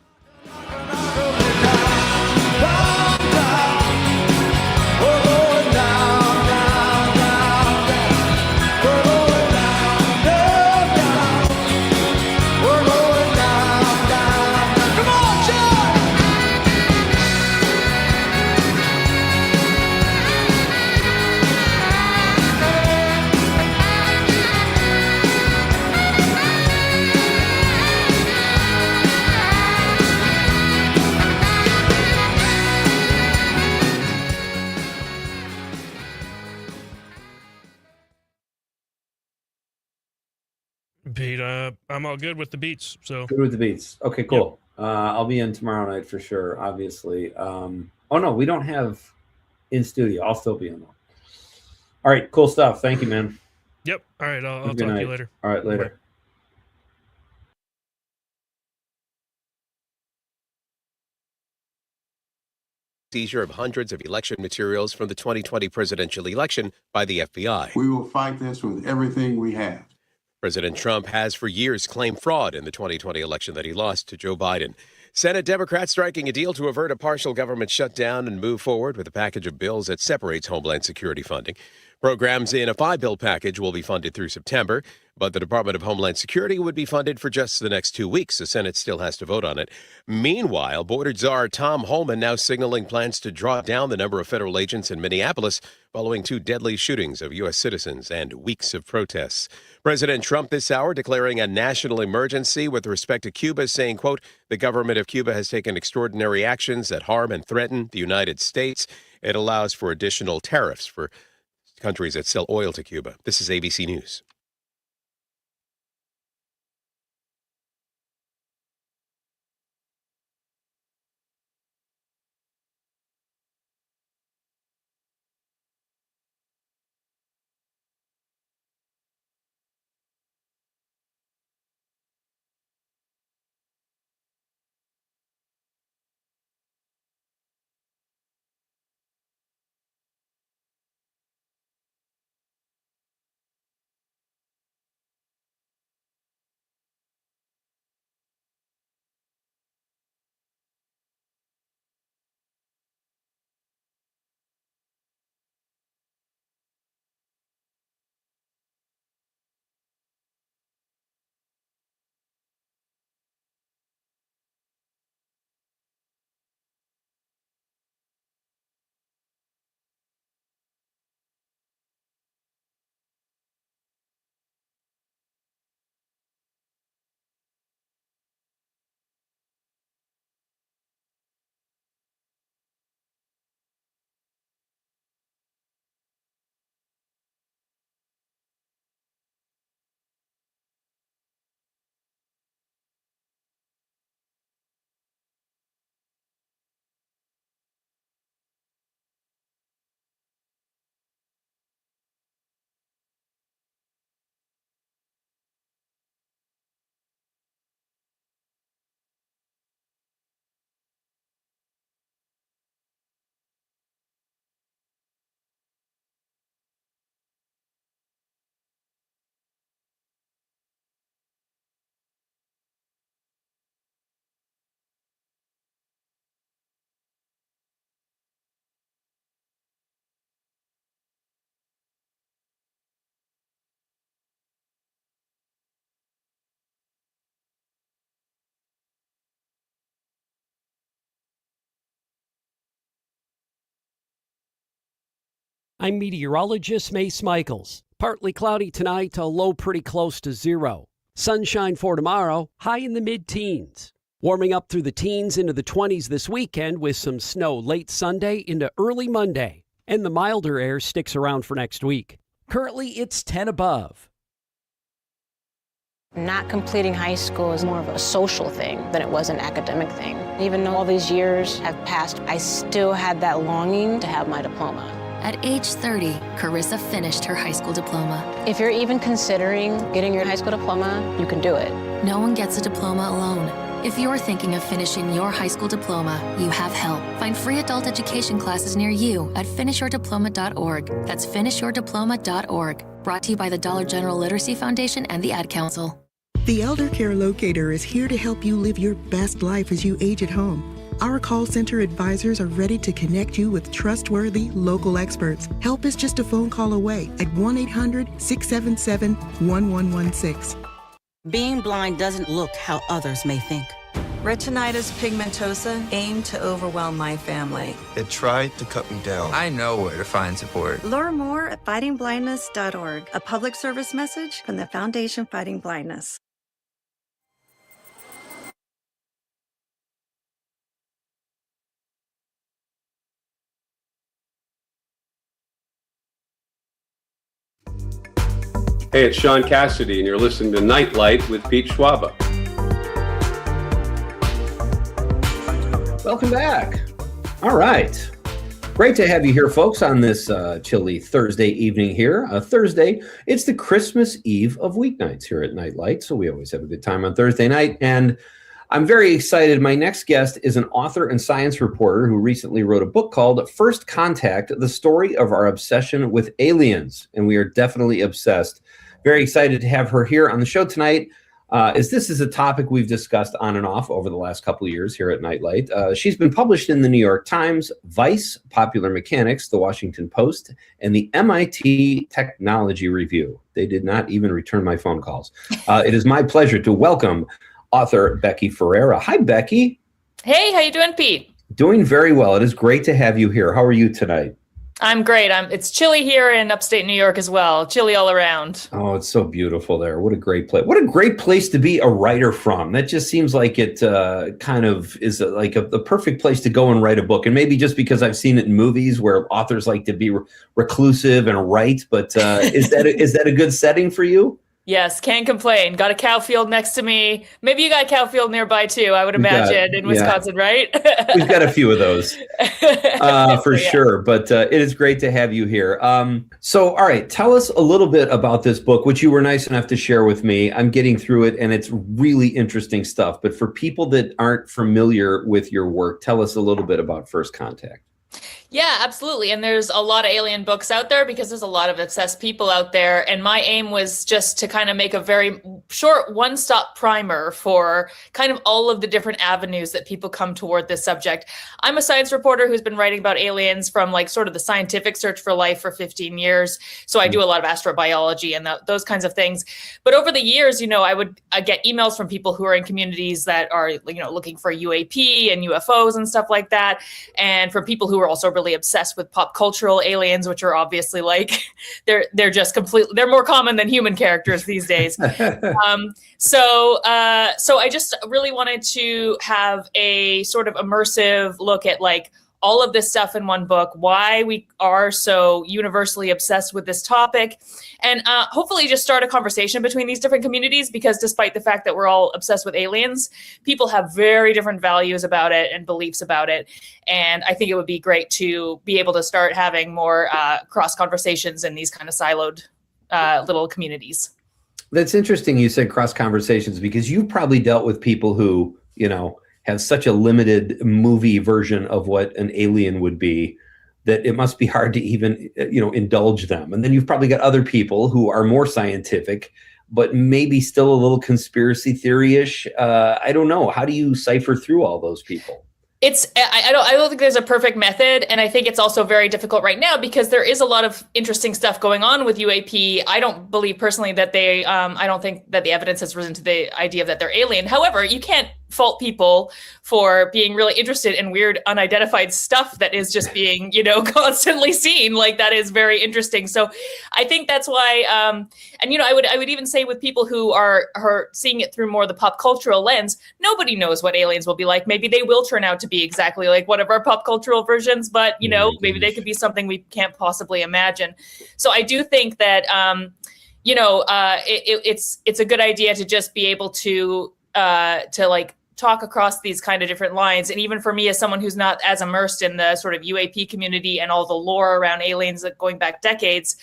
Pete, I'm all good with the beats. So good with the beats. Okay, cool. Yep. I'll be in tomorrow night for sure. Obviously. Oh no, we don't have in studio. I'll still be in though. All right, cool stuff. Thank you, man. Yep. All right, I'll talk to you later. All right, later. Bye. Seizure of hundreds of election materials from the 2020 presidential election by the FBI. We will fight this with everything we have. President Trump has for years claimed fraud in the 2020 election that he lost to Joe Biden. Senate Democrats striking a deal to avert a partial government shutdown and move forward with a package of bills that separates Homeland Security funding. Programs in a 5-bill package will be funded through September, but the Department of Homeland Security would be funded for just the next 2 weeks. The Senate still has to vote on it. Meanwhile, Border Czar Tom Homan now signaling plans to draw down the number of federal agents in Minneapolis following 2 deadly shootings of U.S. citizens and weeks of protests. President Trump this hour declaring a national emergency with respect to Cuba, saying, quote, the government of Cuba has taken extraordinary actions that harm and threaten the United States. It allows for additional tariffs for countries that sell oil to Cuba. This is ABC News. I'm meteorologist Mace Michaels. Partly cloudy tonight, a low pretty close to 0. Sunshine for tomorrow, high in the mid-teens. Warming up through the teens into the 20s this weekend with some snow late Sunday into early Monday. And the milder air sticks around for next week. Currently, it's 10 above. Not completing high school is more of a social thing than it was an academic thing. Even though all these years have passed, I still had that longing to have my diploma. At age 30, Carissa finished her high school diploma. If you're even considering getting your high school diploma, you can do it. No one gets a diploma alone. If you're thinking of finishing your high school diploma, you have help. Find free adult education classes near you at finishyourdiploma.org. That's finishyourdiploma.org. Brought to you by the Dollar General Literacy Foundation and the Ad Council. The Elder Care Locator is here to help you live your best life as you age at home. Our call center advisors are ready to connect you with trustworthy local experts. Help is just a phone call away at 1-800-677-1116. Being blind doesn't look how others may think. Retinitis pigmentosa aimed to overwhelm my family. It tried to cut me down. I know where to find support. Learn more at fightingblindness.org, a public service message from the Foundation Fighting Blindness. Hey, it's Sean Cassidy, and you're listening to Night Light with Pete Schwaba. Welcome back. All right. Great to have you here, folks, on this chilly Thursday evening here. Thursday, it's the Christmas Eve of weeknights here at Night Light, so we always have a good time on Thursday night. And I'm very excited. My next guest is an author and science reporter who recently wrote a book called First Contact, The Story of Our Obsession with Aliens. And we are definitely obsessed. Very excited to have her here on the show tonight, as this is a topic we've discussed on and off over the last couple of years here at Night Light. She's been published in the New York Times, Vice, Popular Mechanics, the Washington Post, and the MIT Technology Review. They did not even return my phone calls. It is my pleasure to welcome author Becky Ferreira. Hi, Becky. Hey, how you doing, Pete? Doing very well. It is great to have you here. How are you tonight? I'm great. It's chilly here in upstate New York as well. Chilly all around. Oh, it's so beautiful there. What a great place. What a great place to be a writer from. That just seems like it kind of is like the perfect place to go and write a book. And maybe just because I've seen it in movies where authors like to be reclusive and write. But is that a good setting for you? Yes, can't complain. Got a cow field next to me. Maybe you got a cow field nearby too, I would imagine, in Wisconsin, right? We've got a few of those for sure. But it is great to have you here. So, all right, tell us a little bit about this book, which you were nice enough to share with me. I'm getting through it, and it's really interesting stuff. But for people that aren't familiar with your work, tell us a little bit about First Contact. Yeah, absolutely. And there's a lot of alien books out there because there's a lot of obsessed people out there. And my aim was just to kind of make a very short one-stop primer for kind of all of the different avenues that people come toward this subject. I'm a science reporter who's been writing about aliens from like sort of the scientific search for life for 15 years. So I do a lot of astrobiology and those kinds of things. But over the years, I get emails from people who are in communities that are, looking for UAP and UFOs and stuff like that. And from people who are also really obsessed with pop cultural aliens, which are obviously like they're just completely, they're more common than human characters these days. So I just really wanted to have a sort of immersive look at like all of this stuff in one book, why we are so universally obsessed with this topic, and hopefully just start a conversation between these different communities, because despite the fact that we're all obsessed with aliens, people have very different values about it and beliefs about it. And I think it would be great to be able to start having more cross conversations in these kind of siloed little communities. That's interesting you said cross conversations, because you've probably dealt with people who, have such a limited movie version of what an alien would be that it must be hard to even, indulge them. And then you've probably got other people who are more scientific, but maybe still a little conspiracy theory-ish. I don't know. How do you cipher through all those people? I don't think there's a perfect method. And I think it's also very difficult right now because there is a lot of interesting stuff going on with UAP. I don't believe personally that I don't think that the evidence has risen to the idea that they're alien. However, you can't fault people for being really interested in weird unidentified stuff that is just being, constantly seen. Like, that is very interesting. So I think that's why, I would even say with people who are seeing it through more the pop cultural lens, nobody knows what aliens will be like. Maybe they will turn out to be exactly like one of our pop cultural versions, but maybe they could be something we can't possibly imagine. So I do think that, it's a good idea to just be able to like talk across these kind of different lines. And even for me, as someone who's not as immersed in the sort of UAP community and all the lore around aliens going back decades,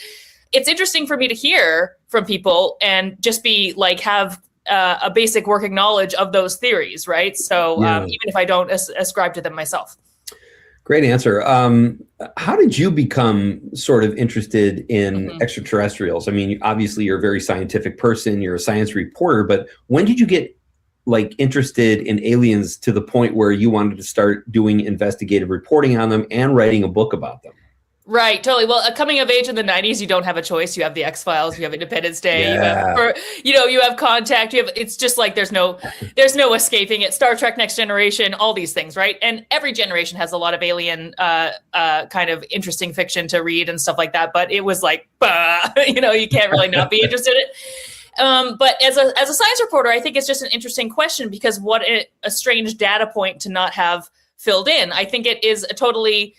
it's interesting for me to hear from people and just be like, have a basic working knowledge of those theories, right? So even if I don't ascribe to them myself. Great answer. How did you become sort of interested in extraterrestrials? I mean, obviously you're a very scientific person, you're a science reporter, but when did you get like interested in aliens to the point where you wanted to start doing investigative reporting on them and writing a book about them? Right, totally. Well, coming of age in the 90s, you don't have a choice. You have the X-Files, you have Independence Day, you have Contact, it's just like there's no escaping it. Star Trek Next Generation, all these things, right? And every generation has a lot of alien kind of interesting fiction to read and stuff like that, but it was like, you can't really not be interested in it. But as a science reporter, I think it's just an interesting question because what a strange data point to not have filled in. I think it is a totally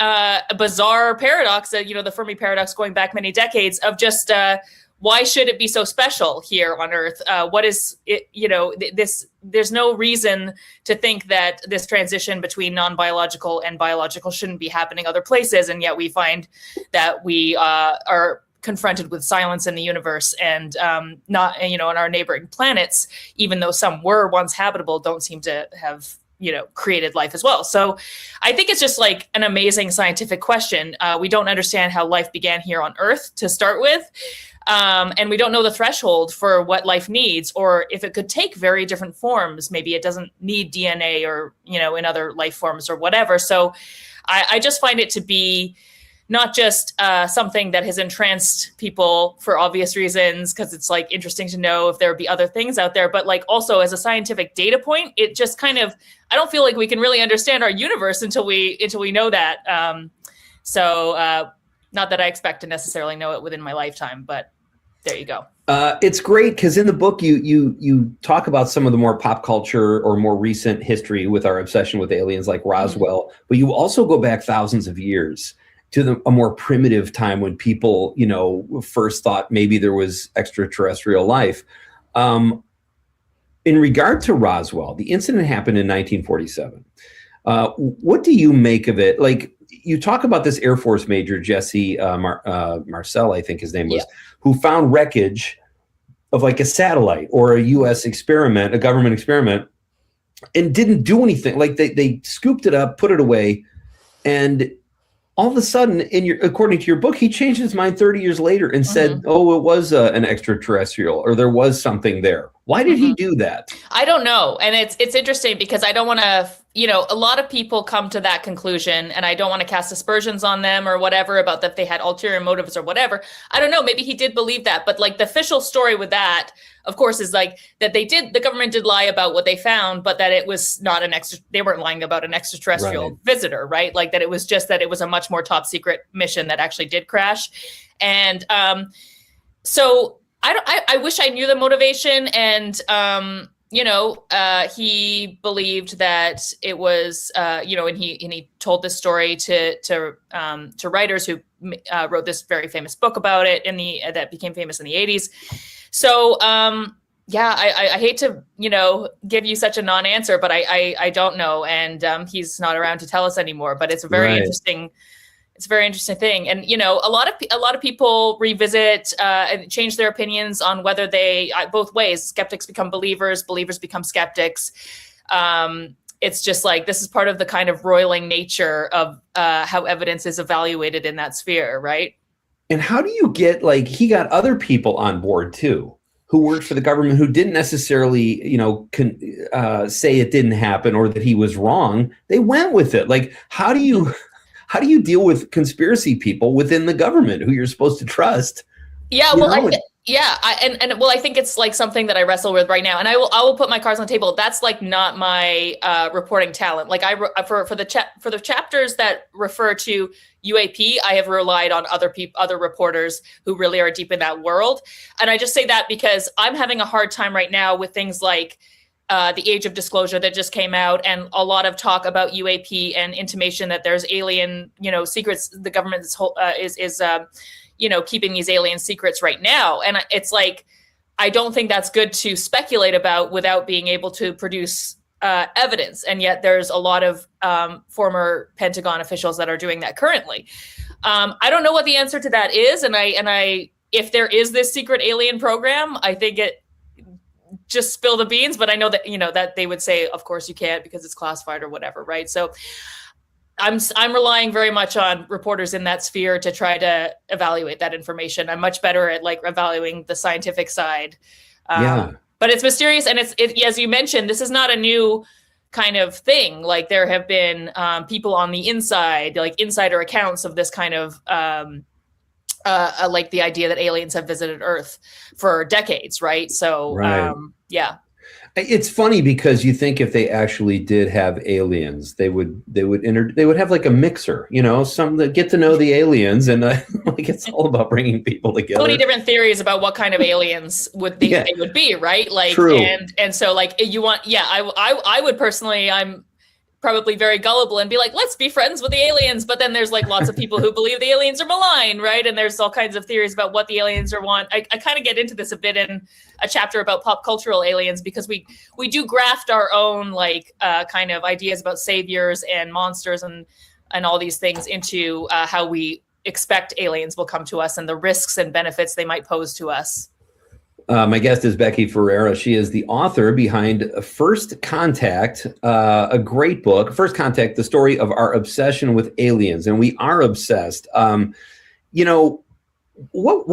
a bizarre paradox, the Fermi paradox going back many decades of just why should it be so special here on Earth? What is it, there's no reason to think that this transition between non-biological and biological shouldn't be happening other places. And yet we find that we are confronted with silence in the universe and not, on our neighboring planets, even though some were once habitable, don't seem to have created life as well. So I think it's just like an amazing scientific question. We don't understand how life began here on Earth to start with. And we don't know the threshold for what life needs, or if it could take very different forms. Maybe it doesn't need DNA or, in other life forms or whatever. So I just find it to be not just something that has entranced people for obvious reasons, because it's like interesting to know if there would be other things out there, but like also as a scientific data point, it just kind of, I don't feel like we can really understand our universe until we know that. So not that I expect to necessarily know it within my lifetime, but there you go. It's great because in the book you talk about some of the more pop culture or more recent history with our obsession with aliens like Roswell, but you also go back thousands of years to a more primitive time when people, first thought maybe there was extraterrestrial life. In regard to Roswell, the incident happened in 1947. What do you make of it? Like, you talk about this Air Force Major, Jesse Marcel, I think his name was, who found wreckage of like a satellite or a U.S. experiment, a government experiment, and didn't do anything. Like they scooped it up, put it away, and all of a sudden, according to your book, he changed his mind 30 years later and said, "Oh, it was an extraterrestrial, or there was something there." Why did he do that? I don't know, and it's interesting because I don't want to. A lot of people come to that conclusion, and I don't want to cast aspersions on them or whatever about that they had ulterior motives or whatever. I don't know. Maybe he did believe that, but like the official story with that, of course, is like that the government did lie about what they found, but that it was not they weren't lying about an extraterrestrial visitor, right? Like that it was just that it was a much more top secret mission that actually did crash. And so I wish I knew the motivation, and he believed that it was, and he told this story to writers who wrote this very famous book about it that became famous in the 80s. So, I hate to, give you such a non-answer, but I don't know. And he's not around to tell us anymore, but it's a very interesting. It's a very interesting thing. And, a lot of people revisit and change their opinions on whether they, both ways, skeptics become believers, believers become skeptics. It's just like, this is part of the kind of roiling nature of how evidence is evaluated in that sphere, right? And how do you get, like, he got other people on board too, who worked for the government, who didn't necessarily, say it didn't happen or that he was wrong. They went with it. Like, how do you deal with conspiracy people within the government who you're supposed to trust? Yeah, well, I think it's like something that I wrestle with right now, and I will put my cards on the table. That's like not my reporting talent. Like for the chapters that refer to UAP, I have relied on other reporters who really are deep in that world, and I just say that because I'm having a hard time right now with things like the Age of Disclosure that just came out, and a lot of talk about UAP and intimation that there's alien, secrets the government is keeping these alien secrets right now. And it's like, I don't think that's good to speculate about without being able to produce evidence. And yet there's a lot of former Pentagon officials that are doing that currently. I don't know what the answer to that is. And if there is this secret alien program, I think it just spill the beans. But I know that, that they would say, of course you can't because it's classified or whatever. Right. So I'm relying very much on reporters in that sphere to try to evaluate that information. I'm much better at evaluating the scientific side. But it's mysterious. And it's as you mentioned, this is not a new kind of thing. Like there have been people on the inside, like insider accounts of this kind of like the idea that aliens have visited Earth for decades. Right. So, yeah. It's funny because you think if they actually did have aliens, they would have like a mixer, some that get to know the aliens, and like it's all about bringing people together. So many different theories about what kind of aliens they would be, right? Like, true. And so like you want, I would personally, I'm probably very gullible and be like, let's be friends with the aliens. But then there's like lots of people who believe the aliens are malign, right? And there's all kinds of theories about what the aliens are want. I kind of get into this a bit in a chapter about pop cultural aliens, because we do graft our own kind of ideas about saviors and monsters and all these things into how we expect aliens will come to us and the risks and benefits they might pose to us. My guest is Becky Ferreira. She is the author behind First Contact, a great book. First Contact, the story of our obsession with aliens. And we are obsessed. What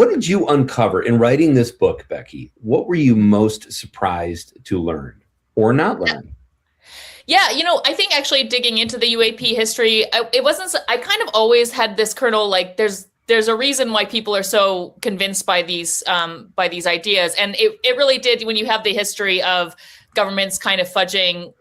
did you uncover in writing this book, Becky? What were you most surprised to learn or not learn? Yeah, I think actually digging into the UAP history, I kind of always had this kernel, like there's a reason why people are so convinced by these ideas. And it really did, when you have the history of governments kind of fudging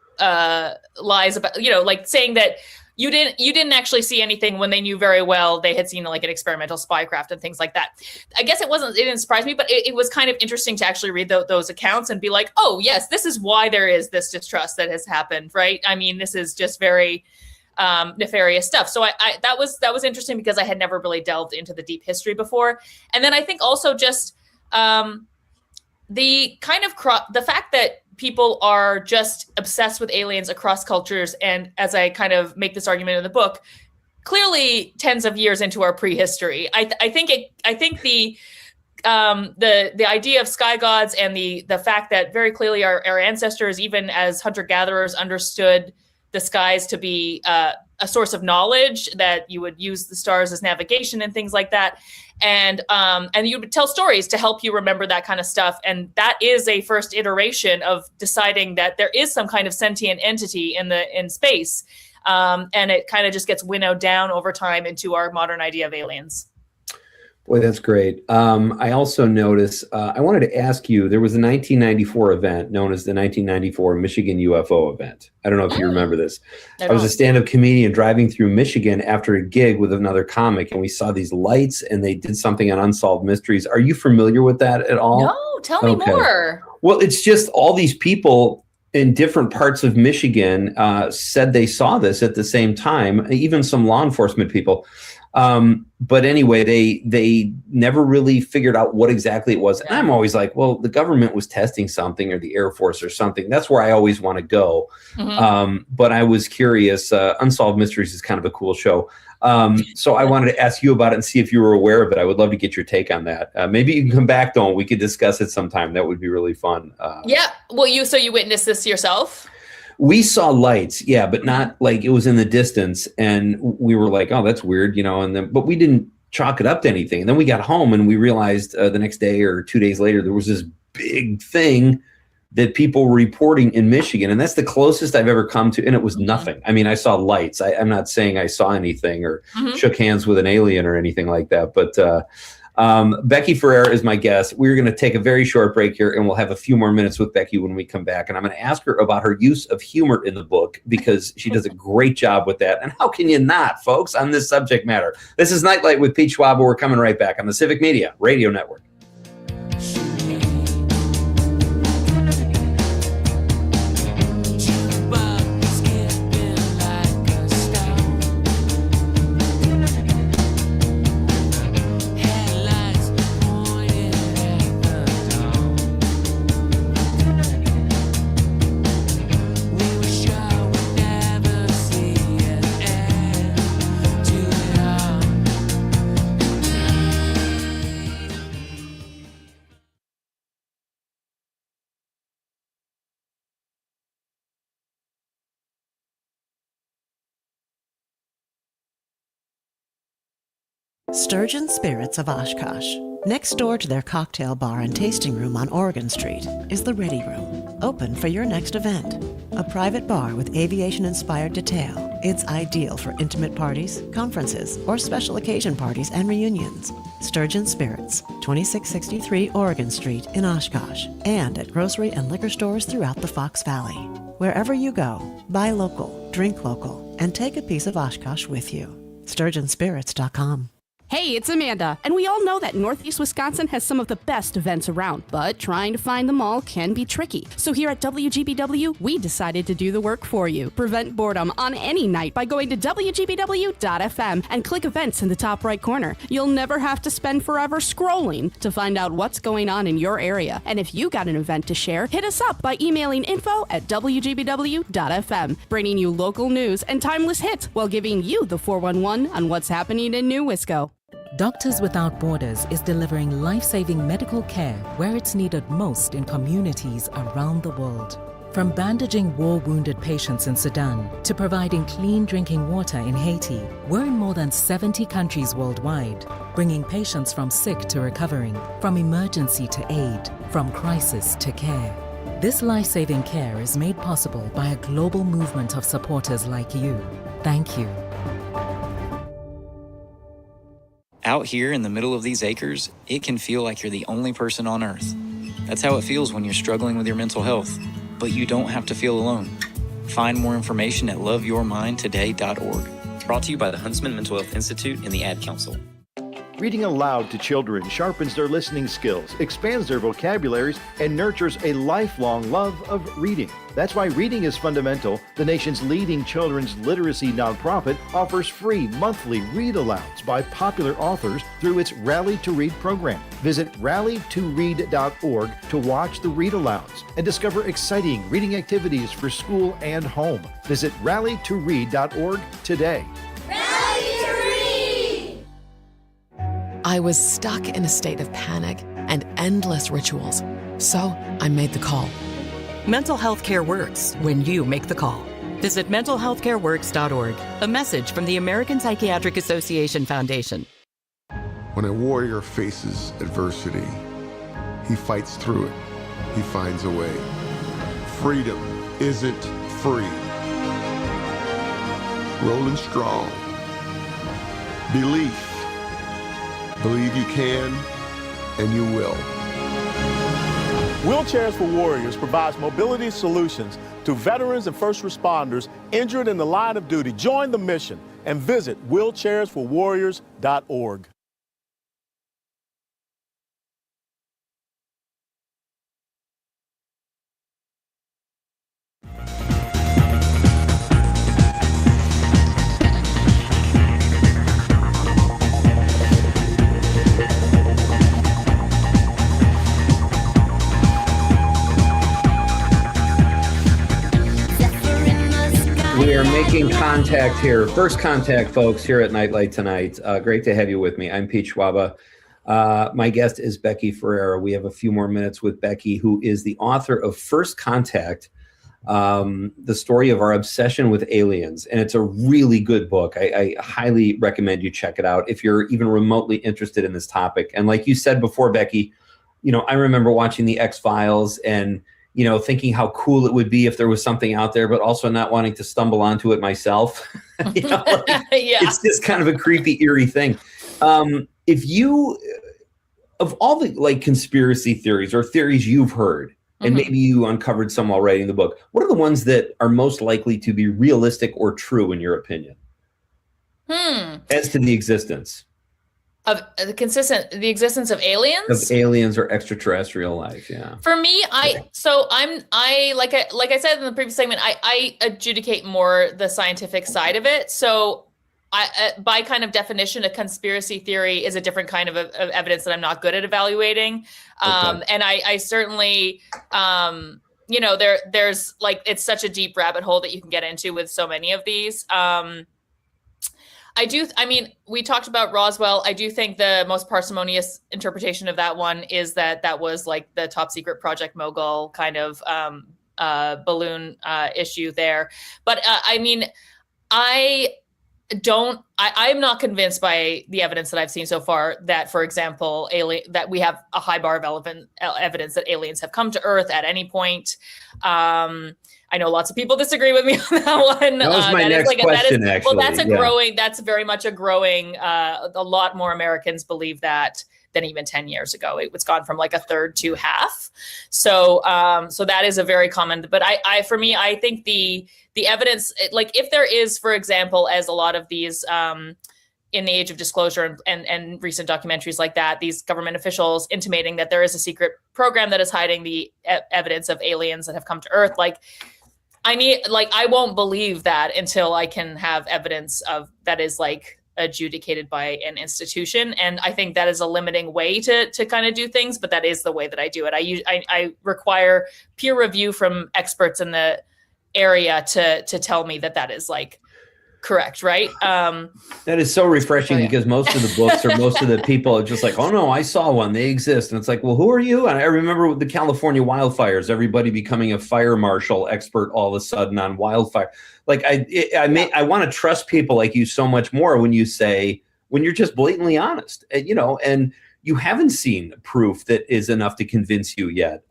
lies about, like saying that you didn't actually see anything when they knew very well they had seen like an experimental spycraft and things like that. I guess it didn't surprise me, but it was kind of interesting to actually read those accounts and be like, oh yes, this is why there is this distrust that has happened, right? I mean, this is just very nefarious stuff. So that was interesting because I had never really delved into the deep history before. And then I think also just the kind of the fact that people are just obsessed with aliens across cultures. And as I kind of make this argument in the book, clearly tens of years into our prehistory, I think the idea of sky gods and the fact that very clearly our ancestors, even as hunter-gatherers, understood the skies to be a source of knowledge, that you would use the stars as navigation and things like that. And you would tell stories to help you remember that kind of stuff. And that is a first iteration of deciding that there is some kind of sentient entity in space. And it kind of just gets winnowed down over time into our modern idea of aliens. Boy, that's great. I also noticed, I wanted to ask you, there was a 1994 event known as the 1994 Michigan UFO event. I don't know if you remember this. I was a stand-up comedian driving through Michigan after a gig with another comic, and we saw these lights, and they did something on Unsolved Mysteries. Are you familiar with that at all? No, tell me more. Well, it's just all these people in different parts of Michigan said they saw this at the same time, even some law enforcement people. But anyway, they never really figured out what exactly it was. And I'm always like, well, the government was testing something, or the Air Force or something. That's where I always want to go. Mm-hmm. But I was curious. Unsolved Mysteries is kind of a cool show. So I wanted to ask you about it and see if you were aware of it. I would love to get your take on that. Maybe you can come back, though, and we could discuss it sometime. That would be really fun. Yeah. Well, you witnessed this yourself? We saw lights, yeah, but not like it was in the distance, and we were like, "Oh, that's weird," but we didn't chalk it up to anything. And then we got home and we realized the next day or 2 days later there was this big thing that people were reporting in Michigan, and that's the closest I've ever come to. And it was nothing. I mean, I saw lights. I'm not saying I saw anything or shook hands with an alien or anything like that, but. Becky Ferreira is my guest. We're going to take a very short break here, and we'll have a few more minutes with Becky when we come back. And I'm going to ask her about her use of humor in the book, because she does a great job with that. And how can you not, folks, on this subject matter? This is Nightlight with Pete Schwaba. We're coming right back on the Civic Media Radio Network. Sturgeon Spirits of Oshkosh. Next door to their cocktail bar and tasting room on Oregon Street is the Ready Room, open for your next event. A private bar with aviation-inspired detail. It's ideal for intimate parties, conferences, or special occasion parties and reunions. Sturgeon Spirits, 2663 Oregon Street in Oshkosh, and at grocery and liquor stores throughout the Fox Valley. Wherever you go, buy local, drink local, and take a piece of Oshkosh with you. SturgeonSpirits.com. Hey, it's Amanda, and we all know that Northeast Wisconsin has some of the best events around, but trying to find them all can be tricky. So here at WGBW, we decided to do the work for you. Prevent boredom on any night by going to WGBW.fm and click events in the top right corner. You'll never have to spend forever scrolling to find out what's going on in your area. And if you got an event to share, hit us up by emailing info@WGBW.fm, bringing you local news and timeless hits while giving you the 411 on what's happening in New Wisco. Doctors Without Borders is delivering life-saving medical care where it's needed most in communities around the world. From bandaging war-wounded patients in Sudan to providing clean drinking water in Haiti, we're in more than 70 countries worldwide, bringing patients from sick to recovering, from emergency to aid, from crisis to care. This life-saving care is made possible by a global movement of supporters like you. Thank you. Out here in the middle of these acres, it can feel like you're the only person on Earth. That's how it feels when you're struggling with your mental health. But you don't have to feel alone. Find more information at loveyourmindtoday.org. Brought to you by the Huntsman Mental Health Institute and the Ad Council. Reading aloud to children sharpens their listening skills, expands their vocabularies, and nurtures a lifelong love of reading. That's why Reading is Fundamental, the nation's leading children's literacy nonprofit, offers free monthly read-alouds by popular authors through its Rally to Read program. Visit rallytoread.org to watch the read-alouds and discover exciting reading activities for school and home. Visit rallytoread.org today. I was stuck in a state of panic and endless rituals, so I made the call. Mental health care works when you make the call. Visit mentalhealthcareworks.org. A message from the American Psychiatric Association Foundation. When a warrior faces adversity, he fights through it. He finds a way. Freedom isn't free. Rolling strong. Belief. Believe you can, and you will. Wheelchairs for Warriors provides mobility solutions to veterans and first responders injured in the line of duty. Join the mission and visit wheelchairsforwarriors.org. We are making contact here. First contact, folks, here at Nightlight tonight. Great to have you with me. I'm Pete Schwaba. My guest is Becky Ferreira. We have a few more minutes with Becky, who is the author of First Contact, the story of our obsession with aliens. And it's a really good book. I highly recommend you check it out if you're even remotely interested in this topic. And like you said before, Becky, I remember watching the X-Files and thinking how cool it would be if there was something out there, but also not wanting to stumble onto it myself. It's just kind of a creepy, eerie thing. If you, of all the conspiracy theories or theories you've heard, and maybe you uncovered some while writing the book, what are the ones that are most likely to be realistic or true in your opinion? As to the existence of the existence of aliens? Of aliens or extraterrestrial life, yeah. For me, like I said in the previous segment, I adjudicate more the scientific side of it. So by kind of definition, a conspiracy theory is a different kind of evidence that I'm not good at evaluating. And I certainly, there's it's such a deep rabbit hole that you can get into with so many of these. We talked about Roswell. I do think the most parsimonious interpretation of that one is that was like the top secret Project Mogul kind of balloon issue there. But I'm not convinced by the evidence that I've seen so far that, for example, that we have a high bar of evidence that aliens have come to Earth at any point. I know lots of people disagree with me on that one. That was my next question, actually. Well, that's very much a growing, a lot more Americans believe that than even 10 years ago. It's gone from like a third to half. So that is a very common, but for me, I think the evidence, like if there is, for example, as a lot of these, in the age of disclosure and recent documentaries like that, these government officials intimating that there is a secret program that is hiding the evidence of aliens that have come to Earth. I won't believe that until I can have evidence of that is like adjudicated by an institution. And I think that is a limiting way to kind of do things, but that is the way that I do it. I require peer review from experts in the area to tell me that is like correct, right? That is so refreshing because most of the books or most of the people are just like, oh no, I saw one, they exist. And it's like, well, who are you? And I remember with the California wildfires, everybody becoming a fire marshal expert all of a sudden on wildfire. Like I want to trust people like you so much more when you're just blatantly honest, and you haven't seen proof that is enough to convince you yet.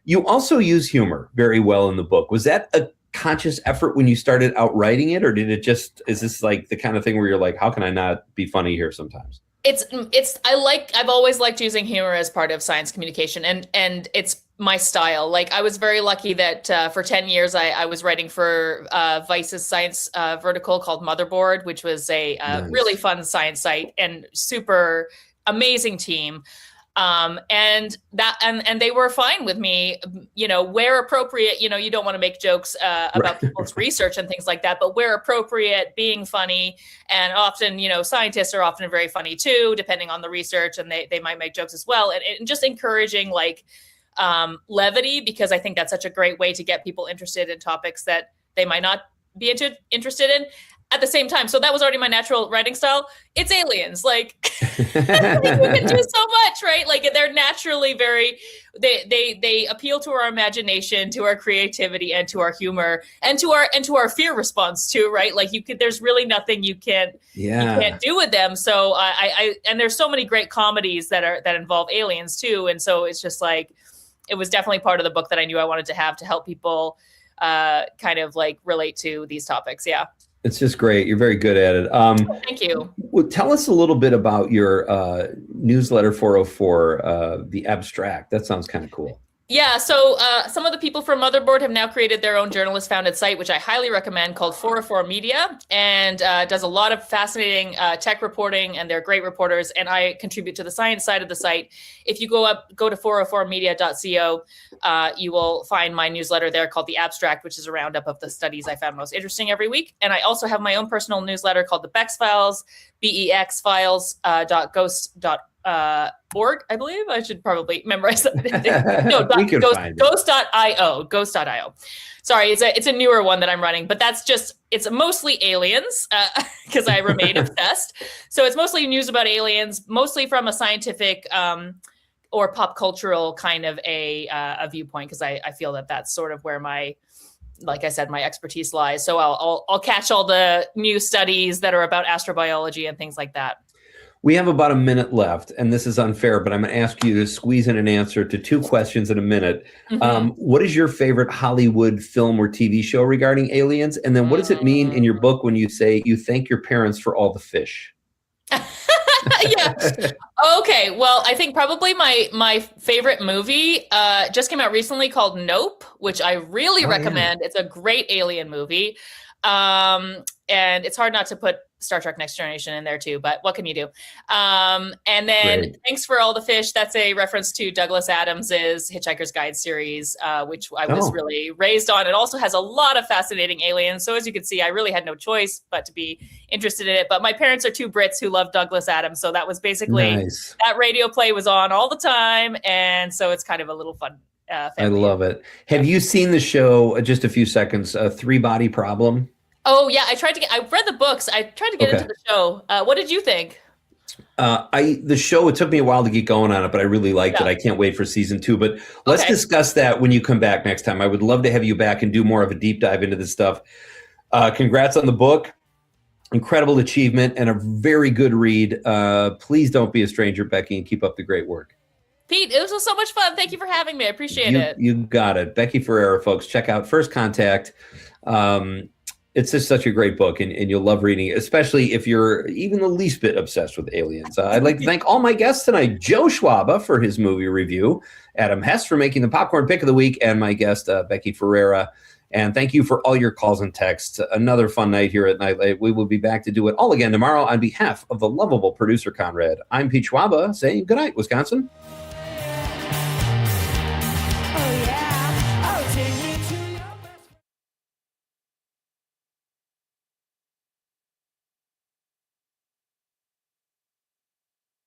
You also use humor very well in the book. Was that a conscious effort when you started out writing it, or is this like the kind of thing where you're like, how can I not be funny here sometimes? I've always liked using humor as part of science communication, and it's my style. Like I was very lucky that for 10 years I was writing for Vice's science vertical called Motherboard, which was a really fun science site and super amazing team. And they were fine with me, where appropriate, you don't want to make jokes about people's research and things like that, but where appropriate, being funny. And often, scientists are often very funny too, depending on the research, and they might make jokes as well. And just encouraging levity, because I think that's such a great way to get people interested in topics that they might not be interested in. At the same time, so that was already my natural writing style. It's aliens, like you can do so much, right? Like they're naturally they appeal to our imagination, to our creativity, and to our humor, and to our fear response too, right? Like there's really nothing you can't do with them. So and there's so many great comedies that involve aliens too, and so it's just like it was definitely part of the book that I knew I wanted to have to help people kind of like relate to these topics. Yeah. It's just great. You're very good at it. Thank you. Well, tell us a little bit about your newsletter 404, The Abstract. That sounds kind of cool. Yeah, so some of the people from Motherboard have now created their own journalist-founded site, which I highly recommend, called 404 Media, and does a lot of fascinating tech reporting, and they're great reporters, and I contribute to the science side of the site. If you go to 404media.co, you will find my newsletter there called The Abstract, which is a roundup of the studies I found most interesting every week. And I also have my own personal newsletter called The Bex Files, BEXfiles.ghost.org. I believe I should probably memorize that. No, ghost.io. Sorry, it's a newer one that I'm running, but it's mostly aliens because I remain obsessed. So it's mostly news about aliens, mostly from a scientific or pop cultural kind of a viewpoint, because I feel that that's sort of where like I said, my expertise lies. So I'll catch all the new studies that are about astrobiology and things like that. We have about a minute left, and this is unfair, but I'm going to ask you to squeeze in an answer to 2 questions in a minute. Mm-hmm. What is your favorite Hollywood film or TV show regarding aliens? And then what does it mean in your book when you say you thank your parents for all the fish? Yeah. Okay. Well, I think probably my favorite movie just came out recently called Nope, which I really recommend. Yeah. It's a great alien movie. And it's hard not to put Star Trek Next Generation in there too, but what can you do? And then Great. Thanks for All the Fish. That's a reference to Douglas Adams's Hitchhiker's Guide series, which I was really raised on. It also has a lot of fascinating aliens. So as you can see, I really had no choice but to be interested in it. But my parents are 2 Brits who love Douglas Adams. So that was basically, that radio play was on all the time. And so it's kind of a little fun. I love it. Have you seen the show, just a few seconds, 3 Body Problem? Oh yeah, I read the books. I tried to get into the show. What did you think? The show, it took me a while to get going on it, but I really liked it. I can't wait for season 2, but let's discuss that when you come back next time. I would love to have you back and do more of a deep dive into this stuff. Congrats on the book. incredible achievement and a very good read. Please don't be a stranger, Becky, and keep up the great work. Pete, it was so much fun. Thank you for having me. I appreciate it. You got it. Becky Ferreira, folks, check out First Contact. It's just such a great book, and you'll love reading it, especially if you're even the least bit obsessed with aliens. I'd like to thank all my guests tonight, Joe Schwaba for his movie review, Adam Hess for making the popcorn pick of the week, and my guest, Becky Ferreira. And thank you for all your calls and texts. Another fun night here at Night Late. We will be back to do it all again tomorrow. On behalf of the lovable producer, Conrad, I'm Pete Schwaba saying good night, Wisconsin.